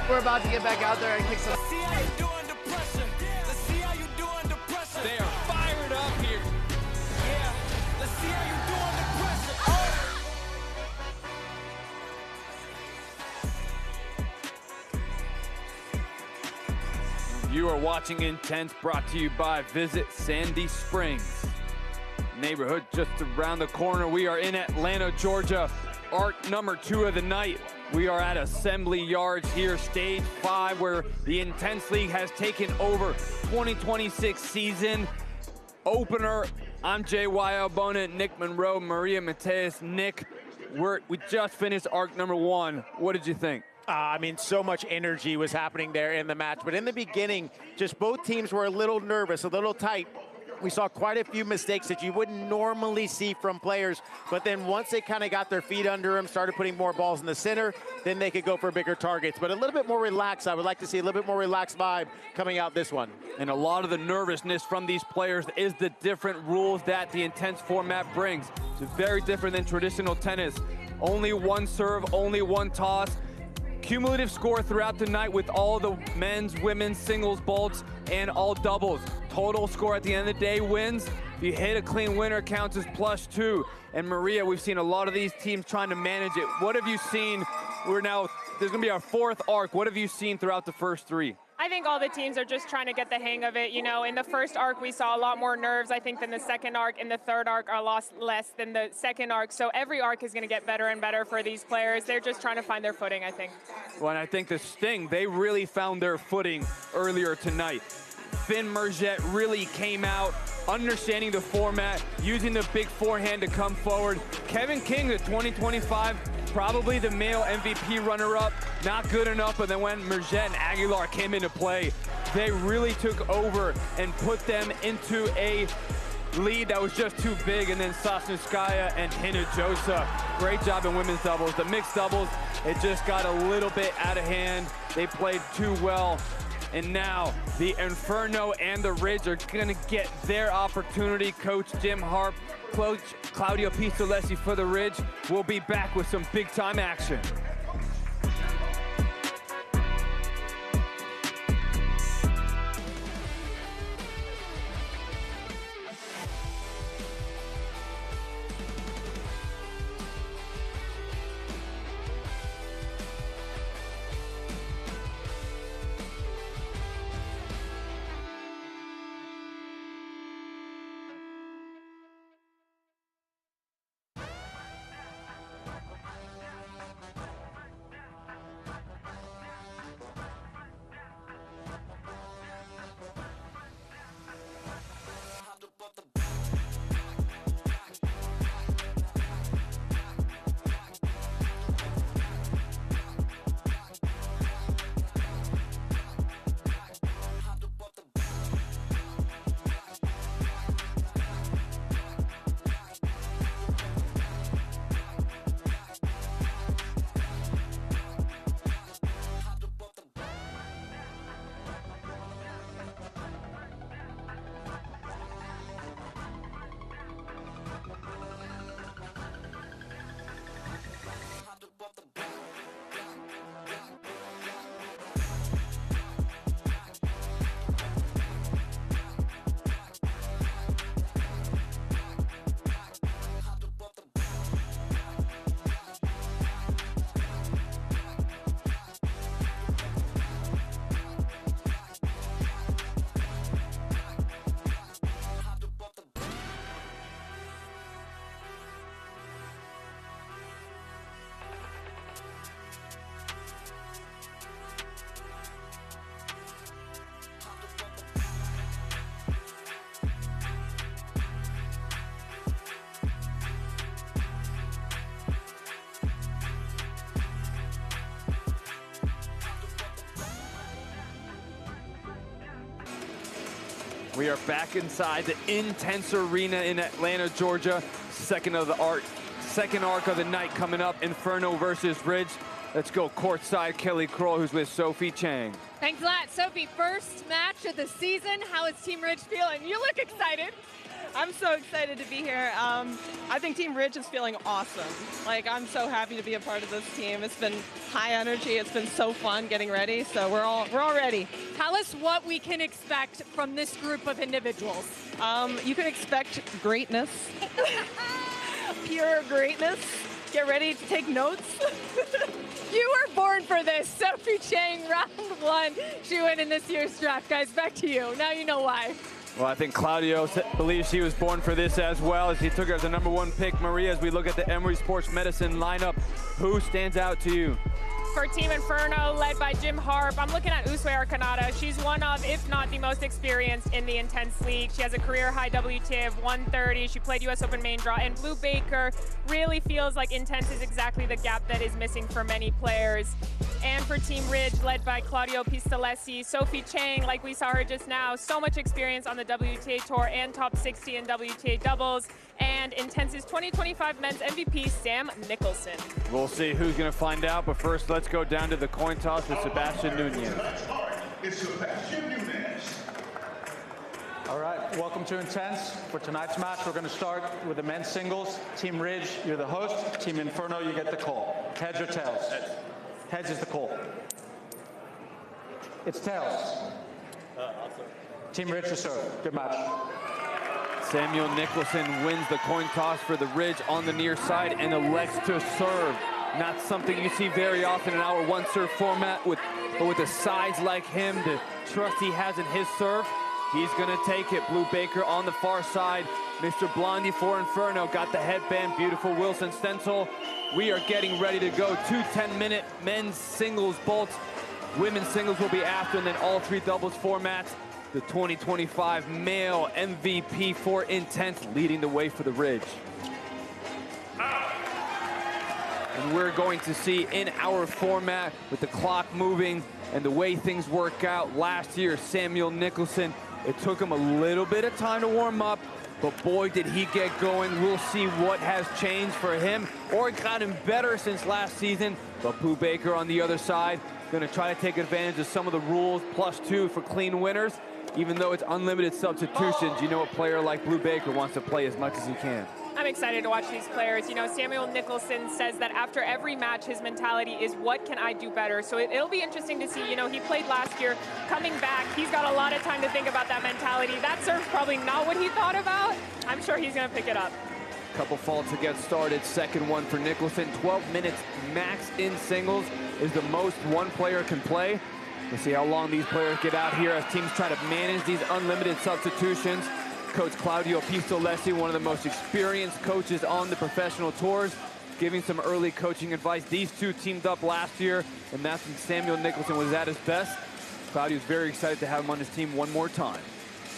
We're about to get back out there and kick some. Let's see how you do under pressure. Let's see how you do under pressure. They are fired up here. Yeah. Let's see how you do under pressure. You are watching Intense, brought to you by Visit Sandy Springs. Neighborhood just around the corner. We are in Atlanta, Georgia. Arc number 2 of the night. We are at Assembly Yards here, stage 5, where the Intense League has taken over 2026 season opener. I'm J.Y. Albona, Nick Monroe, Maria Mateus. Nick, we just finished arc number 1. What did you think? I mean, so much energy was happening there in the match. But in the beginning, just both teams were a little nervous, a little tight. We saw quite a few mistakes that you wouldn't normally see from players. But then once they kind of got their feet under them, started putting more balls in the center, then they could go for bigger targets. But a little bit more relaxed. I would like to see a little bit more relaxed vibe coming out this one. And a lot of the nervousness from these players is the different rules that the Intense format brings. It's very different than traditional tennis. Only one serve, only one toss. Cumulative score throughout the night with all the men's, women's, singles, bolts, and all doubles. Total score at the end of the day wins. If you hit a clean winner, counts as +2. And Maria, we've seen a lot of these teams trying to manage it. What have you seen? There's gonna be our 4th arc. What have you seen throughout the first 3? I think all the teams are just trying to get the hang of it. You know, in the first arc, we saw a lot more nerves, I think, than the second arc. In the third arc, a lot less than the second arc. So every arc is going to get better and better for these players. They're just trying to find their footing, I think. Well, and I think the Sting, they really found their footing earlier tonight. Finn Merget really came out, understanding the format, using the big forehand to come forward. Kevin King, the 2025, probably the male MVP runner-up, not good enough, but then when Merget and Aguilar came into play, they really took over and put them into a lead that was just too big, and then Sosnutskaya and Hinojosa. Great job in women's doubles. The mixed doubles, it just got a little bit out of hand. They played too well. And now the Inferno and the Ridge are gonna get their opportunity. Coach Jim Harp, Coach Claudio Pistolesi for the Ridge. We'll be back with some big time action. We are back inside the Intense Arena in Atlanta, Georgia. Second arc of the night coming up, Inferno versus Ridge. Let's go courtside, Kelly Kroll, who's with Sophie Chang. Thanks a lot, Sophie. First match of the season. How is Team Ridge feeling? You look excited. I'm so excited to be here. I think Team Ridge is feeling awesome. Like, I'm so happy to be a part of this team. It's been high energy. It's been so fun getting ready. So we're all ready. Tell us what we can expect from this group of individuals. You can expect greatness, pure greatness. Get ready to take notes. You were born for this. Sophie Chang, round one. She went in this year's draft. Guys, back to you. Now you know why. Well, I think Claudio believes she was born for this as well, as he took her as the #1 pick. Maria, as we look at the Emory Sports Medicine lineup, who stands out to you? For Team Inferno, led by Jim Harp, I'm looking at Uswe Arcanada. She's one of, if not the most experienced in the Intense League. She has a career high WTA of 130. She played US Open main draw. And Blue Baker really feels like Intense is exactly the gap that is missing for many players. And for Team Ridge, led by Claudio Pistolesi, Sophie Chang, like we saw her just now, so much experience on the WTA Tour and top 60 in WTA doubles. And Intense's 2025 men's MVP, Sam Nicholson. We'll see who's going to find out, but first let's go down to the coin toss with Sebastian Nunez. It's Sebastian Nunez. All right, welcome to Intense. For tonight's match, we're going to start with the men's singles. Team Ridge, you're the host. Team Inferno, you get the call. Heads or tails? Heads is the call. It's tails. Awesome. Team Ridge to serve. Good match. Samuel Nicholson wins the coin toss for the Ridge on the near side and elects to serve. Not something you see very often in our one-serve format, but with a size like him, the trust he has in his serve, he's going to take it. Blue Baker on the far side. Mr. Blondie for Inferno got the headband. Beautiful Wilson stencil. We are getting ready to go. 2 10-minute men's singles bolts. Women's singles will be after, and then all 3 doubles formats. The 2025 male MVP for Intense leading the way for the Ridge. And we're going to see in our format, with the clock moving and the way things work out, last year, Samuel Nicholson, it took him a little bit of time to warm up, but boy, did he get going. We'll see what has changed for him, or got him better since last season. But Blue Baker on the other side, going to try to take advantage of some of the rules, +2 for clean winners. Even though it's unlimited substitutions, you know a player like Blue Baker wants to play as much as he can. I'm excited to watch these players. You know, Samuel Nicholson says that after every match, his mentality is, what can I do better? So it'll be interesting to see. You know, he played last year. Coming back, he's got a lot of time to think about that mentality. That serve's probably not what he thought about. I'm sure he's going to pick it up. Couple faults to get started. Second one for Nicholson. 12 minutes max in singles is the most one player can play. We'll see how long these players get out here as teams try to manage these unlimited substitutions. Coach Claudio Pistolesi, one of the most experienced coaches on the professional tours, giving some early coaching advice. These two teamed up last year, and that's when Samuel Nicholson was at his best. Claudio's very excited to have him on his team one more time.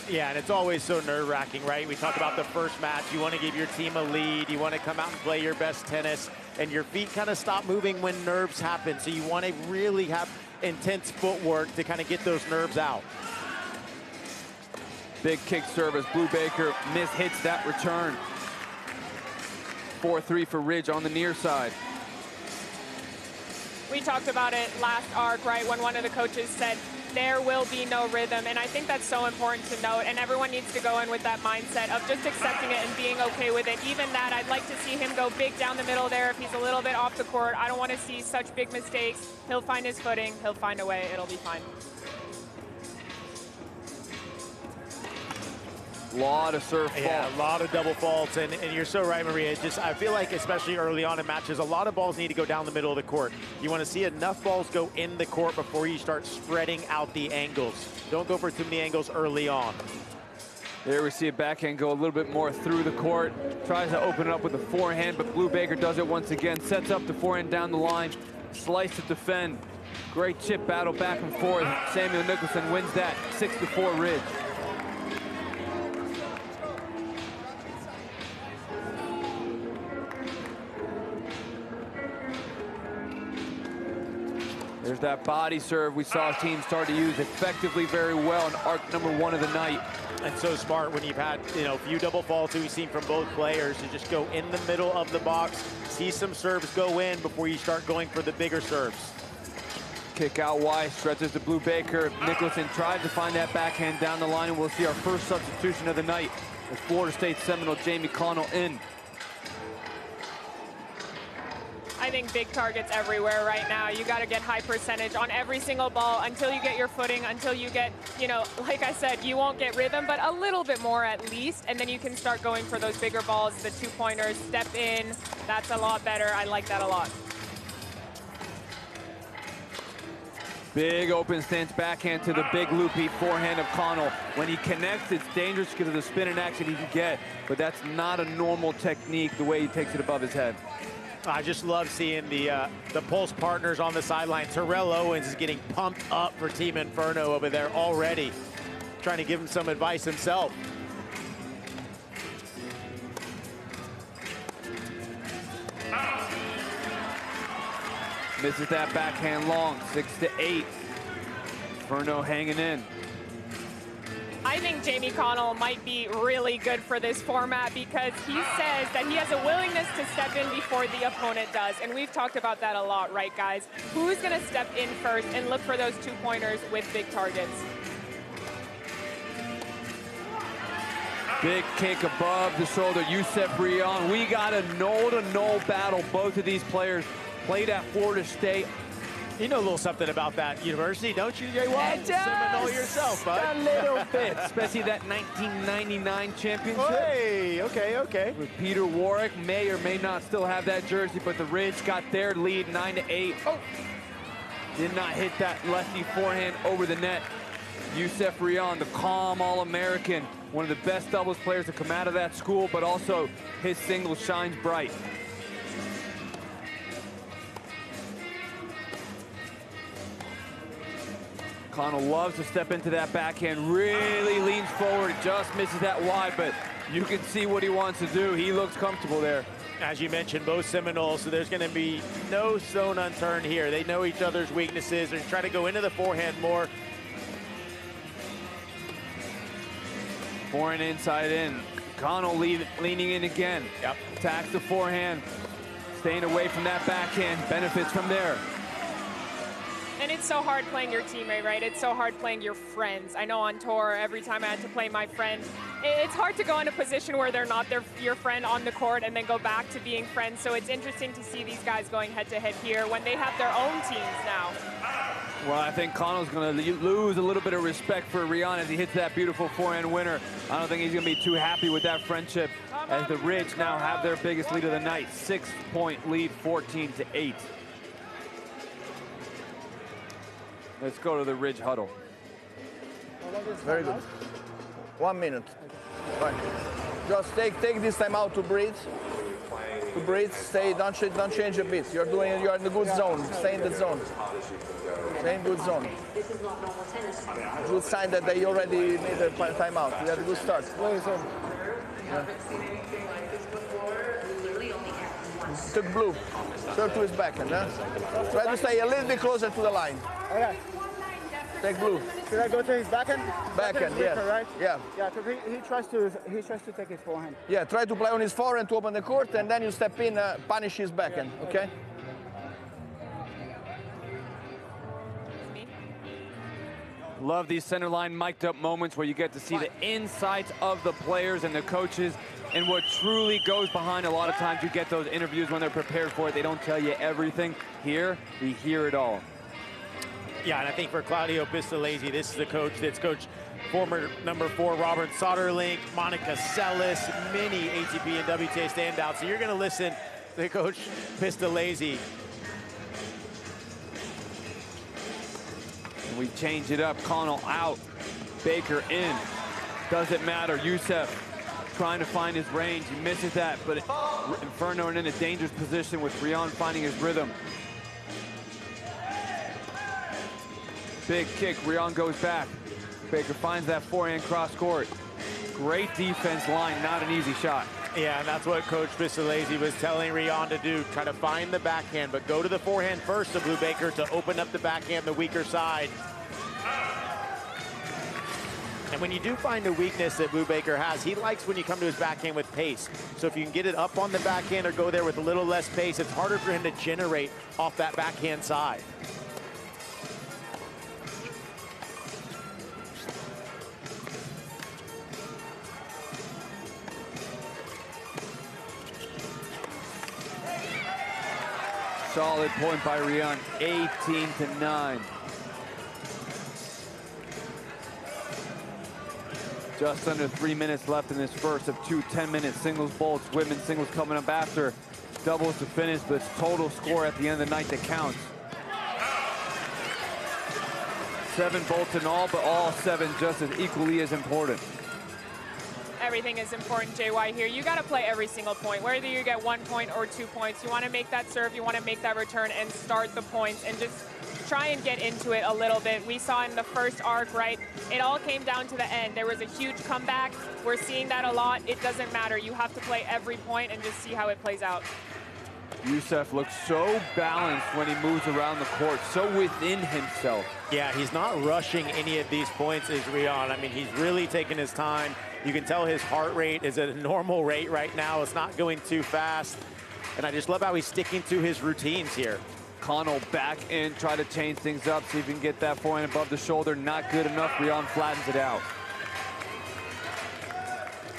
Yeah, and it's always so nerve-wracking, right? We talk about the first match. You want to give your team a lead. You want to come out and play your best tennis, and your feet kind of stop moving when nerves happen. So you want to really have intense footwork to kind of get those nerves out. Big kick service. Blue Baker hits that return. 4-3 for Ridge on the near side. We talked about it last arc, right, when one of the coaches said there will be no rhythm, and I think that's so important to note, and everyone needs to go in with that mindset of just accepting it and being okay with it. Even that, I'd like to see him go big down the middle there if he's a little bit off the court. I don't want to see such big mistakes. He'll find his footing. He'll find a way. It'll be fine. Lot of serve faults. Yeah, a lot of double faults, and you're so right, Maria. I feel like, especially early on in matches, a lot of balls need to go down the middle of the court. You want to see enough balls go in the court before you start spreading out the angles. Don't go for too many angles early on. There we see a backhand go a little bit more through the court. Tries to open it up with a forehand, but Blue Baker does it once again. Sets up the forehand down the line. Slice to defend. Great chip battle back and forth. Samuel Nicholson wins that. 6-4 Ridge. There's that body serve we saw teams start to use effectively very well in arc #1 of the night. And so smart when you've had, a few double faults we've seen from both players to just go in the middle of the box, see some serves go in before you start going for the bigger serves. Kick out wide, stretches to Blue Baker. Nicholson tries to find that backhand down the line, and we'll see our first substitution of the night as Florida State Seminole Jamie Connell in. I think big targets everywhere right now. You got to get high percentage on every single ball until you get your footing, until you get, you know, like I said, you won't get rhythm, but a little bit more at least, and then you can start going for those bigger balls, the two-pointers, step in. That's a lot better. I like that a lot. Big open stance backhand to the big loopy forehand of Connell. When he connects, it's dangerous because of the spin and action he can get, but that's not a normal technique the way he takes it above his head. I just love seeing the Pulse partners on the sideline. Terrell Owens is getting pumped up for Team Inferno over there already, trying to give him some advice himself. Misses that backhand long, 6-8. Inferno hanging in. I think Jamie Connell might be really good for this format because he says that he has a willingness to step in before the opponent does. And we've talked about that a lot, right, guys? Who's going to step in first and look for those two-pointers with big targets? Big kick above the shoulder, Youssef Rion. We got a no-to-no battle. Both of these players played at Florida State. You know a little something about that university, don't you, Jay? Seminole yourself, bud. A little bit, especially that 1999 championship. Hey, okay. With Peter Warwick, may or may not still have that jersey, but the Ridge got their lead 9-8. Oh, did not hit that lefty forehand over the net. Youssef Rion, the calm All-American, one of the best doubles players to come out of that school, but also his singles shines bright. Connell loves to step into that backhand, really leans forward, just misses that wide, but you can see what he wants to do. He looks comfortable there. As you mentioned, both Seminoles, so there's going to be no stone unturned here. They know each other's weaknesses and try to go into the forehand more. Forehand inside in. Connell leaning in again. Yep. Attacks the forehand, staying away from that backhand, benefits from there. And it's so hard playing your teammate, right? It's so hard playing your friends. I know on tour, every time I had to play my friend, it's hard to go in a position where they're not your friend on the court and then go back to being friends. So it's interesting to see these guys going head-to-head here when they have their own teams now. Well, I think Connell's going to lose a little bit of respect for Rion as he hits that beautiful forehand winner. I don't think he's going to be too happy with that friendship as the Ridge now have their biggest lead of the night. 6-point lead, 14-8. Let's go to the Ridge huddle. Very good. 1 minute. Right. Just take this time out to breathe. Stay, don't change a bit. You're in the good zone. Stay in the zone. Stay in good zone. Good sign that they already made a timeout. We had a good start. Yeah. Took blue. Serve to his backhand. Huh? Try to stay a little bit closer to the line. Okay. Take blue. Should I go to his backhand? Backhand, yes. Right? Yeah. Yeah, because he tries to take his forehand. Yeah, try to play on his forehand to open the court, and then you step in, punish his backhand, okay? Love these center line mic'd up moments where you get to see the insights of the players and the coaches and what truly goes behind. A lot of times you get those interviews when they're prepared for it. They don't tell you everything. Here, we hear it all. Yeah, and I think for Claudio Pistolesi, this is the coach that's coached former number 4 Robert Soderling, Monica Seles, many ATP and WTA standouts. So you're going to listen to Coach Pistolesi. And we change it up. Connell out, Baker in. Doesn't matter. Youssef trying to find his range. He misses that, but Inferno in a dangerous position with Rion finding his rhythm. Big kick, Rion goes back. Baker finds that forehand cross court. Great defense line, not an easy shot. Yeah, and that's what Coach Pistolesi was telling Rion to do. Try to find the backhand, but go to the forehand first to Blue Baker to open up the backhand, the weaker side. And when you do find a weakness that Blue Baker has, he likes when you come to his backhand with pace. So if you can get it up on the backhand or go there with a little less pace, it's harder for him to generate off that backhand side. Solid point by Rion, 18-9. Just under 3 minutes left in this first of two 10-minute singles bolts. Women's singles coming up after. Doubles to finish, but it's total score at the end of the night that counts. 7 bolts in all, but all 7 just as equally as important. Everything is important, JY, here. You got to play every single point, whether you get 1 point or 2 points. You want to make that serve, you want to make that return and start the points and just try and get into it a little bit. We saw in the first arc, right, it all came down to the end. There was a huge comeback. We're seeing that a lot. It doesn't matter. You have to play every point and just see how it plays out. Youssef looks so balanced when he moves around the court, so within himself. Yeah, he's not rushing any of these points, is Rion. I mean, he's really taking his time. You can tell his heart rate is at a normal rate right now. It's not going too fast. And I just love how he's sticking to his routines here. Connell back in, try to change things up, see if he can get that forehand above the shoulder. Not good enough. Rion flattens it out.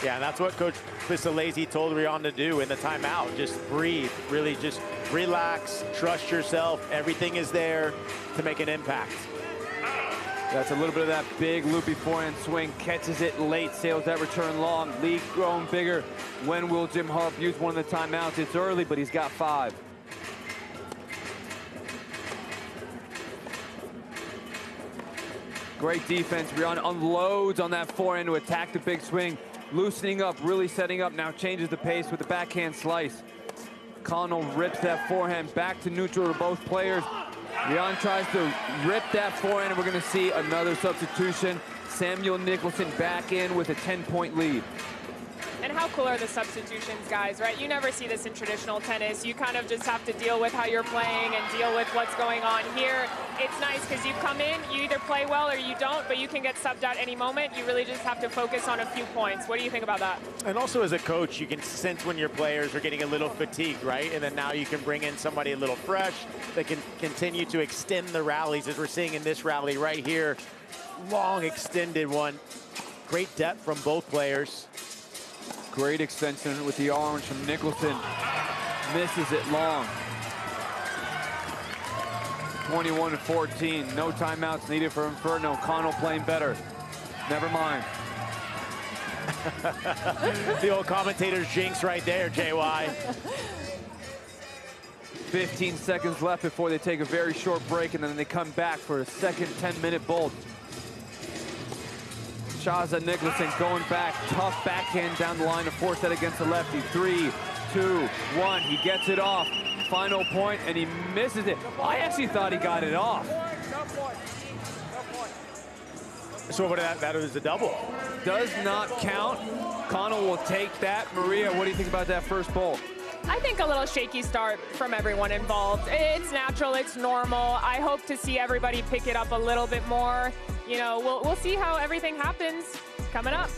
Yeah, and that's what Coach Pisalesi told Rion to do in the timeout. Just breathe, really just relax, trust yourself. Everything is there to make an impact. That's a little bit of that big loopy forehand swing. Catches it late, sails that return long. Lead growing bigger. When will Jim Harp use one of the timeouts? It's early, but he's got 5. Great defense. Rion unloads on that forehand to attack the big swing. Loosening up, really setting up. Now changes the pace with the backhand slice. Connell rips that forehand back to neutral to both players. Rion tries to rip that forehand, and we're going to see another substitution. Samuel Nicholson back in with a 10-point lead. And how cool are the substitutions, guys, right? You never see this in traditional tennis. You kind of just have to deal with how you're playing and deal with what's going on here. It's nice because you come in, you either play well or you don't, but you can get subbed out any moment. You really just have to focus on a few points. What do you think about that? And also as a coach, you can sense when your players are getting a little fatigued, right? And then now you can bring in somebody a little fresh that can continue to extend the rallies, as we're seeing in this rally right here. Long extended one. Great depth from both players. Great extension with the orange from Nicholson. Misses it long. 21-14. No timeouts needed for Inferno. Connell playing better. Never mind. The old commentator's jinx right there, JY. 15 seconds left before they take a very short break, and then they come back for a second 10-minute bolt. Shaza Nicholson going back, tough backhand down the line to force that against the lefty. 3, 2, 1, he gets it off. Final point, and he misses it. I actually thought he got it off. So what that was a double. Does not count. Connell will take that. Maria, what do you think about that first bolt? I think a little shaky start from everyone involved. It's natural, it's normal. I hope to see everybody pick it up a little bit more. You know, we'll see how everything happens coming up.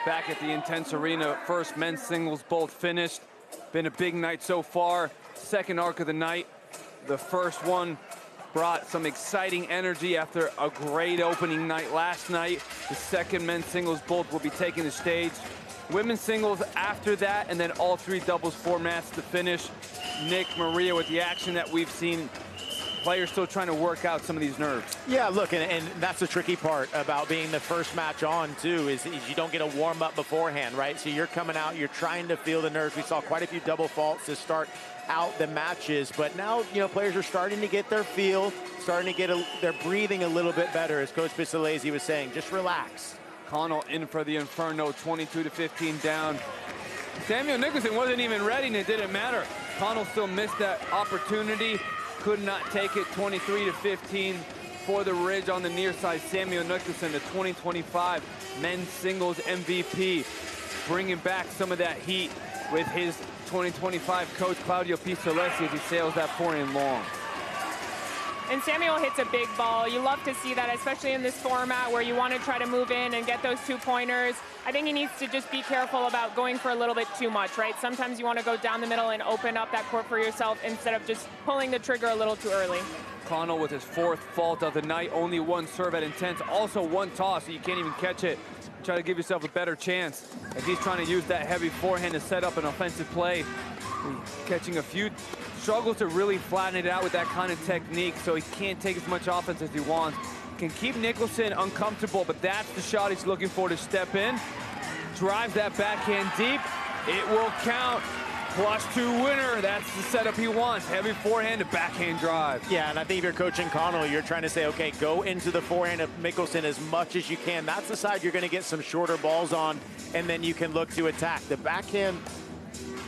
Back at the Intense Arena, first men's singles bolt finished. Been a big night so far. Second arc of the night. The first one brought some exciting energy after a great opening night last night. The second men's singles bolt will be taking the stage. Women's singles after that, and then all 3 doubles formats to finish. Nick, Maria, with the action that we've seen players still trying to work out some of these nerves. Yeah, look, and that's the tricky part about being the first match on, too, is you don't get a warm-up beforehand, right? So you're coming out, you're trying to feel the nerves. We saw quite a few double faults to start out the matches, but now, you know, players are starting to get their feel, starting to get their breathing a little bit better, as Coach Pistolesi was saying. Just relax. Connell in for the Inferno, 22-15 down. Samuel Nicholson wasn't even ready, and it didn't matter. Connell still missed that opportunity, could not take it. 23-15 for the Ridge on the near side. Samuel Nicholson, the 2025 men's singles MVP, bringing back some of that heat with his 2025 coach Claudio Pistolesi as he sails that forehand long. And Samuel hits a big ball. You love to see that, especially in this format where you want to try to move in and get those 2-pointers. I think he needs to just be careful about going for a little bit too much, right? Sometimes you want to go down the middle and open up that court for yourself instead of just pulling the trigger a little too early. Connell with his 4th fault of the night, only 1 serve at Intense, also 1 toss, so you can't even catch it. Try to give yourself a better chance as he's trying to use that heavy forehand to set up an offensive play. Catching a few, struggles to really flatten it out with that kind of technique, so he can't take as much offense as he wants. Can keep Nicholson uncomfortable, but that's the shot he's looking for to step in. Drives that backhand deep. It will count. +2 winner. That's the setup he wants. Heavy forehand to backhand drive. Yeah, and I think if you're coaching Connell, you're trying to say, okay, go into the forehand of Mickelson as much as you can. That's the side you're going to get some shorter balls on, and then you can look to attack. The backhand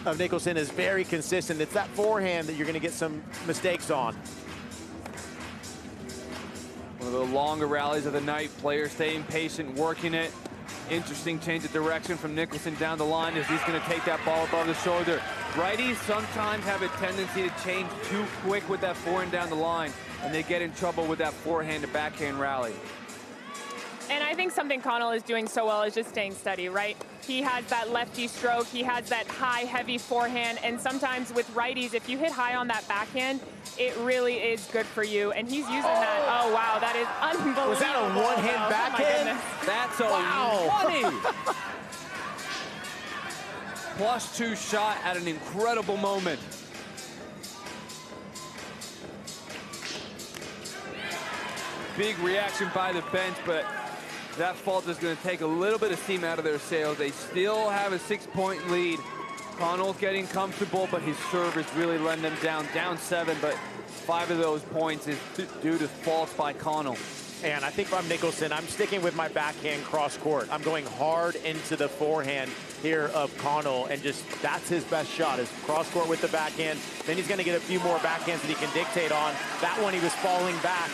of Nicholson is very consistent. It's that forehand that you're going to get some mistakes on. One of the longer rallies of the night. Players staying patient, working it. Interesting change of direction from Nicholson down the line as he's going to take that ball above the shoulder. Righties sometimes have a tendency to change too quick with that forehand down the line, and they get in trouble with that forehand to backhand rally. And I think something Connell is doing so well is just staying steady, right? He has that lefty stroke, he has that high, heavy forehand, and sometimes with righties, if you hit high on that backhand, it really is good for you. And he's using that. Oh, wow, that is unbelievable. Was that a one-hand backhand? Oh, that's a wow. +2 shot at an incredible moment. Big reaction by the bench, but that fault is going to take a little bit of steam out of their sails. They still have a 6-point lead. Connell's getting comfortable, but his serve is really letting them down. Down 7, but 5 of those points is due to faults by Connell. And I think if I'm Nicholson, I'm sticking with my backhand cross court. I'm going hard into the forehand here of Connell, and just that's his best shot, is cross court with the backhand. Then he's going to get a few more backhands that he can dictate on. That one he was falling back.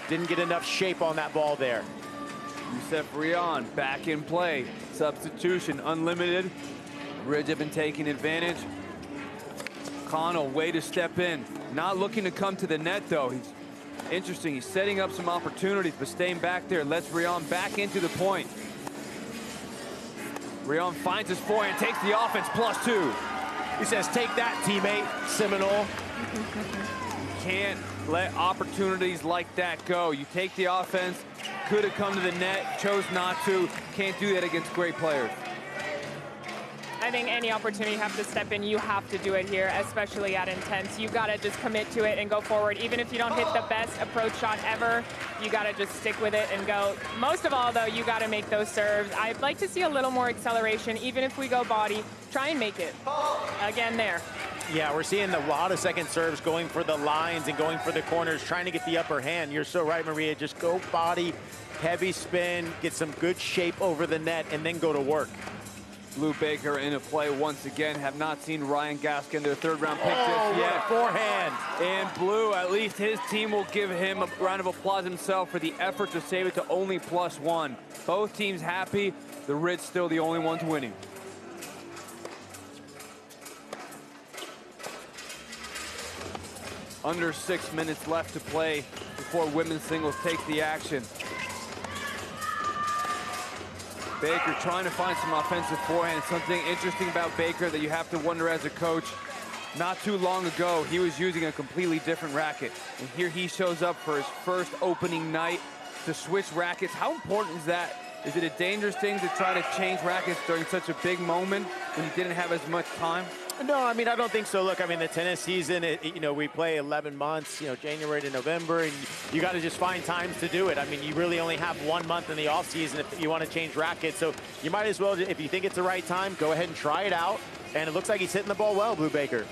Didn't get enough shape on that ball there. Youssef Rion back in play. Substitution unlimited. Ridge have been taking advantage. Connell, way to step in. Not looking to come to the net, though. He's interesting. He's setting up some opportunities, but staying back there. Lets Rion back into the point. Rion finds his forehand, takes the offense, +2. He says, take that, teammate, Seminole. Can't let opportunities like that go. You take the offense, could have come to the net, chose not to. Can't do that against great players. I think any opportunity you have to step in, you have to do it here, especially at Intense. You've got to just commit to it and go forward. Even if you don't hit the best approach shot ever, you got to just stick with it and go. Most of all, though, you got to make those serves. I'd like to see a little more acceleration. Even if we go body, try and make it. Again, there. Yeah, we're seeing a lot of second serves going for the lines and going for the corners, trying to get the upper hand. You're so right, Maria. Just go body, heavy spin, get some good shape over the net, and then go to work. Blue Baker in a play once again. Have not seen Ryan Gaskin, their 3rd round pick just yet. Forehand. And Blue, at least his team will give him a round of applause himself for the effort to save it to only +1. Both teams happy. The Ridge still the only ones winning. Under 6 minutes left to play before women's singles takes the action. Baker trying to find some offensive forehand. Something interesting about Baker that you have to wonder as a coach. Not too long ago, he was using a completely different racket. And here he shows up for his first opening night to switch rackets. How important is that? Is it a dangerous thing to try to change rackets during such a big moment when you didn't have as much time? No, I mean, I don't think so. Look, I mean, the tennis season, we play 11 months, January to November, and you got to just find times to do it. I mean, you really only have 1 month in the off season if you want to change rackets. So you might as well, if you think it's the right time, go ahead and try it out. And it looks like he's hitting the ball well, Blue Baker.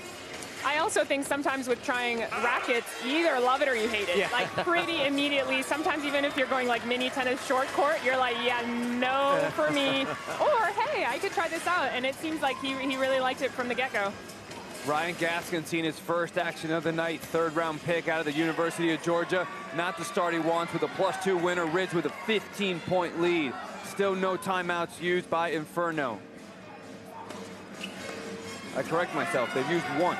I also think sometimes with trying rackets, you either love it or you hate it. Yeah. Like pretty immediately. Sometimes even if you're going like mini tennis short court, you're like, yeah, no for me. Or, hey, I could try this out. And it seems like he really liked it from the get-go. Ryan Gaskin seen his first action of the night. 3rd round pick out of the University of Georgia. Not the start he wants with a +2 winner. Ridge with a 15-point lead. Still no timeouts used by Inferno. I correct myself, they've used 1.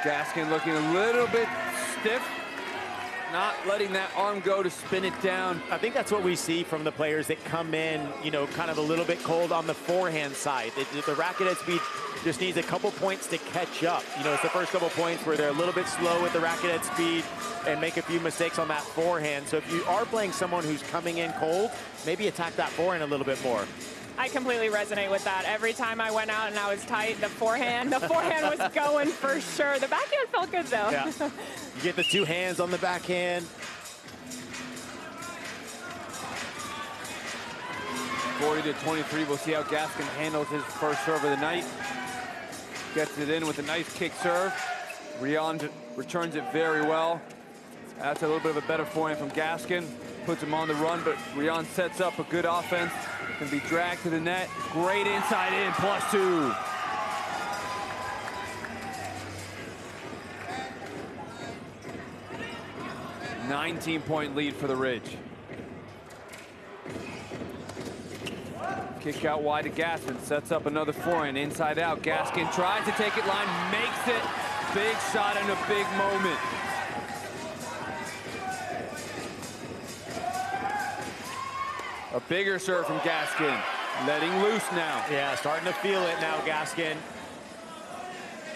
Gaskin looking a little bit stiff, not letting that arm go to spin it down. I think that's what we see from the players that come in, kind of a little bit cold on the forehand side. The racket head speed just needs a couple points to catch up. It's the first couple points where they're a little bit slow with the racket head speed and make a few mistakes on that forehand. So if you are playing someone who's coming in cold, maybe attack that forehand a little bit more. I completely resonate with that. Every time I went out and I was tight, the forehand was going for sure. The backhand felt good though. Yeah. You get the 2 hands on the backhand. 40-23. We'll see how Gaskin handles his first serve of the night. Gets it in with a nice kick serve. Rion returns it very well. That's a little bit of a better forehand from Gaskin. Puts him on the run, but Rion sets up a good offense. Can be dragged to the net. Great inside in, +2. A 19-point lead for the Ridge. Kick out wide to Gaskin, sets up another forehand, inside out. Gaskin tries to take it line, makes it. Big shot in a big moment. A bigger serve from Gaskin, letting loose now. Yeah, starting to feel it now, Gaskin.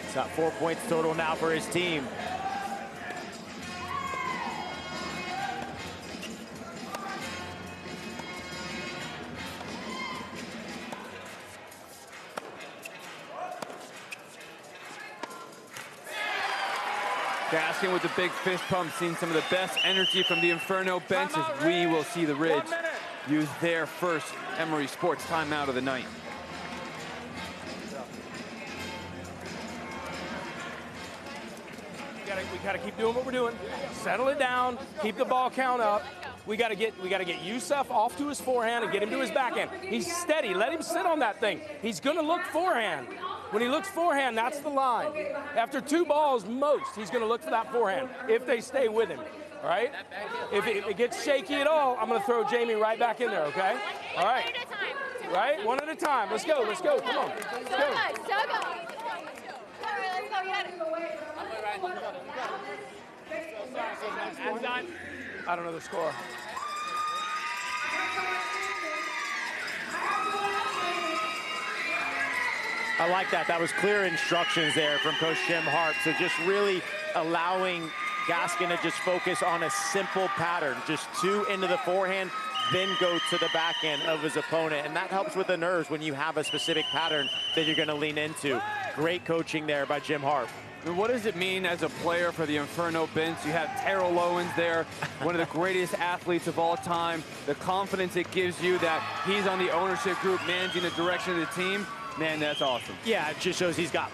He's got 4 points total now for his team. Gaskin with the big fist pump, seeing some of the best energy from the Inferno bench as we will see the Ridge use their first Emory Sports timeout of the night. We gotta keep doing what we're doing. Settle it down, keep the ball count up. We gotta get Youssef off to his forehand and get him to his backhand. He's steady, let him sit on that thing. He's gonna look forehand. When he looks forehand, that's the line. After 2 balls, most, he's gonna look for that forehand if they stay with him, all right? If it gets shaky at all, I'm gonna throw Jamie right back in there, okay? All right. Right, 1 at a time. Let's go, come on. Let's go. I don't know the score. I like that. That was clear instructions there from Coach Jim Harp. So just really allowing Gaskin to just focus on a simple pattern. Just 2 into the forehand, then go to the backhand of his opponent. And that helps with the nerves when you have a specific pattern that you're going to lean into. Great coaching there by Jim Harp. And what does it mean as a player for the Inferno bench? You have Terrell Owens there, one of the greatest athletes of all time. The confidence it gives you that he's on the ownership group managing the direction of the team. Man, that's awesome. Yeah, it just shows he's got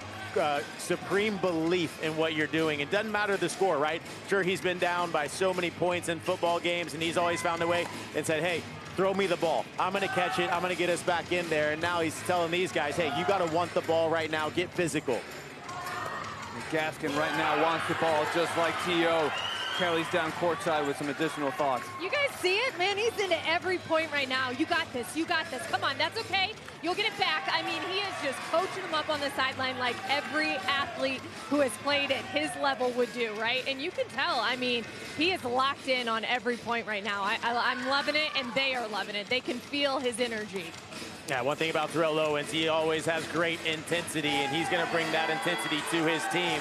supreme belief in what you're doing. It doesn't matter the score, right? Sure, he's been down by so many points in football games, and he's always found a way and said, hey, throw me the ball. I'm going to catch it. I'm going to get us back in there. And now he's telling these guys, hey, you got to want the ball right now. Get physical. And Gaskin right now wants the ball just like T.O. Kelly's down courtside with some additional thoughts. You guys see it? Man, he's into every point right now. You got this. You got this. Come on, that's okay. You'll get it back. I mean, he is just coaching him up on the sideline like every athlete who has played at his level would do, right? And you can tell, I mean, he is locked in on every point right now. I'm loving it, and they are loving it. They can feel his energy. Yeah, one thing about Terrell Owens, he always has great intensity, and he's going to bring that intensity to his team.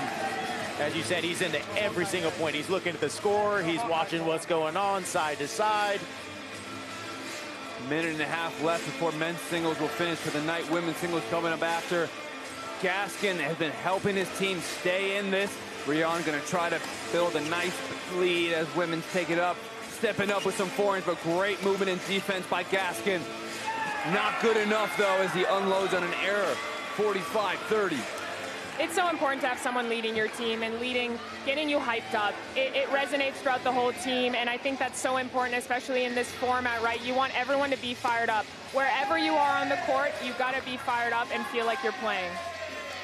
As you said, he's into every single point. He's looking at the score. He's watching what's going on side to side. Minute and a half left before men's singles will finish for the night. Women's singles coming up after. Gaskin has been helping his team stay in this. Rion going to try to build a nice lead as women take it up. Stepping up with some forehands, but great movement and defense by Gaskin. Not good enough, though, as he unloads on an error. 45-30. It's so important to have someone leading your team and getting you hyped up. It resonates throughout the whole team, and I think that's so important, especially in this format, right? You want everyone to be fired up. Wherever you are on the court, you've got to be fired up and feel like you're playing.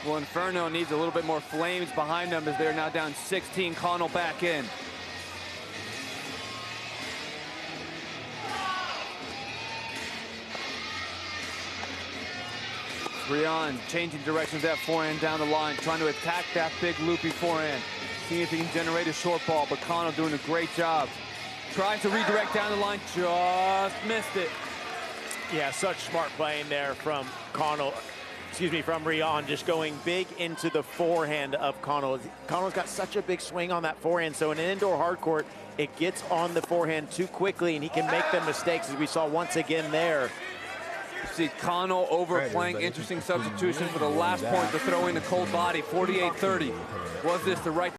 Well, Inferno needs a little bit more flames behind them as they're now down 16. Connell back in. Rion changing directions that forehand down the line, trying to attack that big loopy forehand. Seeing if he can generate a short ball, but Connell doing a great job. Tries to redirect down the line, just missed it. Yeah, such smart playing there from Connell. Excuse me, from Rion, just going big into the forehand of Connell. Connell's got such a big swing on that forehand, so in an indoor hard court, it gets on the forehand too quickly, and he can make the mistakes, as we saw once again there. See Connell overplaying. Interesting substitution for the last point to throw in the cold body. 48-30. Was this the right